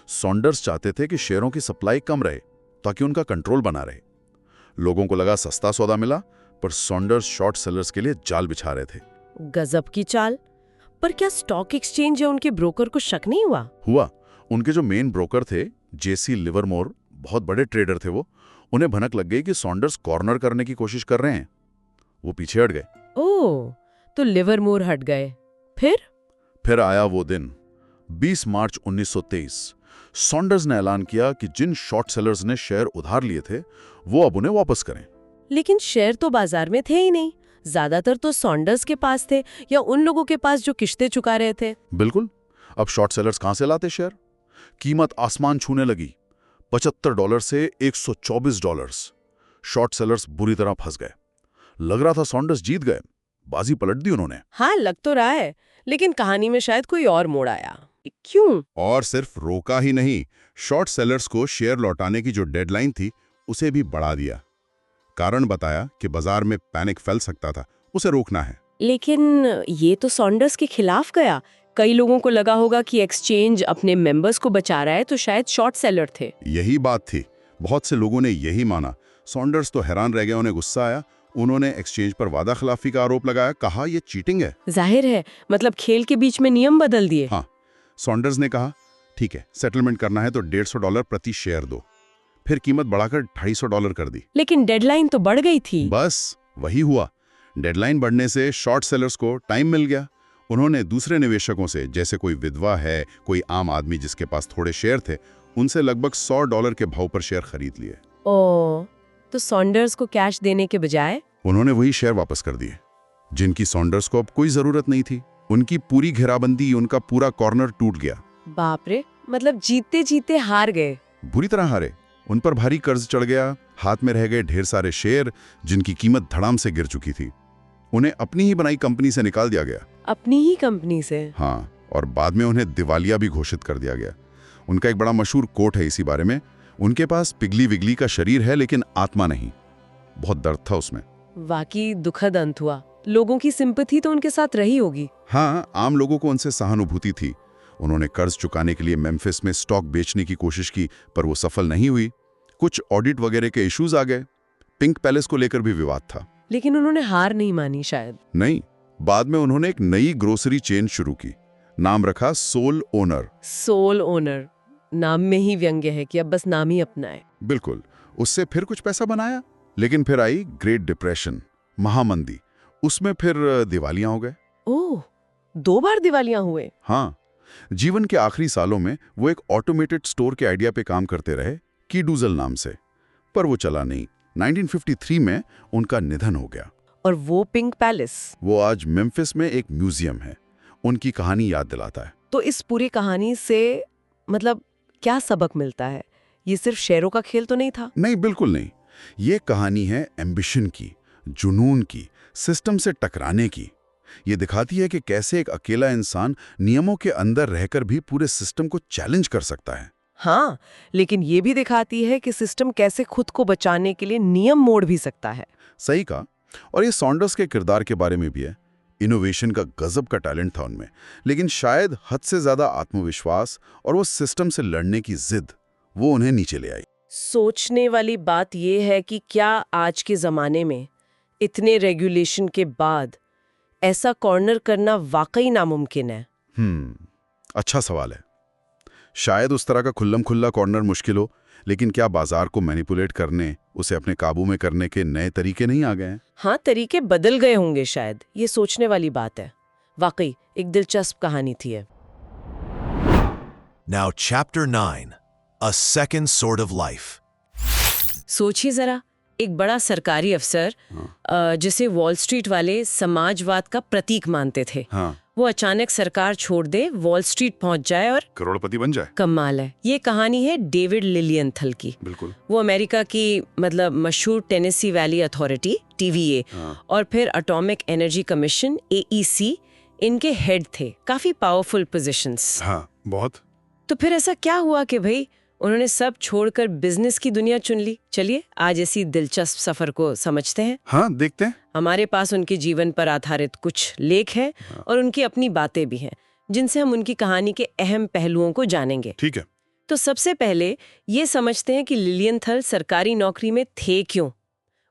सॉन्डर्स चाहते थे कि शेयरों की सप्लाई कम रहे ताकि उनका कंट्रोल बना रहे। लोगों को लगा सस्ता सौदा मिला, पर सॉन्डर्स शॉर्ट सेलर्स के लिए जाल बिछा रहे थे। गजब की चाल। पर क्या स्टॉक एक्सचेंज या उनके ब्रोकर को शक नहीं हुआ? हुआ। उनके जो मेन ब्रोकर थे, JC लिवरमोर, बहुत बड़े ट्रेडर थे वो, उन्हें भनक लग गई कि सॉन्डर्स कॉर्नर करने की कोशिश कर रहे हैं। वो पीछे हट गए। ओह, तो लिवरमोर हट गए। फिर आया वो दिन, 20 मार्च 1923। सॉन्डर्स ने ऐलान किया कि जिन शॉर्ट सेलर्स ने शेयर उधार लिए थे, वो अब उन्हें वापस करें। लेकिन शेयर तो बाजार में थे ही नहीं। ज्यादातर तो सॉन्डर्स के पास थे या उन लोगों के पास जो किश्तें चुका रहे थे। बिल्कुल। अब शॉर्ट सेलर्स कहां से लाते शेयर? कीमत आसमान छूने लगी। $75 से $124। शॉर्ट सेलर्स बुरी तरह फंस गए। लग रहा था सॉन्डर्स जीत गए। बाजी पलट दी उन्होंने। हाँ, लग तो रहा है, लेकिन कहानी में शायद कोई और मोड़ आया। क्यों? और सिर्फ रोका ही नहीं, शॉर्ट सेलर्स को शेयर लौटाने की जो डेडलाइन थी, उसे भी बढ़ा दिया। कारण बताया कि बाजार में पैनिक फैल सकता था, उसे रोकना है। लेकिन ये तो सॉन्डर्स के खिलाफ गया। कई लोगों को लगा होगा कि एक्सचेंज अपने मेंबर्स को बचा रहा है, तो शायद शॉर्ट सेलर थे। यही बात थी। बहुत से लोगों ने यही माना। सॉन्डर्स तो हैरान रह गए, उन्हें गुस्सा आया। उन्होंने एक्सचेंज पर वादा खिलाफी का आरोप लगाया, कहा यह चीटिंग है। जाहिर है, मतलब खेल के बीच में नियम बदल दिए। हाँ, सॉन्डर्स ने कहा ठीक है, सेटलमेंट करना है तो $150 प्रति शेयर दो। फिर कीमत बढ़ाकर $250 कर दी। लेकिन डेडलाइन तो बढ़ गई थी। बस वही हुआ। डेडलाइन बढ़ने से शॉर्ट सेलर्स को टाइम मिल गया। उन्होंने दूसरे निवेशकों से, जैसे कोई विधवा है, कोई आम आदमी जिसके पास थोड़े शेयर थे, उनसे लगभग $100 के भाव पर शेयर खरीद लिए। ओह, तो सॉन्डर्स को कैश देने के बजाय उन्होंने वही शेयर वापस कर दिए जिनकी सॉन्डर्स को अब कोई जरूरत नहीं थी। उनकी पूरी घेराबंदी, उनका पूरा कॉर्नर टूट गया। बाप रे, मतलब जीते जीते हार गए। बुरी तरह हारे। उन पर भारी कर्ज चढ़ गया। हाथ में रह गए ढेर सारे शेयर जिनकी कीमत धड़ाम से गिर चुकी थी। उन्हें अपनी ही बनाई कंपनी से निकाल दिया गया। अपनी ही कंपनी से? हाँ, और बाद में उन्हें दिवालिया भी घोषित कर दिया गया। उनका एक बड़ा मशहूर कोट है इसी बारे में, उनके पास पिगली विगली का शरीर है लेकिन आत्मा नहीं। बहुत दर्द था उसमें। वाकई दुखद अंत हुआ। लोगों की सिंपैथी तो उनके साथ रही होगी। हाँ, आम लोगों को उनसे सहानुभूति थी। उन्होंने कर्ज चुकाने के लिए मेम्फिस में स्टॉक बेचने की कोशिश की, पर वो सफल नहीं हुई। कुछ ऑडिट वगैरह के इश्यूज आ गए। पिंक पैलेस को लेकर भी विवाद था। लेकिन उन्होंने हार नहीं मानी शायद। नहीं, बाद में उन्होंने एक नई ग्रोसरी चेन शुरू की। नाम रखा सोल ओनर। सोल ओनर, नाम में ही व्यंग्य है कि अब बस नाम ही अपना है। बिल्कुल। उससे फिर कुछ पैसा बनाया, लेकिन फिर आई ग्रेट डिप्रेशन, महामंदी। उसमें फिर दिवालियां हो गए। ओह, 2 बार दिवालियां हुए। हाँ, जीवन के आखिरी सालों में वो एक ऑटोमेटेड स्टोर के आइडिया पे काम करते रहे, की डूजल नाम से, पर वो चला नहीं। 1953 में उनका निधन हो गया। और वो पिंक पैलेस, वो आज मेम्फिस में एक म्यूजियम है। उनकी कहानी याद दिलाता है। तो इस पूरी कहानी से मतलब क्या सबक मिलता है? ये सिर्फ शेरों का खेल तो नहीं था? नहीं, बिल्कुल नहीं। ये कहानी है एम्बिशन की, जुनून की, सिस्टम से टकराने की। ये दिखाती है कि कैसे एक अकेला इंसान नियमों के अंदर रहकर भी पूरे सिस्टम को चैलेंज कर सकता है। हाँ, लेकिन ये भी दिखाती है कि सिस्टम कैसे खुद को बचाने के लिए नियम मोड़ भी सकता है। सही कहा। और ये सॉन्डर्स के किरदार के बारे में भी है। इनोवेशन का गजब का टैलेंट था उनमें, लेकिन शायद हद से ज्यादा आत्मविश्वास और वो सिस्टम से लड़ने की जिद, वो उन्हें नीचे ले आई। सोचने वाली बात यह है कि क्या आज के ज़माने में इतने रेगुलेशन के बाद ऐसा कॉर्नर करना वाकई नामुमकिन है? अच्छा सवाल है। शायद उस तरह का खुल्लम खुल्ला कॉर्नर मुश्किल हो, लेकिन क्या बाजार को मैनिपुलेट करने, उसे अपने काबू में करने के नए तरीके नहीं आ गए हैं? हाँ, तरीके बदल गए होंगे शायद। ये सोचने वाली बात है। वाकई एक दिलचस्प कहानी थी है। Now, Chapter 9, A Second Sort of Life. सोचिए जरा, एक बड़ा सरकारी अफसर जिसे वॉल स्ट्रीट वाले समाजवाद का प्रतीक मानते थे, हाँ, वो अचानक सरकार छोड़ दे, वॉल स्ट्रीट पहुंच जाए और करोड़पति बन जाए। कमाल है। ये कहानी है डेविड लिलियंथल की। बिल्कुल। वो अमेरिका की मतलब मशहूर टेनेसी वैली अथॉरिटी TVA और फिर एटॉमिक एनर्जी कमीशन AEC इनके हेड थे। काफी पावरफुल पोजीशंस। हाँ, बहुत। तो फिर ऐसा क्या हुआ कि भाई उन्होंने सब छोड़कर बिजनेस की दुनिया चुन ली? चलिए आज ऐसी दिलचस्प सफर को समझते हैं। हाँ, देखते हैं। हमारे पास उनके जीवन पर आधारित कुछ लेख हैं और उनकी अपनी बातें भी हैं, जिनसे हम उनकी कहानी के अहम पहलुओं को जानेंगे। ठीक है। तो सबसे पहले ये समझते हैं कि लिलियंथल सरकारी नौकरी में थे क्यों।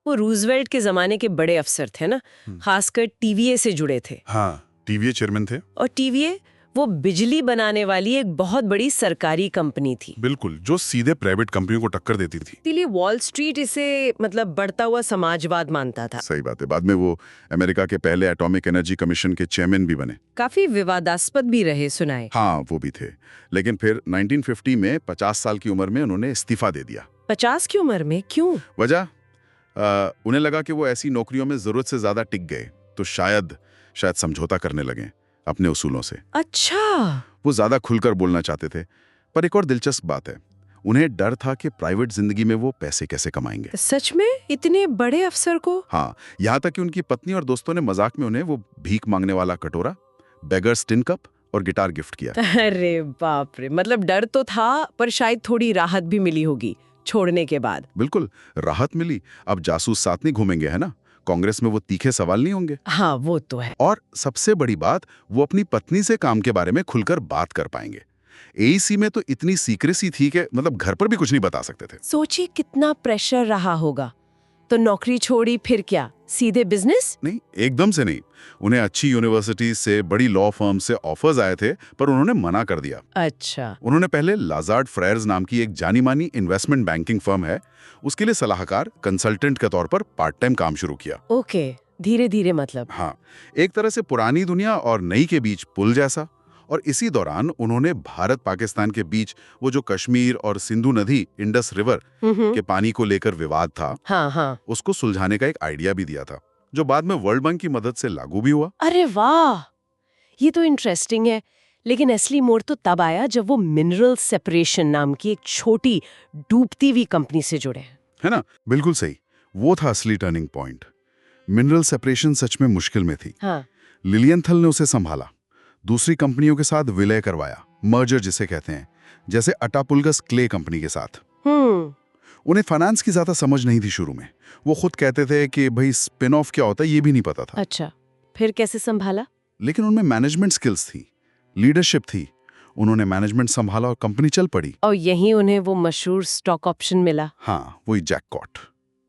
वो रूजवेल्ट के जमाने के बड़े अफसर थे ना, खासकर TVA से जुड़े थे। हाँ, TVA चेयरमैन थे। और TVA वो बिजली बनाने वाली एक बहुत बड़ी सरकारी कंपनी थी। बिल्कुल, जो सीधे प्राइवेट कंपनियों को टक्कर देती थी। इसीलिए वॉल स्ट्रीट इसे मतलब बढ़ता हुआ समाजवाद मानता था। सही बात है। बाद में वो अमेरिका के पहले एटॉमिक एनर्जी कमीशन के चेयरमैन भी बने। काफी विवादास्पद भी रहे सुनाए। हाँ, वो भी थे। लेकिन फिर 1950 में 50 साल की उम्र में उन्होंने इस्तीफा दे दिया। 50 की उम्र में? क्यों? वजह उन्हें लगा कि वो ऐसी नौकरियों में जरूरत से ज्यादा टिक गए, तो शायद समझौता करने लगे अपने उसूलों से। अच्छा। वो ज्यादा खुलकर बोलना चाहते थे। पर एक और दिलचस्प बात है, उन्हें डर था कि प्राइवेट जिंदगी में वो पैसे कैसे कमाएंगे। सच में? इतने बड़े अफसर को? हाँ, यहाँ तक कि उनकी पत्नी और दोस्तों ने मजाक में उन्हें वो भीख मांगने वाला कटोरा, बेगर्स टिन कप और गिटार गिफ्ट किया। अरे बाप रे, मतलब डर तो था पर शायद थोड़ी राहत भी मिली होगी छोड़ने के बाद। बिल्कुल, राहत मिली। अब जासूस साथ नहीं घूमेंगे, है ना? कांग्रेस में वो तीखे सवाल नहीं होंगे। हाँ, वो तो है। और सबसे बड़ी बात, वो अपनी पत्नी से काम के बारे में खुलकर बात कर पाएंगे। AEC में तो इतनी सीक्रेसी थी कि मतलब घर पर भी कुछ नहीं बता सकते थे। सोचिए कितना प्रेशर रहा होगा। तो नौकरी छोड़ी, फिर क्या सीधे बिजनेस? नहीं, एकदम से नहीं। उन्हें अच्छी यूनिवर्सिटी से, बड़ी लॉ फर्म से ऑफर्स आए थे, पर उन्होंने मना कर दिया। अच्छा। उन्होंने पहले लाजार्ड फ्रेयर्स नाम की एक जानी मानी इन्वेस्टमेंट बैंकिंग फर्म है, उसके लिए सलाहकार, कंसल्टेंट के तौर पर पार्ट टाइम काम शुरू किया। ओके, धीरे धीरे मतलब। हाँ, एक तरह से पुरानी दुनिया और नई के बीच पुल जैसा। और इसी दौरान उन्होंने भारत पाकिस्तान के बीच वो जो कश्मीर और सिंधु नदी, इंडस रिवर के पानी को लेकर विवाद था, हाँ, उसको सुलझाने का एक आइडिया भी दिया था, जो बाद में वर्ल्ड बैंक की मदद से लागू भी हुआ। अरे वाह, ये तो इंटरेस्टिंग है। लेकिन असली मोड़ तो तब आया जब वो मिनरल सेपरेशन नाम की एक छोटी डूबती हुई कंपनी से जुड़े। है ना? बिल्कुल सही। वो था असली टर्निंग पॉइंट। मिनरल सेपरेशन सच में मुश्किल में थी। हाँ। लिलियंथल ने उसे संभाला, दूसरी कंपनियों के साथ विलय करवाया, मर्जर जिसे कहते हैं, जैसे अटापुल्गस क्ले कंपनी के साथ। उन्हें फाइनेंस की ज्यादा समझ नहीं थी शुरू में। वो खुद कहते थे कि भाई स्पिन ऑफ क्या होता है ये भी नहीं पता था। अच्छा, फिर कैसे संभाला? लेकिन उनमें मैनेजमेंट स्किल्स थी, लीडरशिप थी। उन्होंने मैनेजमेंट संभाला और कंपनी चल पड़ी। और यहीं उन्हें वो मशहूर स्टॉक ऑप्शन मिला। हाँ, वही जैकपॉट।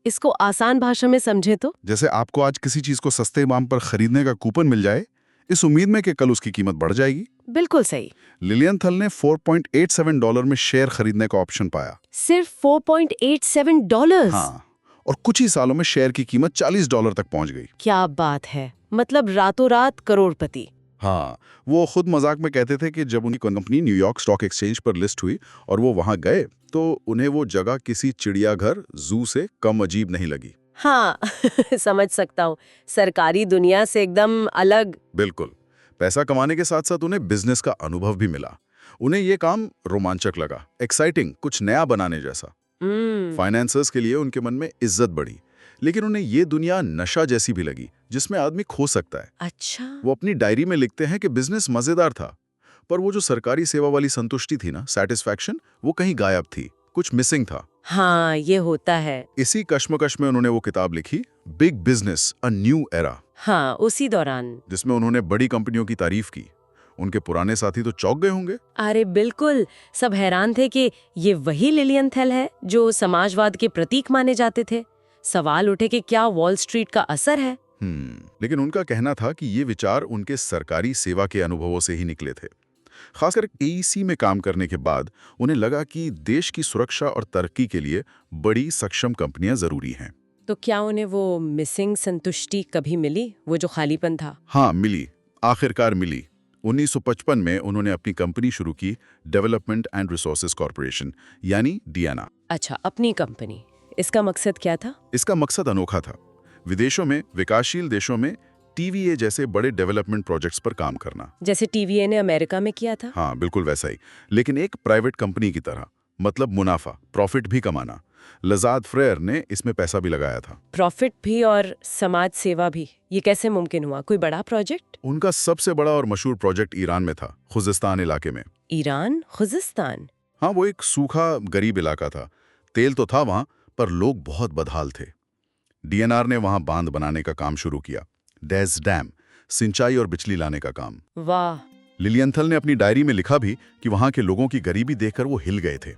इसको आसान भाषा में समझे तो जैसे आपको आज किसी चीज को सस्ते दाम पर खरीदने का कूपन मिल जाए, इस उम्मीद में कि कल उसकी कीमत बढ़ जाएगी। बिल्कुल सही। लिलियनथल ने $4.87 में शेयर खरीदने का ऑप्शन पाया। सिर्फ $4.87? हाँ, और कुछ ही सालों में शेयर की कीमत $40 तक पहुंच गई। क्या बात है, मतलब रातों रात करोड़पति। हाँ, वो खुद मजाक में कहते थे कि जब उनकी कंपनी न्यूयॉर्क स्टॉक एक्सचेंज पर लिस्ट हुई और वो वहां गए तो उन्हें वो जगह किसी चिड़ियाघर जू से कम अजीब नहीं लगी। हाँ समझ सकता हूँ, सरकारी दुनिया से एकदम अलग। बिल्कुल। पैसा कमाने के साथ साथ उन्हें बिजनेस का अनुभव भी मिला। उन्हें ये काम रोमांचक लगा, एक्साइटिंग, कुछ नया बनाने जैसा। फाइनेंसर्स के लिए उनके मन में इज्जत बढ़ी, लेकिन उन्हें ये दुनिया नशा जैसी भी लगी जिसमें आदमी खो सकता है। अच्छा। वो अपनी डायरी में लिखते हैं कि बिजनेस मजेदार था, पर वो जो सरकारी सेवा वाली संतुष्टि थी ना, सेटिस्फैक्शन, वो कहीं गायब थी, कुछ मिसिंग था। हाँ, ये होता है। इसी कश्मकश में उन्होंने वो किताब लिखी, big business a new era. हाँ, उसी दौरान। जिसमें उन्होंने बड़ी कंपनियों की तारीफ की। उनके पुराने साथी तो चौंक गए होंगे। अरे बिल्कुल, सब हैरान थे कि ये वही लिलियनथल है जो समाजवाद के प्रतीक माने जाते थे। सवाल उठे कि क्या वॉल स्ट्रीट का असर है। लेकिन उनका कहना था कि ये विचार उनके सरकारी सेवा के अनुभवों से ही निकले थे। खासकर AEC में काम करने के बाद उन्हें लगा कि देश की सुरक्षा और तरक्की के लिए बड़ी सक्षम कंपनियां जरूरी हैं। तो क्या उन्हें वो मिसिंग संतुष्टि कभी मिली, वो जो खालीपन था? हाँ, मिली, आखिरकार मिली। 1955 में उन्होंने अपनी कंपनी शुरू की, डेवलपमेंट एंड रिसोर्सेज कॉर्पोरेशन, यानी DNR। अच्छा, अपनी कंपनी। इसका मकसद क्या था? इसका मकसद अनोखा था, विदेशों में, विकासशील देशों में TVA जैसे बड़े डेवलपमेंट प्रोजेक्ट्स पर काम करना। जैसे TVA ने अमेरिका में किया था? हाँ, बिल्कुल वैसा ही, लेकिन एक प्राइवेट कंपनी की तरह, मतलब मुनाफा, प्रॉफिट भी कमाना। लजाद फ्रेयर ने इसमें पैसा भी लगाया था। प्रॉफिट भी और समाज सेवा भी, ये कैसे मुमकिन हुआ? कोई बड़ा प्रोजेक्ट? उनका सबसे बड़ा और मशहूर प्रोजेक्ट ईरान में था, खुजिस्तान इलाके में। ईरान, खुजिस्तान? हाँ, वो एक सूखा गरीब इलाका था। तेल तो था वहां, पर लोग बहुत बदहाल थे। DNR ने वहां बांध बनाने का काम शुरू किया, डेज डैम, सिंचाई और बिजली लाने का काम। वाह। लिलियनथल ने अपनी डायरी में लिखा भी कि वहां के लोगों की गरीबी देखकर वो हिल गए थे,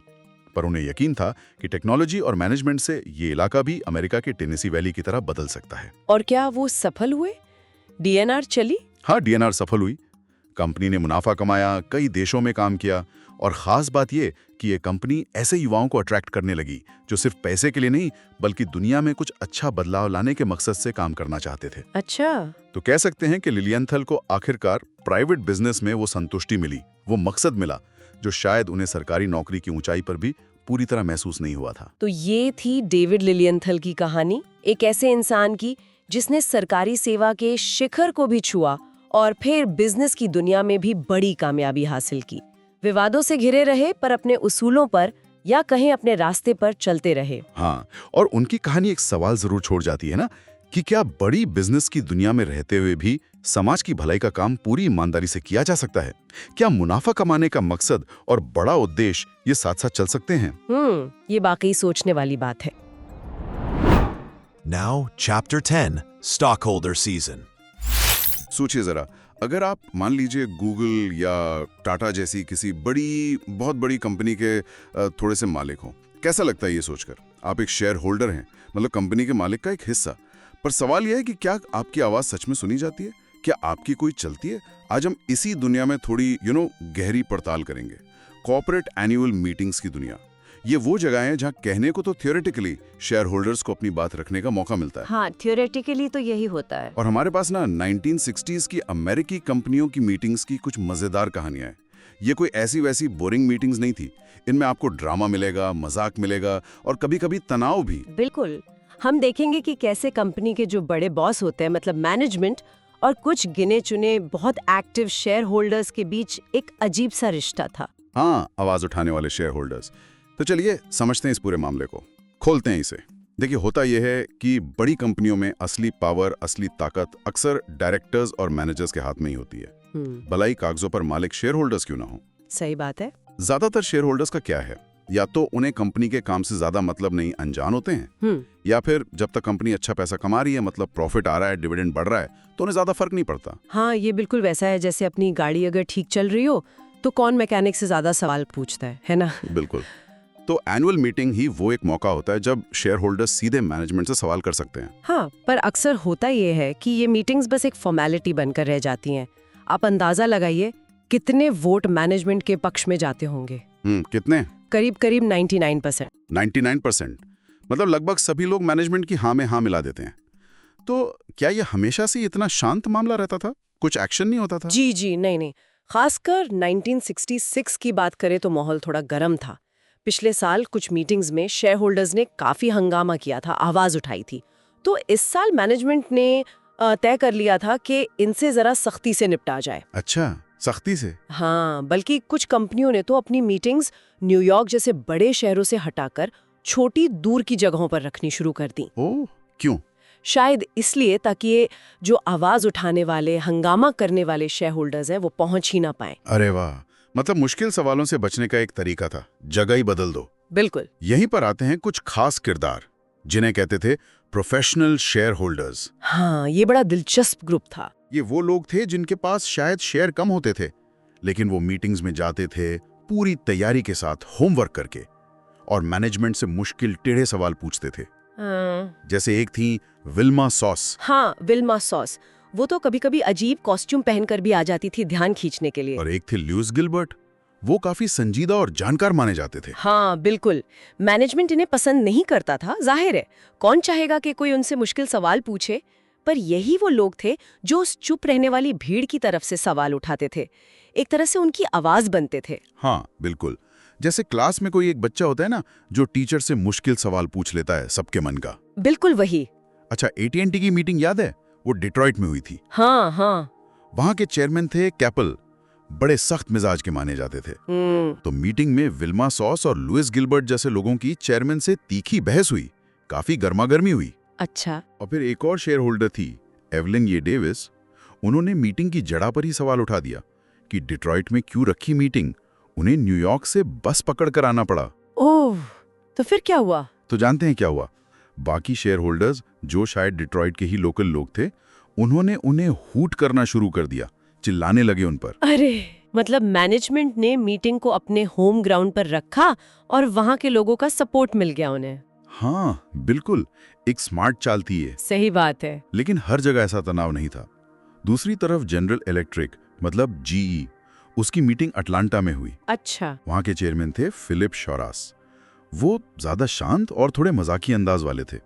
पर उन्हें यकीन था कि टेक्नोलॉजी और मैनेजमेंट से ये इलाका भी अमेरिका के टेनेसी वैली की तरह बदल सकता है। और क्या वो सफल हुए? DNR चली? हाँ, DNR सफल हुई। कंपनी ने मुनाफा कमाया, कई देशों में काम किया, और खास बात ये कि ये कंपनी ऐसे युवाओं को अट्रैक्ट करने लगी जो सिर्फ पैसे के लिए नहीं, बल्कि दुनिया में कुछ अच्छा बदलाव लाने के मकसद से काम करना चाहते थे। अच्छा। तो कह सकते हैं कि लिलियनथल को आखिरकार प्राइवेट बिजनेस में वो संतुष्टि मिली, वो मकसद मिला जो शायद उन्हें सरकारी नौकरी की ऊंचाई पर भी पूरी तरह महसूस नहीं हुआ था। तो ये थी डेविड लिलियनथल की कहानी, एक ऐसे इंसान की जिसने सरकारी सेवा के शिखर को भी छुआ और फिर बिजनेस की दुनिया में भी बड़ी कामयाबी हासिल की। विवादों से घिरे रहे, पर अपने उसूलों पर या कहीं अपने रास्ते पर चलते रहे। हाँ, और उनकी कहानी एक सवाल जरूर छोड़ जाती है ना, कि क्या बड़ी बिजनेस की दुनिया में रहते हुए भी समाज की भलाई का काम पूरी ईमानदारी से किया जा सकता है? क्या मुनाफा कमाने का मकसद और बड़ा उद्देश्य ये साथ साथ चल सकते हैं? ये वाकई सोचने वाली बात है। Now, Chapter 10, Stockholder Season. सोचिए जरा, अगर आप मान लीजिए गूगल या टाटा जैसी किसी बहुत बड़ी कंपनी के थोड़े से मालिक हों, कैसा लगता है ये सोचकर? आप एक शेयर होल्डर हैं, मतलब कंपनी के मालिक का एक हिस्सा। पर सवाल यह है कि क्या आपकी आवाज़ सच में सुनी जाती है? क्या आपकी कोई चलती है? आज हम इसी दुनिया में थोड़ी गहरी पड़ताल करेंगे। कॉर्पोरेट एनुअल मीटिंग्स की दुनिया, ये वो जगह है जहाँ कहने को तो थियोरेटिकली शेयर होल्डर्स को अपनी बात रखने का मौका मिलता है। हाँ, थियोरेटिकली तो यही होता है। और हमारे पास ना 1960s की अमेरिकी कंपनियों की मीटिंग्स की कुछ मजेदार कहानियां हैं। ये कोई ऐसी वैसी बोरिंग मीटिंग्स नहीं थी। इनमें आपको ड्रामा मिलेगा, मजाक मिलेगा और कभी-कभी तनाव भी। बिल्कुल। हम देखेंगे कि कैसे कंपनी के जो बड़े बॉस होते हैं, मतलब मैनेजमेंट, और कुछ गिने चुने बहुत एक्टिव शेयर होल्डर्स के बीच एक अजीब सा रिश्ता था। हाँ, आवाज उठाने वाले शेयर होल्डर्स। तो चलिए समझते हैं इस पूरे मामले को, खोलते हैं इसे। देखिए, होता यह है कि बड़ी कंपनियों में असली पावर, असली ताकत अक्सर डायरेक्टर्स और मैनेजर्स के हाथ में ही होती है। भलाई कागजों पर मालिक शेयर होल्डर्स क्यों ना हो। सही बात है। ज्यादातर शेयर होल्डर्स का क्या है, या तो उन्हें कंपनी के काम से ज्यादा मतलब नहीं, अनजान होते हैं, या फिर जब तक कंपनी अच्छा पैसा कमा रही है, मतलब प्रॉफिट आ रहा है, डिविडेंड बढ़ रहा है, तो उन्हें ज्यादा फर्क नहीं पड़ता। हाँ, ये बिल्कुल वैसा है जैसे अपनी गाड़ी अगर ठीक चल रही हो तो कौन मैकेनिक से ज्यादा सवाल पूछता है ना? बिल्कुल। तो एनुअल मीटिंग ही वो एक मौका होता है जब शेयर होल्डर्स सीधे मैनेजमेंट से सवाल कर सकते हैं। हाँ, पर अक्सर होता ये है कि ये मीटिंग्स बस एक फॉर्मेलिटी बनकर रह जाती हैं। आप अंदाजा लगाइए कितने वोट मैनेजमेंट के पक्ष में जाते होंगे। कितने? करीब करीब 99%। 99%? मतलब लगभग सभी लोग मैनेजमेंट की हाँ में हाँ मिला देते हैं। तो क्या ये हमेशा से इतना शांत मामला रहता था? कुछ एक्शन नहीं होता था? जी नहीं। खासकर 1966 की बात करें तो माहौल थोड़ा गर्म था। पिछले साल कुछ मीटिंग्स में शेयर होल्डर्स ने काफी हंगामा किया था, आवाज उठाई थी। तो इस साल मैनेजमेंट ने तय कर लिया था कि इनसे जरा सख्ती से निपटा जाए। अच्छा, सख्ती से? हाँ, बल्कि कुछ कंपनियों ने तो अपनी मीटिंग्स न्यूयॉर्क जैसे बड़े शहरों से हटाकर छोटी दूर की जगहों पर रखनी शुरू कर दी। ओह, क्यों? शायद इसलिए ताकि ये जो आवाज उठाने वाले, हंगामा करने वाले शेयर होल्डर्स हैं वो पहुंच ही ना पाए। अरे वाह, मतलब मुश्किल सवालों से बचने का एक तरीका था, जगह ही बदल दो। बिल्कुल। यहीं पर आते हैं कुछ खास किरदार, जिन्हें कहते थे प्रोफेशनल शेयर होल्डर्स। हाँ, ये बड़ा दिलचस्प ग्रुप था। ये वो लोग थे जिनके पास शायद शेयर कम होते थे, लेकिन वो मीटिंग्स में जाते थे पूरी तैयारी के साथ, होमवर्क करके, और मैनेजमेंट से मुश्किल टेढ़े सवाल पूछते थे। जैसे एक थी विल्मा सॉस। हाँ, विल्मा सॉस। वो तो कभी कभी अजीब कॉस्ट्यूम पहनकर भी आ जाती थी ध्यान खींचने के लिए। और एक थे ल्यूइस गिलबर्ट। वो काफी संजीदा और जानकार माने जाते थे। हाँ बिल्कुल, मैनेजमेंट इन्हें पसंद नहीं करता था, जाहिर है। कौन चाहेगा कि कोई उनसे मुश्किल सवाल पूछे? पर यही वो लोग थे जो उस चुप रहने वाली भीड़ की तरफ से सवाल उठाते थे, एक तरह से उनकी आवाज बनते थे। हाँ बिल्कुल, जैसे क्लास में कोई एक बच्चा होता है ना, जो टीचर से मुश्किल सवाल पूछ लेता है सबके मन का। बिल्कुल वही। अच्छा, AT&T की मीटिंग याद है? वो डिट्रॉइट में हुई थी। हाँ। वहां के चेयरमैन थे कैपल, बड़े सख्त मिजाज के माने जाते थे। तो मीटिंग में विल्मा सॉस और लुइस गिलबर्ट जैसे लोगों की चेयरमैन से तीखी बहस हुई, काफी गर्मागर्मी हुई। अच्छा। और फिर एक और शेयर होल्डर थी, एवलिन ये डेविस। उन्होंने मीटिंग की जड़ा पर ही सवाल उठा दिया कि डिट्रॉइट में क्यों रखी मीटिंग, उन्हें न्यूयॉर्क से बस पकड़ कर आना पड़ा। ओह, तो फिर क्या हुआ? तो जानते हैं क्या हुआ? बाकी शेयर होल्डर्स, जो शायद डिट्रॉइट के ही लोकल लोग थे, उन्होंने उन्हें हूट करना शुरू कर दिया, चिल्लाने लगे उन पर। अरे, मतलब मैनेजमेंट ने मीटिंग को अपने होम ग्राउंड पर रखा और वहां के लोगों का सपोर्ट मिल गया उन्हें। हाँ बिल्कुल, एक स्मार्ट चाल थी ये। सही बात है। लेकिन हर जगह ऐसा तनाव नहीं था। दूसरी तरफ जनरल इलेक्ट्रिक, मतलब GE, उसकी मीटिंग अटलांटा में हुई। अच्छा। वहां के चेयरमैन थे फिलिप शोरास। वो ज्यादा शांत और थोड़े मजाकी अंदाज वाले थे।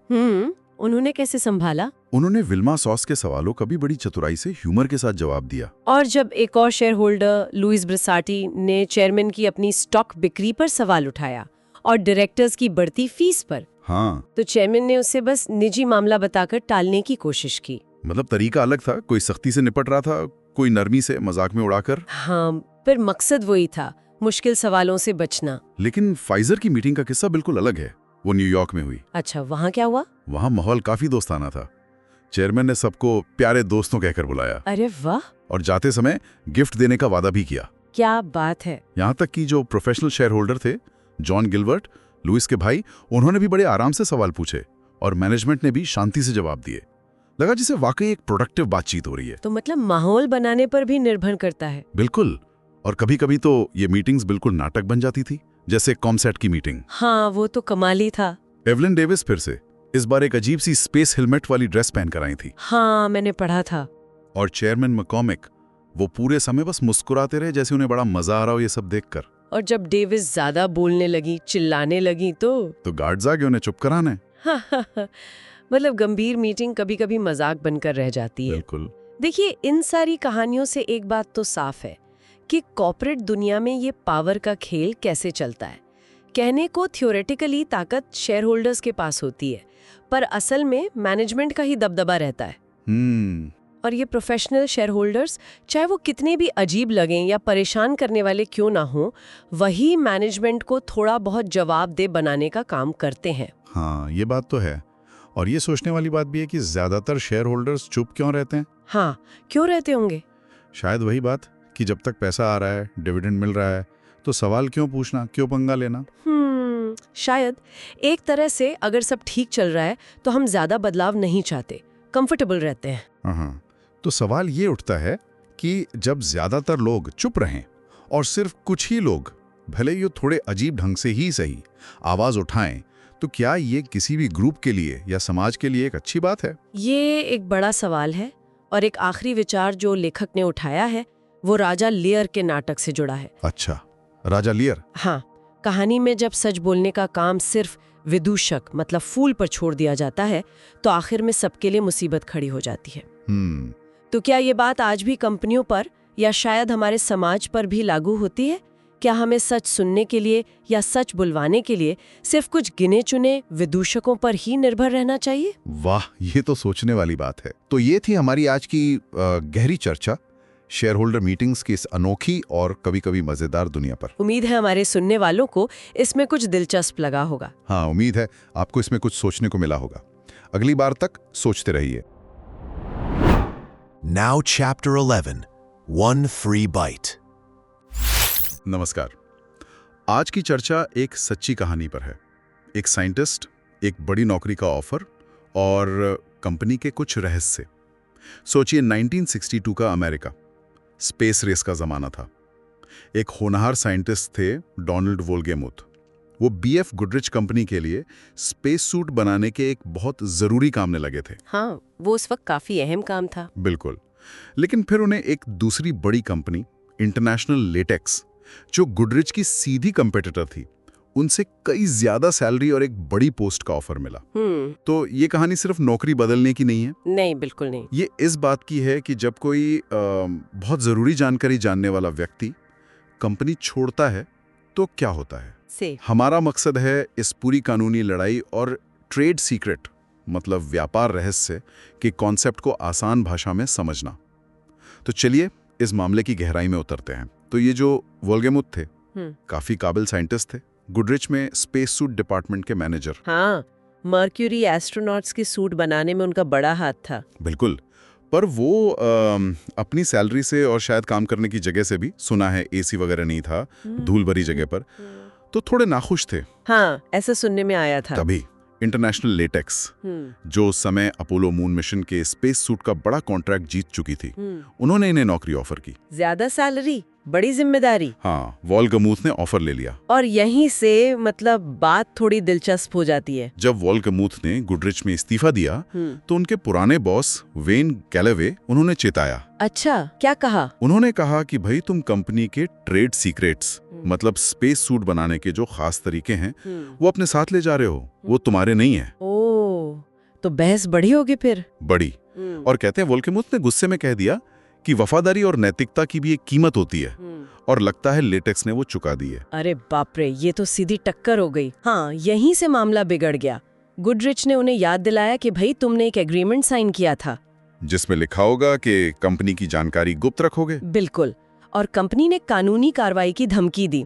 उन्होंने कैसे संभाला? उन्होंने विल्मा सॉस के सवालों का भी बड़ी चतुराई से ह्यूमर के साथ जवाब दिया। और जब एक और शेयर होल्डर लुइस ब्रिसाटी ने चेयरमैन की अपनी स्टॉक बिक्री पर सवाल उठाया और डायरेक्टर्स की बढ़ती फीस पर, हाँ, तो चेयरमैन ने उसे बस निजी मामला बताकर टालने की कोशिश की। मतलब तरीका अलग था, कोई सख्ती से निपट रहा था, कोई नरमी से मजाक में उड़ाकर। हाँ, पर मकसद वही था, मुश्किल सवालों से बचना। लेकिन फाइजर की मीटिंग का किस्सा बिल्कुल अलग है। वो न्यूयॉर्क में हुई। अच्छा, वहाँ क्या हुआ? वहाँ माहौल काफी दोस्ताना था। चेयरमैन ने सबको प्यारे दोस्तों कहकर बुलाया। अरे वाह। और जाते समय गिफ्ट देने का वादा भी किया। क्या बात है। यहाँ तक कि जो प्रोफेशनल शेयर होल्डर थे, जॉन गिलबर्ट, लुइस के भाई, उन्होंने भी बड़े आराम से सवाल पूछे और मैनेजमेंट ने भी शांति से जवाब दिए। लगा जिसे वाकई एक प्रोडक्टिव बातचीत हो रही है। तो मतलब माहौल बनाने पर भी निर्भर करता है। बिल्कुल। और कभी कभी तो ये मीटिंग्स बिल्कुल नाटक बन जाती थी, जैसे कॉमसेट की मीटिंग। हाँ, वो तो कमाली था। एवलिन डेविस फिर से इस बार एक अजीब सी स्पेस हेलमेट वाली ड्रेस पहन कर आई थी। हाँ, मैंने पढ़ा था। और चेयरमैन मैकॉर्मिक, वो पूरे समय बस मुस्कुराते रहे, जैसे उन्हें बड़ा मजा आ रहा हो ये सब देखकर। और जब डेविस ज्यादा बोलने लगी, चिल्लाने लगी तो गार्ड्स आ गए उन्हें चुप कराने। मतलब गंभीर मीटिंग कभी कभी मजाक बनकर रह जाती है। बिल्कुल। देखिए, इन सारी कहानियों से एक बात तो साफ है कि कॉर्पोरेट दुनिया में ये पावर का खेल कैसे चलता है। कहने को थ्योरेटिकली ताकत शेयर होल्डर्स के पास होती है, पर असल में मैनेजमेंट का ही दबदबा रहता है। और ये प्रोफेशनल शेयर होल्डर्स, चाहे वो कितने भी अजीब लगें या परेशान करने वाले क्यों ना हो, वही मैनेजमेंट को थोड़ा बहुत जवाबदेह बनाने का काम करते हैं। हाँ, ये बात तो है। और ये सोचने वाली बात भी है कि ज्यादातर शेयर होल्डर्स चुप क्यों रहते हैं। हाँ, क्यों रहते होंगे? शायद वही बात कि जब तक पैसा आ रहा है, डिविडेंड मिल रहा है, तो सवाल क्यों पूछना, क्यों पंगा लेना। शायद एक तरह से अगर सब ठीक चल रहा है तो हम ज्यादा बदलाव नहीं चाहते, कंफर्टेबल रहते हैं। हाँ, तो सवाल ये उठता है कि जब ज्यादातर लोग चुप रहें और सिर्फ कुछ ही लोग, भले ही थोड़े अजीब ढंग से ही सही, आवाज उठाएं, तो क्या ये किसी भी ग्रुप के लिए या समाज के लिए एक अच्छी बात है? ये एक बड़ा सवाल है, और एक आखिरी विचार जो लेखक ने उठाया है वो राजा लियर के नाटक से जुड़ा है। अच्छा, राजा लियर। हाँ, कहानी में जब सच बोलने का काम सिर्फ विदूषक मतलब फूल पर छोड़ दिया जाता है तो आखिर में सबके लिए मुसीबत खड़ी हो जाती है। तो क्या ये बात आज भी कंपनियों पर या शायद हमारे समाज पर भी लागू होती है? क्या हमें सच सुनने के लिए या सच बुलवाने के लिए सिर्फ कुछ गिने चुने विदूषकों पर ही निर्भर रहना चाहिए? वाह, ये तो सोचने वाली बात है। तो ये थी हमारी आज की गहरी चर्चा शेयर होल्डर मीटिंग्स की इस अनोखी और कभी-कभी मजेदार दुनिया पर। उम्मीद है हमारे सुनने वालों को इसमें कुछ दिलचस्प लगा होगा। हाँ, उम्मीद है आपको इसमें कुछ सोचने को मिला होगा। अगली बार तक सोचते रहिए। Now Chapter 11, One Free Bite. नमस्कार। आज की चर्चा एक सच्ची कहानी पर है। एक साइंटिस्ट, एक बड़ी नौकरी का ऑफर और कंपनी के कुछ रहस्य। सोचिए 1962 का अमेरिका, स्पेस रेस का जमाना था। एक होनहार साइंटिस्ट थे डोनाल्ड वोल्गेमुथ। वो बीएफ गुडरिच कंपनी के लिए स्पेस सूट बनाने के एक बहुत जरूरी काम में लगे थे। हाँ, वो उस वक्त काफी अहम काम था। बिल्कुल। लेकिन फिर उन्हें एक दूसरी बड़ी कंपनी इंटरनेशनल लेटेक्स, जो गुडरिच की सीधी कंपेटिटर थी, उनसे कई ज्यादा सैलरी और एक बड़ी पोस्ट का ऑफर मिला। तो ये कहानी सिर्फ नौकरी बदलने की नहीं है। नहीं, बिल्कुल नहीं। ये इस बात की है कि जब कोई बहुत जरूरी जानकारी जानने वाला व्यक्ति कंपनी छोड़ता है तो क्या होता है। हमारा मकसद है इस पूरी कानूनी लड़ाई और ट्रेड सीक्रेट मतलब व्यापार रहस्य के कॉन्सेप्ट को आसान भाषा में समझना। तो चलिए इस मामले की गहराई में उतरते हैं। तो ये जो वोल्गेमुथ थे, काफी काबिल साइंटिस्ट थे, गुडरिच में स्पेस सूट डिपार्टमेंट के मैनेजर। हाँ, मर्क्यूरी एस्ट्रोनॉट्स की सूट बनाने में उनका बड़ा हाथ था। बिल्कुल। पर वो अपनी सैलरी से और शायद काम करने की जगह से भी, सुना है एसी वगैरह नहीं था, धूल भरी जगह पर, तो थोड़े नाखुश थे। हाँ, ऐसा सुनने में आया था। तभी इंटरनेशनल लेटेक्स, जो उस समय अपोलो मून मिशन के स्पेस सूट का बड़ा कॉन्ट्रैक्ट जीत चुकी थी, उन्होंने इन्हें नौकरी ऑफर की। ज्यादा सैलरी, बड़ी जिम्मेदारी। हाँ, वोल्गेमुथ ने ऑफर ले लिया। और यहीं से मतलब बात थोड़ी दिलचस्प हो जाती है। जब वोल्गेमुथ ने गुडरिच में इस्तीफा दिया तो उनके पुराने बॉस वेन गैलेवे उन्होंने चेताया। अच्छा, क्या कहा? उन्होंने कहा कि भाई तुम कंपनी के ट्रेड सीक्रेट्स मतलब स्पेस सूट बनाने के जो खास तरीके हैं वो अपने साथ ले जा रहे हो, वो तुम्हारे नहीं है। ओह, तो बहस बड़ी होगी फिर। बड़ी। और कहते हैं वोल्गेमुथ ने गुस्से में कह दिया कि वफादारी और नैतिकता की भी एक कीमत होती है, और लगता है लेटेक्स ने वो चुका दी है। अरे बाप रे, ये तो सीधी टक्कर हो गई। हाँ, यहीं से मामला बिगड़ गया। गुडरिच ने उन्हें याद दिलाया कि भाई तुमने एक एग्रीमेंट साइन किया था जिसमें लिखा होगा कि कंपनी की जानकारी गुप्त रखोगे। बिल्कुल। और कंपनी ने कानूनी कार्रवाई की धमकी दी।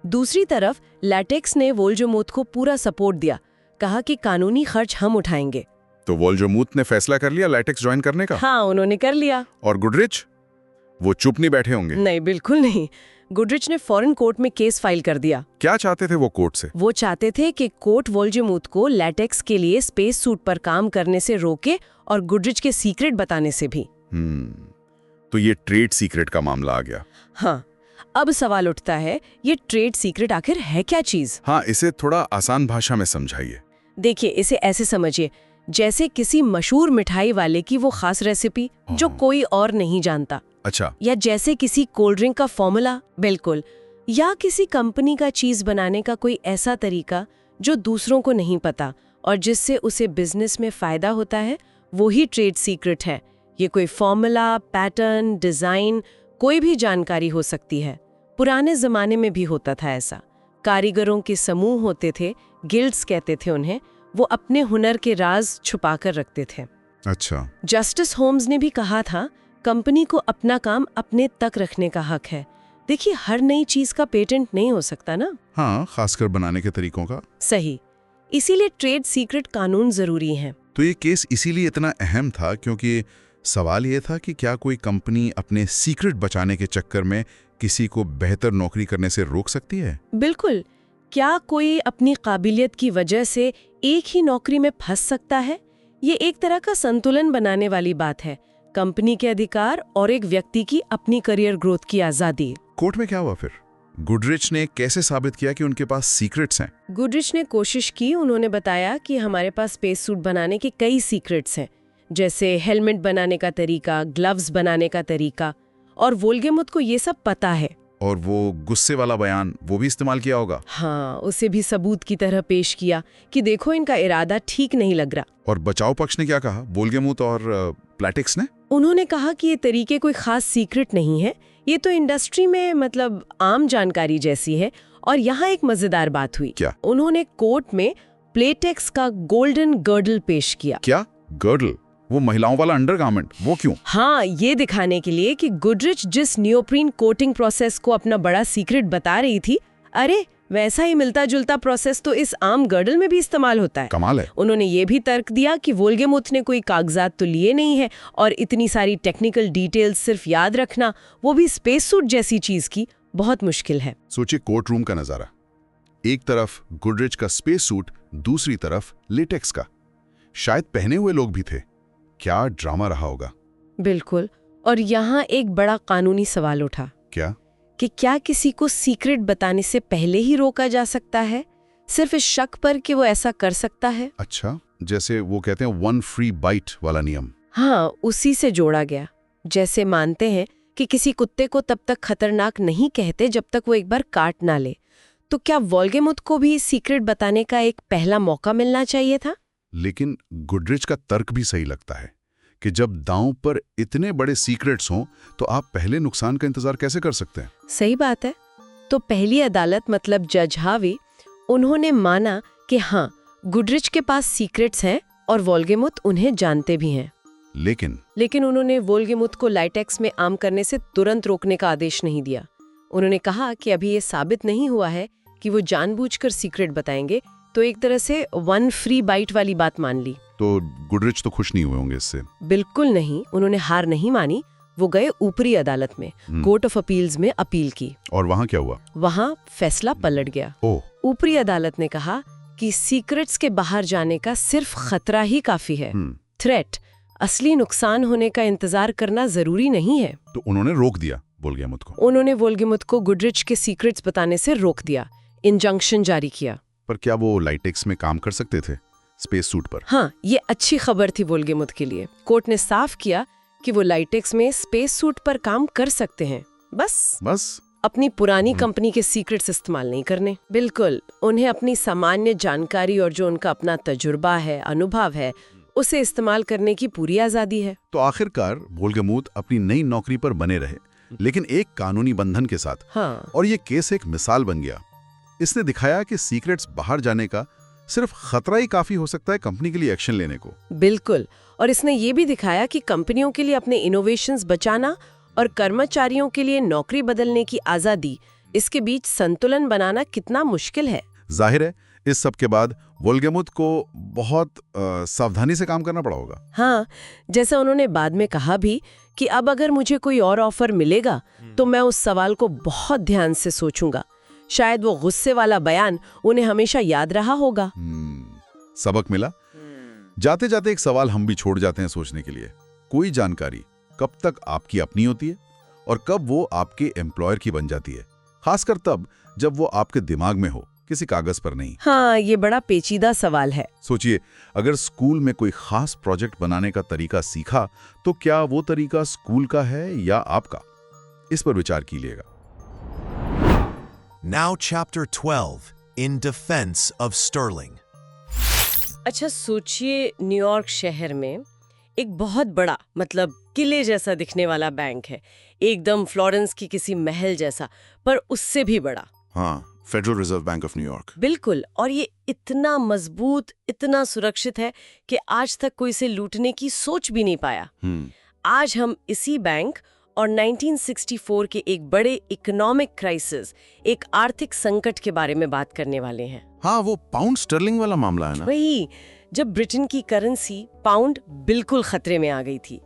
दूसरी तरफ लेटेक्स ने वोल्गेमुथ को पूरा सपोर्ट दिया, कहा कि कानूनी खर्च हम उठाएंगे। तो वोल्गेमुथ ने फैसला कर लिया लेटेक्स ज्वाइन करने का। हाँ, उन्होंने कर लिया। और गुडरिच, वो चुप नहीं बैठे होंगे। नहीं, बिल्कुल नहीं। गुडरिच ने फॉरेन कोर्ट में केस फाइल कर दिया। क्या चाहते थे वो कोर्ट से? वो चाहते थे कि कोर्ट वोल्गेमुथ को लेटेक्स के लिए स्पेस सूट पर काम करने से रोके और गुडरिच के सीक्रेट बताने से भी। तो ये ट्रेड सीक्रेट का मामला आ गया। हाँ, अब सवाल उठता है, ये ट्रेड सीक्रेट आखिर है क्या चीज? हाँ, इसे थोड़ा आसान भाषा में समझाइए। देखिए, इसे ऐसे समझिए जैसे किसी मशहूर मिठाई वाले की वो खास रेसिपी जो कोई और नहीं जानता। अच्छा। या जैसे किसी कोल्ड ड्रिंक का फॉर्मूला। बिल्कुल। या किसी कंपनी का चीज बनाने का कोई ऐसा तरीका जो दूसरों को नहीं पता और जिससे उसे बिजनेस में फायदा होता है, वो ही ट्रेड सीक्रेट है। ये कोई फॉर्मूला, पैटर्न, डिजाइन, कोई भी जानकारी हो सकती है। पुराने जमाने में भी होता था ऐसा। कारीगरों के समूह होते थे, गिल्ड्स कहते थे उन्हें, वो अपने हुनर के राज छुपाकर रखते थे। अच्छा। जस्टिस होम्स ने भी कहा था, कंपनी को अपना काम अपने तक रखने का हक है। देखिए, हर नई चीज का पेटेंट नहीं हो सकता ना। हाँ, खासकर बनाने के तरीकों का। सही। इसीलिए ट्रेड सीक्रेट कानून जरूरी है। तो ये केस इसीलिए इतना अहम था क्योंकि सवाल ये था कि क्या कोई कंपनी अपने सीक्रेट बचाने के चक्कर में किसी को बेहतर नौकरी करने से रोक सकती है? बिल्कुल। क्या कोई अपनी काबिलियत की वजह से एक ही नौकरी में फंस सकता है? ये एक तरह का संतुलन बनाने वाली बात है। कंपनी के अधिकार और एक व्यक्ति की अपनी करियर ग्रोथ की आजादी। कोर्ट में क्या हुआ फिर? गुडरिच ने कैसे साबित किया कि उनके पास सीक्रेट्स हैं? गुडरिच ने कोशिश की। उन्होंने बताया कि हमारे पास स्पेस सूट बनाने के कई सीक्रेट्स हैं, जैसे हेलमेट बनाने का तरीका, ग्लव्स बनाने का तरीका, और वोल्गेमुथ को ये सब पता है। और वो गुस्से वाला बयान वो भी इस्तेमाल किया होगा? हाँ, उसे भी सबूत की तरह पेश किया कि देखो इनका इरादा ठीक नहीं लग रहा। और बचाव पक्ष ने क्या कहा, वोल्गेमुथ और प्लैटिक्स ने? उन्होंने कहा कि ये तरीके कोई खास सीक्रेट नहीं है, ये तो इंडस्ट्री में मतलब आम जानकारी जैसी है। और यहाँ एक मजेदार बात हुई। क्या? उन्होंने कोर्ट में प्लेटेक्स का गोल्डन गर्डल पेश किया। क्या गर्डल? वो महिलाओं वाला अंडरगारमेंट, वो क्यों? हाँ, ये दिखाने के लिए कि गुडरिच जिस नियोप्रीन कोटिंग प्रोसेस को अपना बड़ा सीक्रेट बता रही थी, अरे वैसा ही मिलता जुलता प्रोसेस तो इस आम गर्डल में भी इस्तेमाल होता है। कमाल है। उन्होंने ये भी तर्क दिया कि वोल्गेमुथ ने कोई कागजात तो लिए नहीं है, और इतनी सारी टेक्निकल डिटेल्स सिर्फ याद रखना, वो भी स्पेस सूट जैसी चीज की, बहुत मुश्किल है। सोचिए कोर्ट रूम का नजारा, एक तरफ गुडरिच का स्पेस सूट, दूसरी तरफ लेटेक्स का। शायद पहने हुए लोग भी थे। क्या ड्रामा रहा होगा। बिल्कुल। और यहाँ एक बड़ा कानूनी सवाल उठा क्या? कि क्या किसी को सीक्रेट बताने से पहले ही रोका जा सकता है, सिर्फ इस शक पर कि वो ऐसा कर सकता है? अच्छा, जैसे वो कहते हैं वन फ्री बाइट वाला नियम। हाँ, उसी से जोड़ा गया। जैसे मानते हैं कि किसी कुत्ते को तब तक खतरनाक नहीं कहते जब तक वो एक बार काट ना ले, तो क्या वोल्गेमुथ को भी सीक्रेट बताने का एक पहला मौका मिलना चाहिए था? लेकिन गुडरिच का तर्क भी सही लगता है कि जब दांव पर इतने बड़े सीक्रेट्स हों तो आप पहले नुकसान का इंतजार कैसे कर सकते हैं? सही बात है। तो पहली अदालत मतलब जज हावी, उन्होंने माना कि हाँ, गुडरिच के पास सीक्रेट्स हैं और वोल्गेमुथ उन्हें जानते भी हैं। लेकिन उन्होंने वोल्गेमुथ को लाइटेक्स में आम करने से तुरंत रोकने का आदेश नहीं दिया। उन्होंने कहा कि अभी ये साबित नहीं हुआ है कि वो जानबूझकर सीक्रेट बताएंगे, तो एक तरह से वन फ्री बाइट वाली बात मान ली। तो गुडरिच तो खुश नहीं हुए होंगे इससे? बिल्कुल नहीं। उन्होंने हार नहीं मानी। वो गए ऊपरी अदालत में, कोर्ट ऑफ अपील्स में अपील की। और वहां क्या हुआ? वहां फैसला पलट गया। ऊपरी अदालत ने कहा कि सीक्रेट्स के बाहर जाने का सिर्फ खतरा ही काफी है। थ्रेट, असली नुकसान होने का इंतजार करना जरूरी नहीं है। तो उन्होंने रोक दिया वोल्गेमुथ को? उन्होंने वोल्गेमुथ को गुडरिच के सीक्रेट्स बताने से रोक दिया, इंजंक्शन जारी किया। पर क्या वो लाइटेक्स में काम कर सकते थे स्पेस सूट पर? हाँ, ये अच्छी खबर थी वोल्गेमुथ के लिए। कोर्ट ने साफ किया कि वो लाइटेक्स में स्पेस सूट पर काम कर सकते हैं, बस अपनी पुरानी कंपनी के सीक्रेट्स इस्तेमाल नहीं करने। बिल्कुल, उन्हें अपनी सामान्य जानकारी और जो उनका अपना तजुर्बा है, अनुभव है, उसे इस्तेमाल करने की पूरी आजादी है। तो आखिरकार वोल्गेमुथ अपनी नई नौकरी पर बने रहे, लेकिन एक कानूनी बंधन के साथ। हाँ। और ये केस एक मिसाल बन गया। इसने दिखाया कि सीक्रेट्स बाहर जाने का सिर्फ खतरा ही काफी हो सकता है कंपनी के लिए एक्शन लेने को। बिल्कुल। और इसने ये भी दिखाया कि कंपनियों के लिए अपने इनोवेशंस बचाना और कर्मचारियों के लिए नौकरी बदलने की आजादी, इसके बीच संतुलन बनाना कितना मुश्किल है। जाहिर है इस सब के बाद वोल्गेमुथ को बहुत सावधानी से काम करना पड़ा होगा। हाँ, जैसा उन्होंने बाद में कहा भी कि अब अगर मुझे कोई और ऑफर मिलेगा तो मैं उस सवाल को बहुत ध्यान से सोचूंगा। शायद वो गुस्से वाला बयान उन्हें हमेशा याद रहा होगा। सबक मिला। जाते जाते एक सवाल हम भी छोड़ जाते हैं सोचने के लिए। कोई जानकारी कब तक आपकी अपनी होती है और कब वो आपके एम्प्लॉयर की बन जाती है, खासकर तब जब वो आपके दिमाग में हो, किसी कागज पर नहीं। हाँ, ये बड़ा पेचीदा सवाल है। सोचिए, अगर स्कूल में कोई खास प्रोजेक्ट बनाने का तरीका सीखा तो क्या वो तरीका स्कूल का है या आपका? इस पर विचार कीजिएगा। Now Chapter 12 In Defense of Sterling. अच्छा, सोचिए न्यूयॉर्क शहर में एक बहुत बड़ा, मतलब किले जैसा दिखने वाला बैंक है, एकदम फ्लोरेंस की किसी महल जैसा, पर उससे भी बड़ा। हाँ, federal reserve bank of New York. बिल्कुल। और ये इतना मजबूत, इतना सुरक्षित है कि आज तक कोई इसे लूटने की सोच भी नहीं पाया। आज हम इसी बैंक और 1964 के एक बड़े इकोनॉमिक क्राइसिस, एक आर्थिक संकट के बारे में बात करने वाले हैं। हाँ, वो पाउंड स्टर्लिंग वाला मामला है ना? वही, जब ब्रिटेन की करेंसी पाउंड बिल्कुल खतरे में आ गई थी।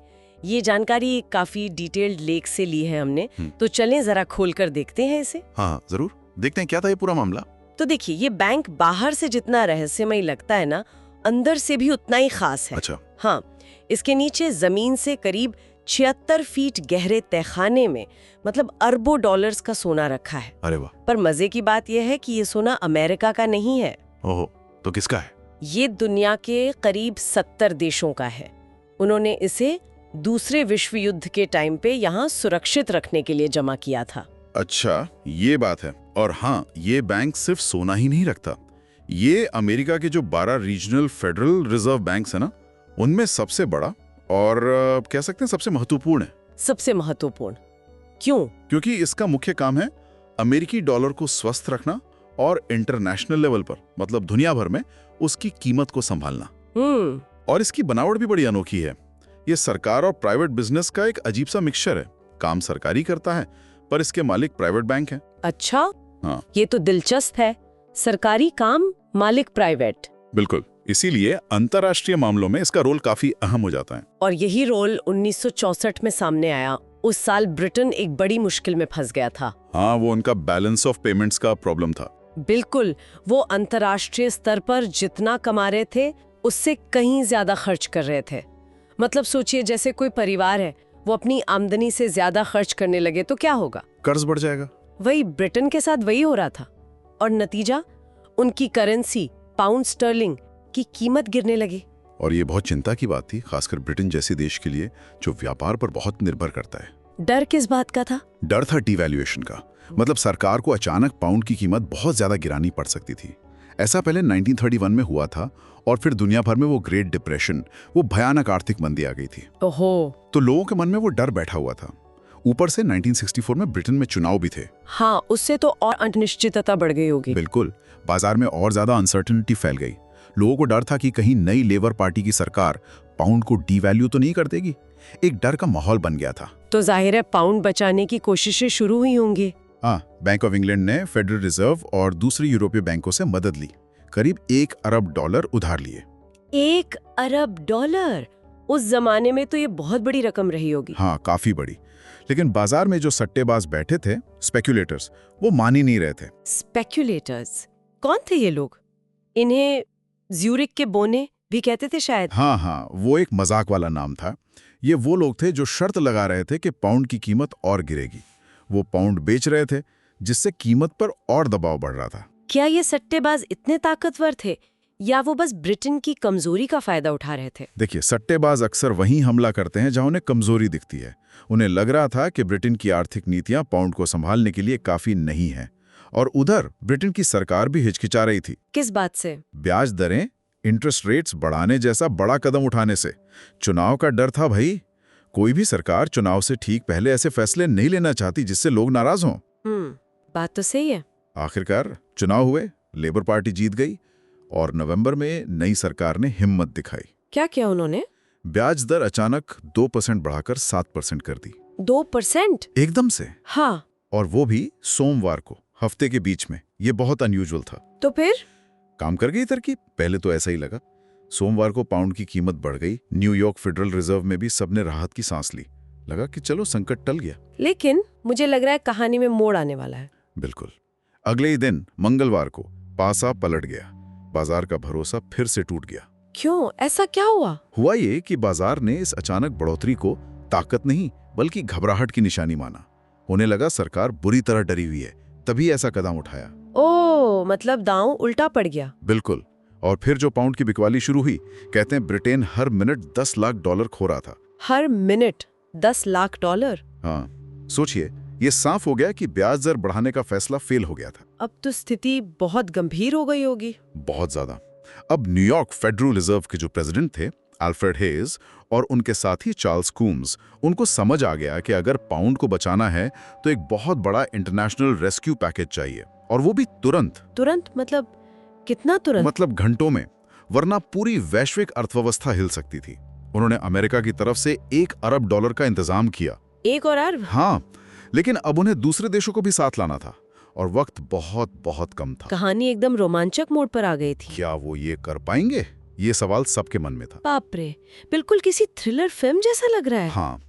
ये जानकारी काफी डिटेल्ड लेख से ली है हमने, तो चलें जरा खोलकर देखते हैं इसे। हाँ जरूर, देखते हैं क्या था ये पूरा मामला। तो देखिए, ये बैंक बाहर से जितना रहस्यमय लगता है ना, अंदर से भी उतना ही खास है। अच्छा। हाँ, इसके नीचे जमीन से करीब 76 फीट गहरे तहखाने में मतलब अरबों डॉलर्स का सोना रखा है। अरे वाह। पर मजे की बात यह है कि ये सोना अमेरिका का नहीं है। ओहो, तो किसका है? ये दुनिया के करीब 70 देशों का है। उन्होंने इसे दूसरे विश्व युद्ध के टाइम पे यहाँ सुरक्षित रखने के लिए जमा किया था। अच्छा, ये बात है। और हाँ, ये बैंक सिर्फ सोना ही नहीं रखता। ये अमेरिका के जो 12 रीजनल फेडरल रिजर्व बैंक्स है ना, उनमें सबसे बड़ा और कह सकते हैं सबसे महत्वपूर्ण है। सबसे महत्वपूर्ण क्यों? क्योंकि इसका मुख्य काम है अमेरिकी डॉलर को स्वस्थ रखना और इंटरनेशनल लेवल पर मतलब दुनिया भर में उसकी कीमत को संभालना। और इसकी बनावट भी बड़ी अनोखी है। ये सरकार और प्राइवेट बिजनेस का एक अजीब सा मिक्सचर है। काम सरकारी करता है पर इसके मालिक प्राइवेट बैंक हैं। अच्छा, हाँ, ये तो दिलचस्प है। सरकारी काम, मालिक प्राइवेट। बिल्कुल। इसीलिए अंतर्राष्ट्रीय मामलों में इसका रोल काफी अहम हो जाता है। और यही रोल 1964 में सामने आया। उस साल ब्रिटेन एक बड़ी मुश्किल में फंस गया था। हाँ, वो उनका बैलेंस ऑफ पेमेंट्स का प्रॉब्लम था। बिल्कुल, वो अंतर्राष्ट्रीय स्तर पर जितना कमा रहे थे उससे कहीं ज्यादा खर्च कर रहे थे। मतलब सोचिए, जैसे कोई परिवार है, वो अपनी आमदनी से ज्यादा खर्च करने लगे तो क्या होगा? कर्ज बढ़ जाएगा। वही ब्रिटेन के साथ वही हो रहा था। और नतीजा, उनकी करेंसी पाउंड स्टर्लिंग की कीमत गिरने लगी। और ये बहुत चिंता की बात थी, खासकर ब्रिटेन जैसे देश के लिए जो व्यापार पर बहुत निर्भर करता है। डर किस बात का था? डर था डिवैल्यूएशन का। मतलब सरकार को अचानक पाउंड की कीमत बहुत ज्यादा गिरानी पड़ सकती थी। ऐसा पहले 1931 में हुआ था और फिर दुनिया भर में वो ग्रेट डिप्रेशन, वो भयानक आर्थिक मंदी आ गई थी। ओहो। तो लोगों के मन में वो डर बैठा हुआ था। ऊपर से 1964 में ब्रिटेन में चुनाव भी थे। हाँ, उससे तो और अनिश्चितता बढ़ गई होगी। बिल्कुल, बाजार में और ज्यादा अनसर्टेनिटी फैल गई। लोगों को डर था कि कहीं नई लेबर पार्टी की सरकार पाउंड को डीवैल्यू तो नहीं कर देगी। एक डर का माहौल बन गया था। तो जाहिर है पाउंड बचाने की कोशिशें शुरू हुई होंगी। हाँ, बैंक ऑफ इंग्लैंड ने फेडरल रिजर्व और दूसरी यूरोपीय बैंकों से मदद ली। करीब $1 अरब उधार लिए। $1 अरब? उस जमाने में तो ये बहुत बड़ी रकम रही होगी। हाँ, काफी बड़ी। लेकिन बाजार में जो सट्टेबाज बैठे थे, स्पेक्यूलेटर्स, वो मान ही नहीं रहे थे। स्पेक्यूलेटर्स कौन थे ये लोग? इन्हें ज्यूरिक के बोने भी कहते थे शायद। हाँ, वो एक मजाक वाला नाम था। ये वो लोग थे जो शर्त लगा रहे थे कि पाउंड की कीमत और गिरेगी। वो पाउंड बेच रहे थे, जिससे कीमत पर और दबाव बढ़ रहा था। क्या ये सट्टेबाज इतने ताकतवर थे या वो बस ब्रिटेन की कमजोरी का फायदा उठा रहे थे? देखिए, सट्टेबाज अक्सर वहीं हमला करते हैं जहां उन्हें कमजोरी दिखती है। उन्हें लग रहा था कि ब्रिटेन की आर्थिक नीतियां पाउंड को संभालने के लिए काफी नहीं हैं। और उधर ब्रिटेन की सरकार भी हिचकिचा रही थी। किस बात से? ब्याज दरें, इंटरेस्ट रेट्स बढ़ाने जैसा बड़ा कदम उठाने से। चुनाव का डर था भाई। कोई भी सरकार चुनाव से ठीक पहले ऐसे फैसले नहीं लेना चाहती जिससे लोग नाराज हों। बात तो सही है। आखिरकार चुनाव हुए, लेबर पार्टी जीत गई और नवंबर में नई सरकार ने हिम्मत दिखाई। क्या किया उन्होंने? ब्याज दर अचानक 2% बढ़ाकर 7% कर दी। 2%? एकदम से। हाँ। और वो भी सोमवार को, हफ्ते के बीच में। ये बहुत अनयूजुअल था। तो फिर काम कर गई तरकीब। पहले तो ऐसा ही लगा। सोमवार को पाउंड की कीमत बढ़ गई। न्यूयॉर्क फेडरल रिजर्व में भी सबने राहत की सांस ली। लगा कि चलो संकट टल गया। लेकिन मुझे लग रहा है कहानी में मोड़ आने वाला है। बिल्कुल। अगले ही दिन मंगलवार को पासा पलट गया। बाजार का भरोसा फिर से टूट गया। क्यों? ऐसा क्या हुआ? हुआ ये कि बाजार ने इस अचानक बढ़ोतरी को ताकत नहीं बल्कि घबराहट की निशानी माना। उन्हें लगा सरकार बुरी तरह डरी हुई है, तभी ऐसा कदम उठाया। ओह, मतलब दांव उल्टा पड़ गया। बिल्कुल। और फिर जो पाउंड की बिकवाली शुरू हुई, कहते हैं ब्रिटेन हर मिनट $10 लाख खो रहा था। हर मिनट $10 लाख? हाँ, सोचिए, ये साफ हो गया कि ब्याज दर बढ़ाने का फैसला फेल हो गया था। अब तो स्थिति बहुत गंभीर हो गई होगी। बहुत ज्यादा। अब न्यूयॉर्क फेडरल रिजर्व के जो प्रेसिडेंट थे, अल्फ्रेड हेज, और उनके साथी चार्ल्स कूम्स, उनको समझ आ गया कि अगर पाउंड को बचाना है तो एक बहुत बड़ा इंटरनेशनल रेस्क्यू पैकेज चाहिए, और वो भी तुरंत। तुरंत मतलब कितना तुरंत? मतलब घंटों में, वरना पूरी वैश्विक अर्थव्यवस्था हिल सकती थी। उन्होंने अमेरिका की तरफ से $1 अरब का इंतजाम किया। 1 अरब? हाँ, लेकिन अब उन्हें दूसरे देशों को भी साथ लाना था और वक्त बहुत बहुत कम था। कहानी एकदम रोमांचक मोड़ पर आ गई थी। क्या वो ये कर पाएंगे? ये सवाल सबके मन में था। बाप रे, बिल्कुल किसी थ्रिलर फिल्म जैसा लग रहा है। हाँ,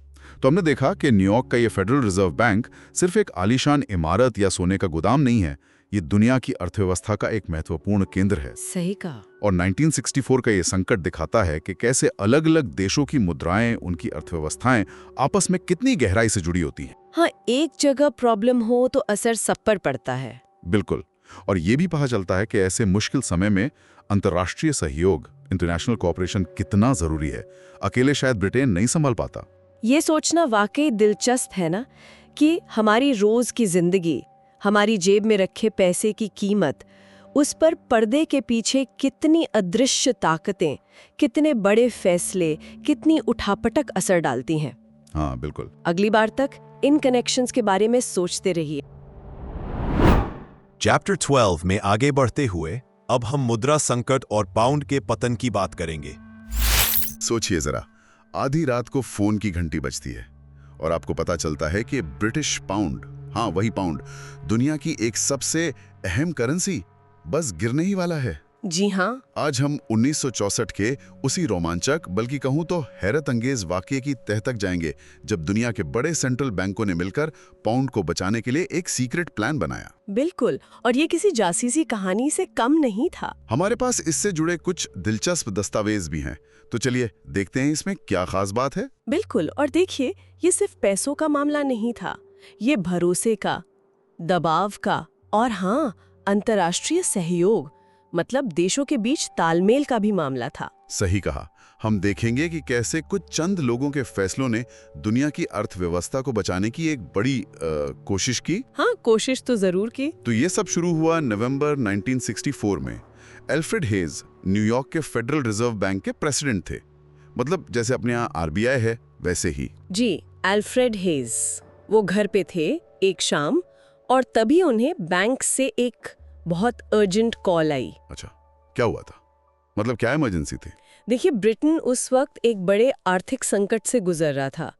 तो हमने देखा कि न्यूयॉर्क का ये फेडरल रिजर्व बैंक सिर्फ एक आलीशान इमारत या सोने का गोदाम नहीं है। ये दुनिया की अर्थव्यवस्था का एक महत्वपूर्ण केंद्र है। सही कहा। और 1964 का ये संकट दिखाता है कि कैसे अलग-अलग देशों की मुद्राएं, उनकी अर्थव्यवस्थाएं आपस में कितनी गहराई से जुड़ी होती हैं। हाँ, एक जगह प्रॉब्लम हो तो असर सब पर पड़ता है। बिल्कुल। और ये भी पता चलता है कि ऐसे मुश्किल समय में अंतर्राष्ट्रीय सहयोग, इंटरनेशनल कोऑपरेशन कितना जरूरी है। अकेले शायद ब्रिटेन नहीं संभाल पाता। ये सोचना वाकई दिलचस्प है ना, कि हमारी रोज की जिंदगी, हमारी जेब में रखे पैसे की कीमत, उस पर पर्दे के पीछे कितनी अदृश्य ताकतें, कितने बड़े फैसले, कितनी उठापटक असर डालती हैं। हाँ, बिल्कुल। अगली बार तक इन कनेक्शंस के बारे में सोचते रहिए। चैप्टर 12 में आगे बढ़ते हुए अब हम मुद्रा संकट और पाउंड के पतन की बात करेंगे। सोचिए जरा, आधी रात को फोन की घंटी बजती है और आपको पता चलता है कि ब्रिटिश पाउंड, हाँ वही पाउंड, दुनिया की एक सबसे अहम करेंसी, बस गिरने ही वाला है। जी हाँ। आज हम 1964 के उसी रोमांचक, बल्कि कहूं तो हैरत अंगेज वाकये की तह तक जाएंगे, जब दुनिया के बड़े सेंट्रल बैंकों ने मिलकर पाउंड को बचाने के लिए एक सीक्रेट प्लान बनाया। बिल्कुल, और ये किसी जासूसी कहानी से कम नहीं था। हमारे पास इससे जुड़े कुछ दिलचस्प दस्तावेज भी हैं, तो चलिए देखते हैं इसमें क्या खास बात है। बिल्कुल, और देखिए, ये सिर्फ पैसों का मामला नहीं था, ये भरोसे का, दबाव का और हाँ, अंतर्राष्ट्रीय सहयोग, मतलब देशों के बीच तालमेल का भी मामला था। सही कहा। हम देखेंगे कि कैसे कुछ चंद लोगों के फैसलों ने दुनिया की अर्थव्यवस्था को बचाने की एक बड़ी कोशिश की। हाँ, कोशिश तो जरूर की। तो ये सब शुरू हुआ नवंबर 1964 में। एल्फ्रेड हेज न्यूयॉर्क के फेडरल रिजर्व बैंक के प्रेसिडेंट थे, मतलब जैसे अपने यहाँ RBI है वैसे ही। जी, एल्फ्रेड हेज। वो घर पे थे एक शाम और तभी उन्हें बैंक से एक बहुत अर्जेंट कॉल आई। अच्छा, क्या हुआ था? मतलब क्या इमरजेंसी थी? देखिए, ब्रिटेन उस वक्त एक बड़े आर्थिक संकट से गुजर रहा था।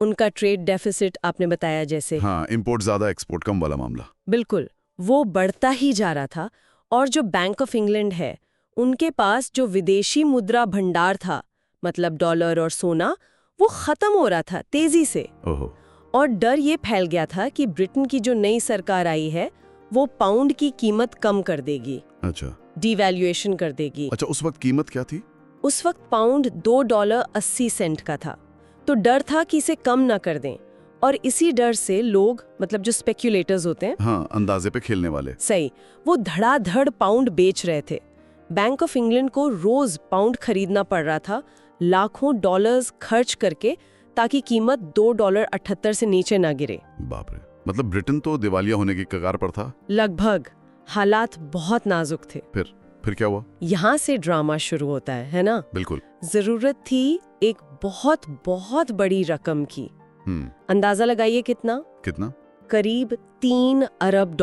उनका ट्रेड डेफिसिट, आपने बताया जैसे, हाँ, इंपोर्ट ज्यादा एक्सपोर्ट कम वाला मामला। बिल्कुल, वो बढ़ता ही जा रहा था। और जो बैंक ऑफ इंग्लैंड है, उनके पास जो विदेशी मुद्रा भंडार था, मतलब डॉलर और सोना, वो खत्म हो रहा था तेजी से। ओहो। और डर ये फैल गया था कि ब्रिटेन की जो नई सरकार आई है, वो पाउंड की कीमत कम कर देगी। अच्छा, डिवैल्यूएशन कर देगी। अच्छा, उस वक्त कीमत क्या थी? उस वक्त पाउंड $2.80 का था, तो डर था कि इसे कम ना कर दें। और इसी डर से लोग, मतलब जो स्पेक्यूलेटर्स होते हैं, हाँ, अंदाजे पे खेलने वाले, सही, वो धड़ाधड़ पाउंड बेच रहे थे। बैंक ऑफ इंग्लैंड को रोज पाउंड खरीदना पड़ रहा था, लाखों डॉलर्स खर्च करके, ताकि कीमत $2.78 से नीचे ना गिरे। बाप रे, मतलब ब्रिटेन तो दिवालिया होने की कगार पर था। लगभग। हालात बहुत नाजुक थे। फिर क्या हुआ? यहाँ से ड्रामा शुरू होता है ना? बिल्कुल। जरूरत थी एक बहुत बहुत बड़ी रकम की। अंदाजा लगाइए कितना? करीब $3 अरब।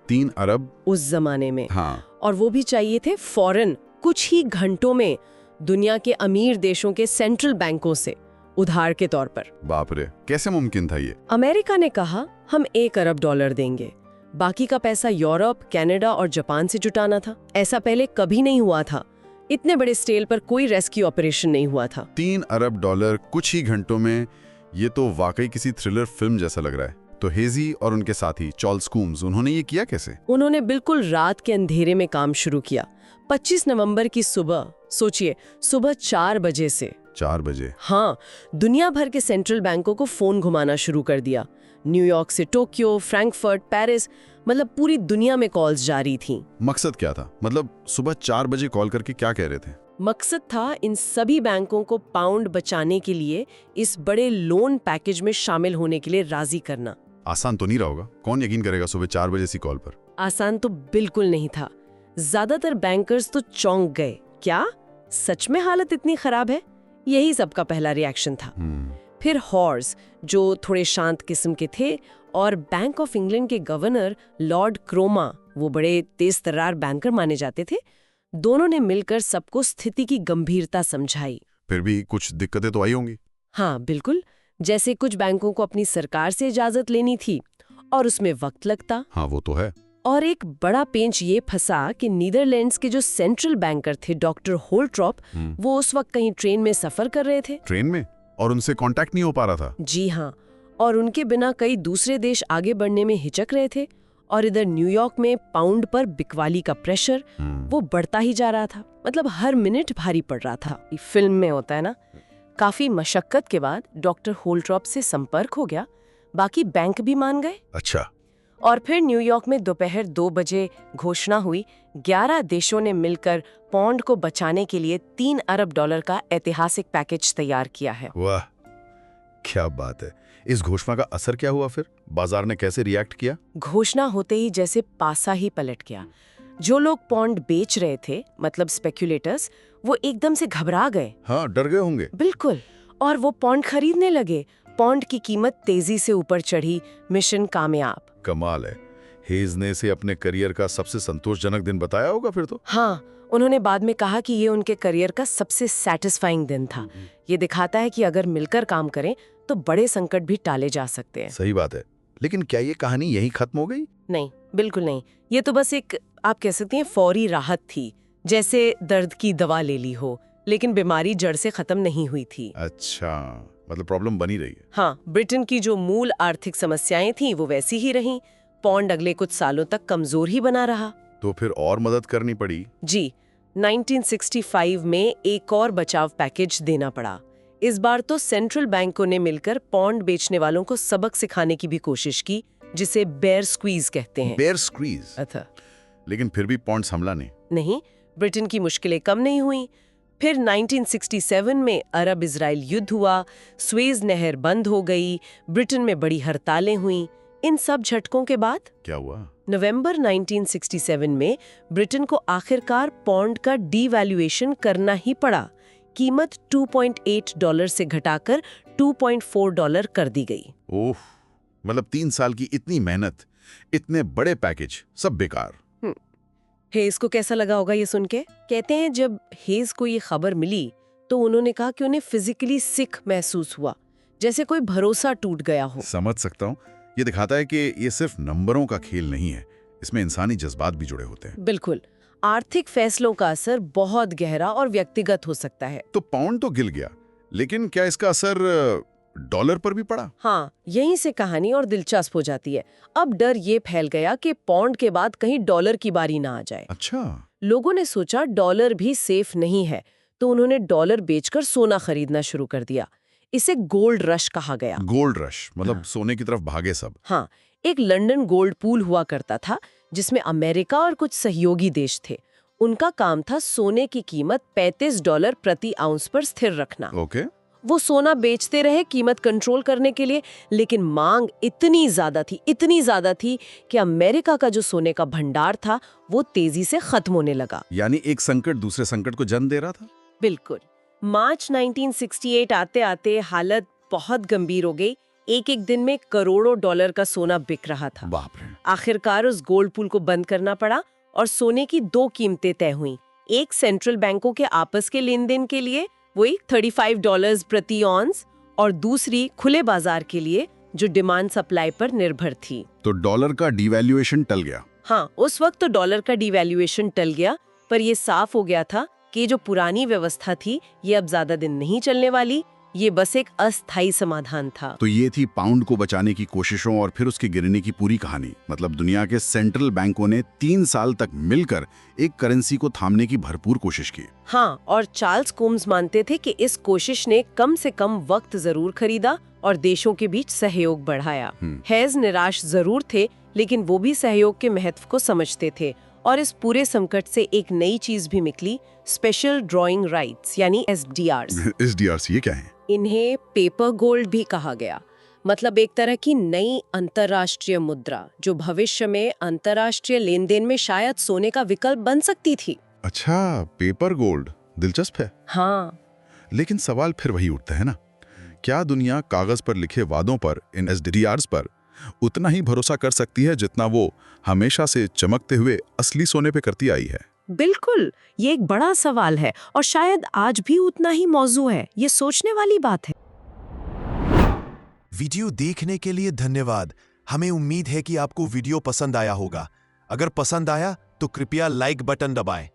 3 अरब उस जमाने में। हाँ। और वो भी चाहिए थे फौरन, कुछ ही घंटों में, दुनिया के अमीर देशों के सेंट्रल बैंकों से, उधार के तौर पर। बाप रे, कैसे मुमकिन था ये? अमेरिका ने कहा, हम $1 अरब देंगे, बाकी का पैसा यूरोप, कनाडा और जापान से जुटाना था। ऐसा पहले कभी नहीं हुआ था। इतने बड़े स्केल पर कोई रेस्क्यू ऑपरेशन नहीं हुआ था। $3 अरब कुछ ही घंटों में, ये तो वाकई किसी थ्रिलर फिल्म जैसा लग रहा है। तो हेजी और उनके साथी चार्ल्स कूम्स, उन्होंने ये किया कैसे? उन्होंने बिल्कुल रात के अंधेरे में काम शुरू किया। 25 नवंबर की सुबह, सोचिए, सुबह 4 बजे से। 4 बजे? हाँ, दुनिया भर के सेंट्रल बैंकों को फोन घुमाना शुरू कर दिया। न्यूयॉर्क से टोक्यो, फ्रैंकफर्ट, पेरिस, मतलब पूरी दुनिया में कॉल्स जारी थीं। मकसद क्या था? मतलब सुबह 4 बजे कॉल करके क्या कह रहे थे? मकसद था इन सभी बैंकों को पाउंड बचाने के लिए इस बड़े लोन पैकेज में शामिल होने के लिए राजी करना। आसान तो नहीं रहा होगा, कौन यकीन करेगा सुबह 4 बजे सी कॉल पर? आसान तो बिल्कुल नहीं था। ज्यादातर बैंकर्स तो चौंक गए, क्या सच में हालत इतनी खराब है? यही सबका पहला रिएक्शन था। फिर हॉर्स, जो थोड़े शांत किस्म के थे, और बैंक ऑफ इंग्लैंड के गवर्नर लॉर्ड क्रोमा, वो बड़े तेज तर्रार बैंकर माने जाते थे, दोनों ने मिलकर सबको स्थिति की गंभीरता समझाई। फिर भी कुछ दिक्कतें तो आई होंगी। हाँ बिल्कुल, जैसे कुछ बैंकों को अपनी सरकार से इजाजत लेनी थी और उसमें वक्त लगता। हाँ वो तो है। और एक बड़ा पेंच ये फंसा कि नीदरलैंड्स के जो सेंट्रल बैंकर थे डॉक्टर होल्ट्रॉप, वो उस वक्त कहीं ट्रेन में सफर कर रहे थे। ट्रेन में? और उनसे कांटेक्ट नहीं हो पा रहा था? जी हाँ, और उनके बिना कई दूसरे देश आगे बढ़ने में हिचक रहे थे। और इधर न्यूयॉर्क में पाउंड पर बिकवाली का प्रेशर वो बढ़ता ही जा रहा था। मतलब हर मिनट भारी पड़ रहा था। फिल्म में होता है ना, काफी मशक्कत के बाद डॉक्टर होल्ट्रॉप से संपर्क हो गया, बाकी बैंक भी मान गए। अच्छा। और फिर न्यूयॉर्क में दोपहर 2 बजे घोषणा हुई, 11 देशों ने मिलकर पौंड को बचाने के लिए $3 अरब का ऐतिहासिक पैकेज तैयार किया है। वाह, क्या बात है। इस घोषणा का असर क्या हुआ फिर? बाजार ने कैसे रिएक्ट किया? घोषणा होते ही जैसे पासा ही पलट गया। जो लोग पौंड बेच रहे थे, मतलब स्पेक्यूलेटर्स, वो एकदम से घबरा गए। हाँ, डर गए होंगे। बिल्कुल। और वो पौंड खरीदने लगे। पौंड की कीमत तेजी से ऊपर चढ़ी। मिशन कामयाब। कमाल है। हेज ने इसे अपने करियर का सबसे संतोषजनक दिन बताया होगा फिर तो। हाँ, उन्होंने बाद में कहा कि ये उनके करियर का सबसे सैटिस्फाइंग दिन था। ये दिखाता है कि अगर मिलकर काम करें तो बड़े संकट भी टाले जा सकते हैं। सही बात है। लेकिन क्या ये कहानी यहीं खत्म हो गई? नहीं, बिल्कुल नहीं। ये तो बस एक, आप कह सकते हैं, फौरी राहत थी। जैसे दर्द की दवा ले ली हो, लेकिन बीमारी जड़ से खत्म नहीं हुई थी। अच्छा, मतलब प्रॉब्लम बनी रही है। हाँ, ब्रिटेन की जो मूल आर्थिक समस्याएं थीं वो वैसी ही रहीं। पौंड अगले कुछ सालों तक कमजोर ही बना रहा। तो फिर और मदद करनी पड़ी। जी, 1965 में एक और बचाव पैकेज देना पड़ा। इस बार तो सेंट्रल बैंकों ने मिलकर पौंड बेचने वालों को सबक सिखाने की भी कोशिश की, जिसे बेयर स्क्वीज कहते हैं। Bear squeeze. अच्छा। लेकिन फिर भी पौंड संभला नहीं, ब्रिटेन की मुश्किलें कम नहीं हुई। फिर 1967 में अरब इजराइल युद्ध हुआ, स्वेज नहर बंद हो गई, ब्रिटेन में बड़ी हड़तालें हुई। इन सब झटकों के बाद क्या हुआ? नवंबर 1967 में ब्रिटेन को आखिरकार पौंड का डीवैल्यूएशन करना ही पड़ा। कीमत $2.8 से घटाकर $2.4 कर दी गई। ओह, मतलब 3 साल की इतनी मेहनत, इतने बड़े पैकेज, सब बेकार। हेज को कैसा लगा होगा ये सुन के? कहते हैं जब हेज को ये खबर मिली तो उन्होंने कहा कि उन्हें फिजिकली सिक महसूस हुआ, जैसे कोई भरोसा टूट गया हो। समझ सकता हूँ। ये दिखाता है कि ये सिर्फ नंबरों का खेल नहीं है, इसमें इंसानी जज्बात भी जुड़े होते हैं। बिल्कुल। आर्थिक फैसलों का असर बहुत गहरा और व्यक्तिगत हो सकता है। तो पाउंड तो गिर गया, लेकिन क्या इसका असर डॉलर पर भी पड़ा? हाँ, यहीं से कहानी और दिलचस्प हो जाती है। अब डर ये फैल गया कि पौंड के बाद कहीं डॉलर की बारी ना आ जाए। अच्छा। लोगों ने सोचा डॉलर भी सेफ नहीं है, तो उन्होंने डॉलर बेचकर सोना खरीदना शुरू कर दिया। इसे गोल्ड रश कहा गया। गोल्ड रश मतलब सोने की तरफ भागे सब। हाँ, एक लंदन गोल्ड पूल हुआ करता था जिसमें अमेरिका और कुछ सहयोगी देश थे। उनका काम था सोने की कीमत $35 प्रति आउंस पर स्थिर रखना। ओके। वो सोना बेचते रहे कीमत कंट्रोल करने के लिए, लेकिन मांग इतनी ज्यादा थी कि अमेरिका का जो सोने का भंडार था वो तेजी से खत्म होने लगा। यानी एक संकट दूसरे संकट को जन्म दे रहा था। बिल्कुल। मार्च 1968 आते आते हालत बहुत गंभीर हो गई। एक दिन में करोड़ों डॉलर का सोना बिक रहा था। बाप रे। आखिरकार उस गोल्ड पूल को बंद करना पड़ा और सोने की 2 कीमतें तय हुई। एक सेंट्रल बैंकों के आपस के लेन देन के लिए, वही $35 प्रति ऑन्स, और दूसरी खुले बाजार के लिए जो डिमांड सप्लाई पर निर्भर थी। तो डॉलर का डिवैल्यूएशन टल गया। हाँ, उस वक्त तो डॉलर का डिवैल्यूएशन टल गया, पर यह साफ हो गया था कि जो पुरानी व्यवस्था थी ये अब ज्यादा दिन नहीं चलने वाली। ये बस एक अस्थायी समाधान था। तो ये थी पाउंड को बचाने की कोशिशों और फिर उसके गिरने की पूरी कहानी। मतलब दुनिया के सेंट्रल बैंकों ने 3 साल तक मिलकर एक करेंसी को थामने की भरपूर कोशिश की। हाँ, और चार्ल्स कोम्स मानते थे कि इस कोशिश ने कम से कम वक्त जरूर खरीदा और देशों के बीच सहयोग बढ़ाया। हेज निराश जरूर थे, लेकिन वो भी सहयोग के महत्व को समझते थे। और इस पूरे संकट से एक नई चीज भी निकली, स्पेशल ड्रॉइंग राइट्स यानी SDRs। SDRs ये क्या है? इन्हें पेपर गोल्ड भी कहा गया। मतलब एक तरह की नई अंतर्राष्ट्रीय मुद्रा जो भविष्य में अंतर्राष्ट्रीय लेन देन में शायद सोने का विकल्प बन सकती थी। अच्छा, पेपर गोल्ड, दिलचस्प है। हाँ, लेकिन सवाल फिर वही उठता है ना, क्या दुनिया कागज पर लिखे वादों पर, इन SDRs पर उतना ही भरोसा कर सकती है जितना वो हमेशा से चमकते हुए असली सोने पे करती आई है? बिल्कुल, ये एक बड़ा सवाल है और शायद आज भी उतना ही मौजू है। ये सोचने वाली बात है। वीडियो देखने के लिए धन्यवाद। हमें उम्मीद है कि आपको वीडियो पसंद आया होगा। अगर पसंद आया तो कृपया लाइक बटन दबाएं।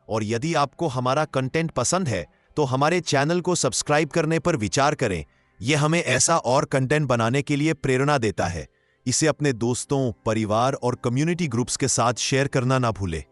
और यदि आपको हमारा कंटेंट पसंद है तो हमारे चैनल को सब्सक्राइब करने पर विचार करें। यह हमें ऐसा और कंटेंट बनाने के लिए प्रेरणा देता है। इसे अपने दोस्तों, परिवार और कम्युनिटी ग्रुप्स के साथ शेयर करना ना भूले।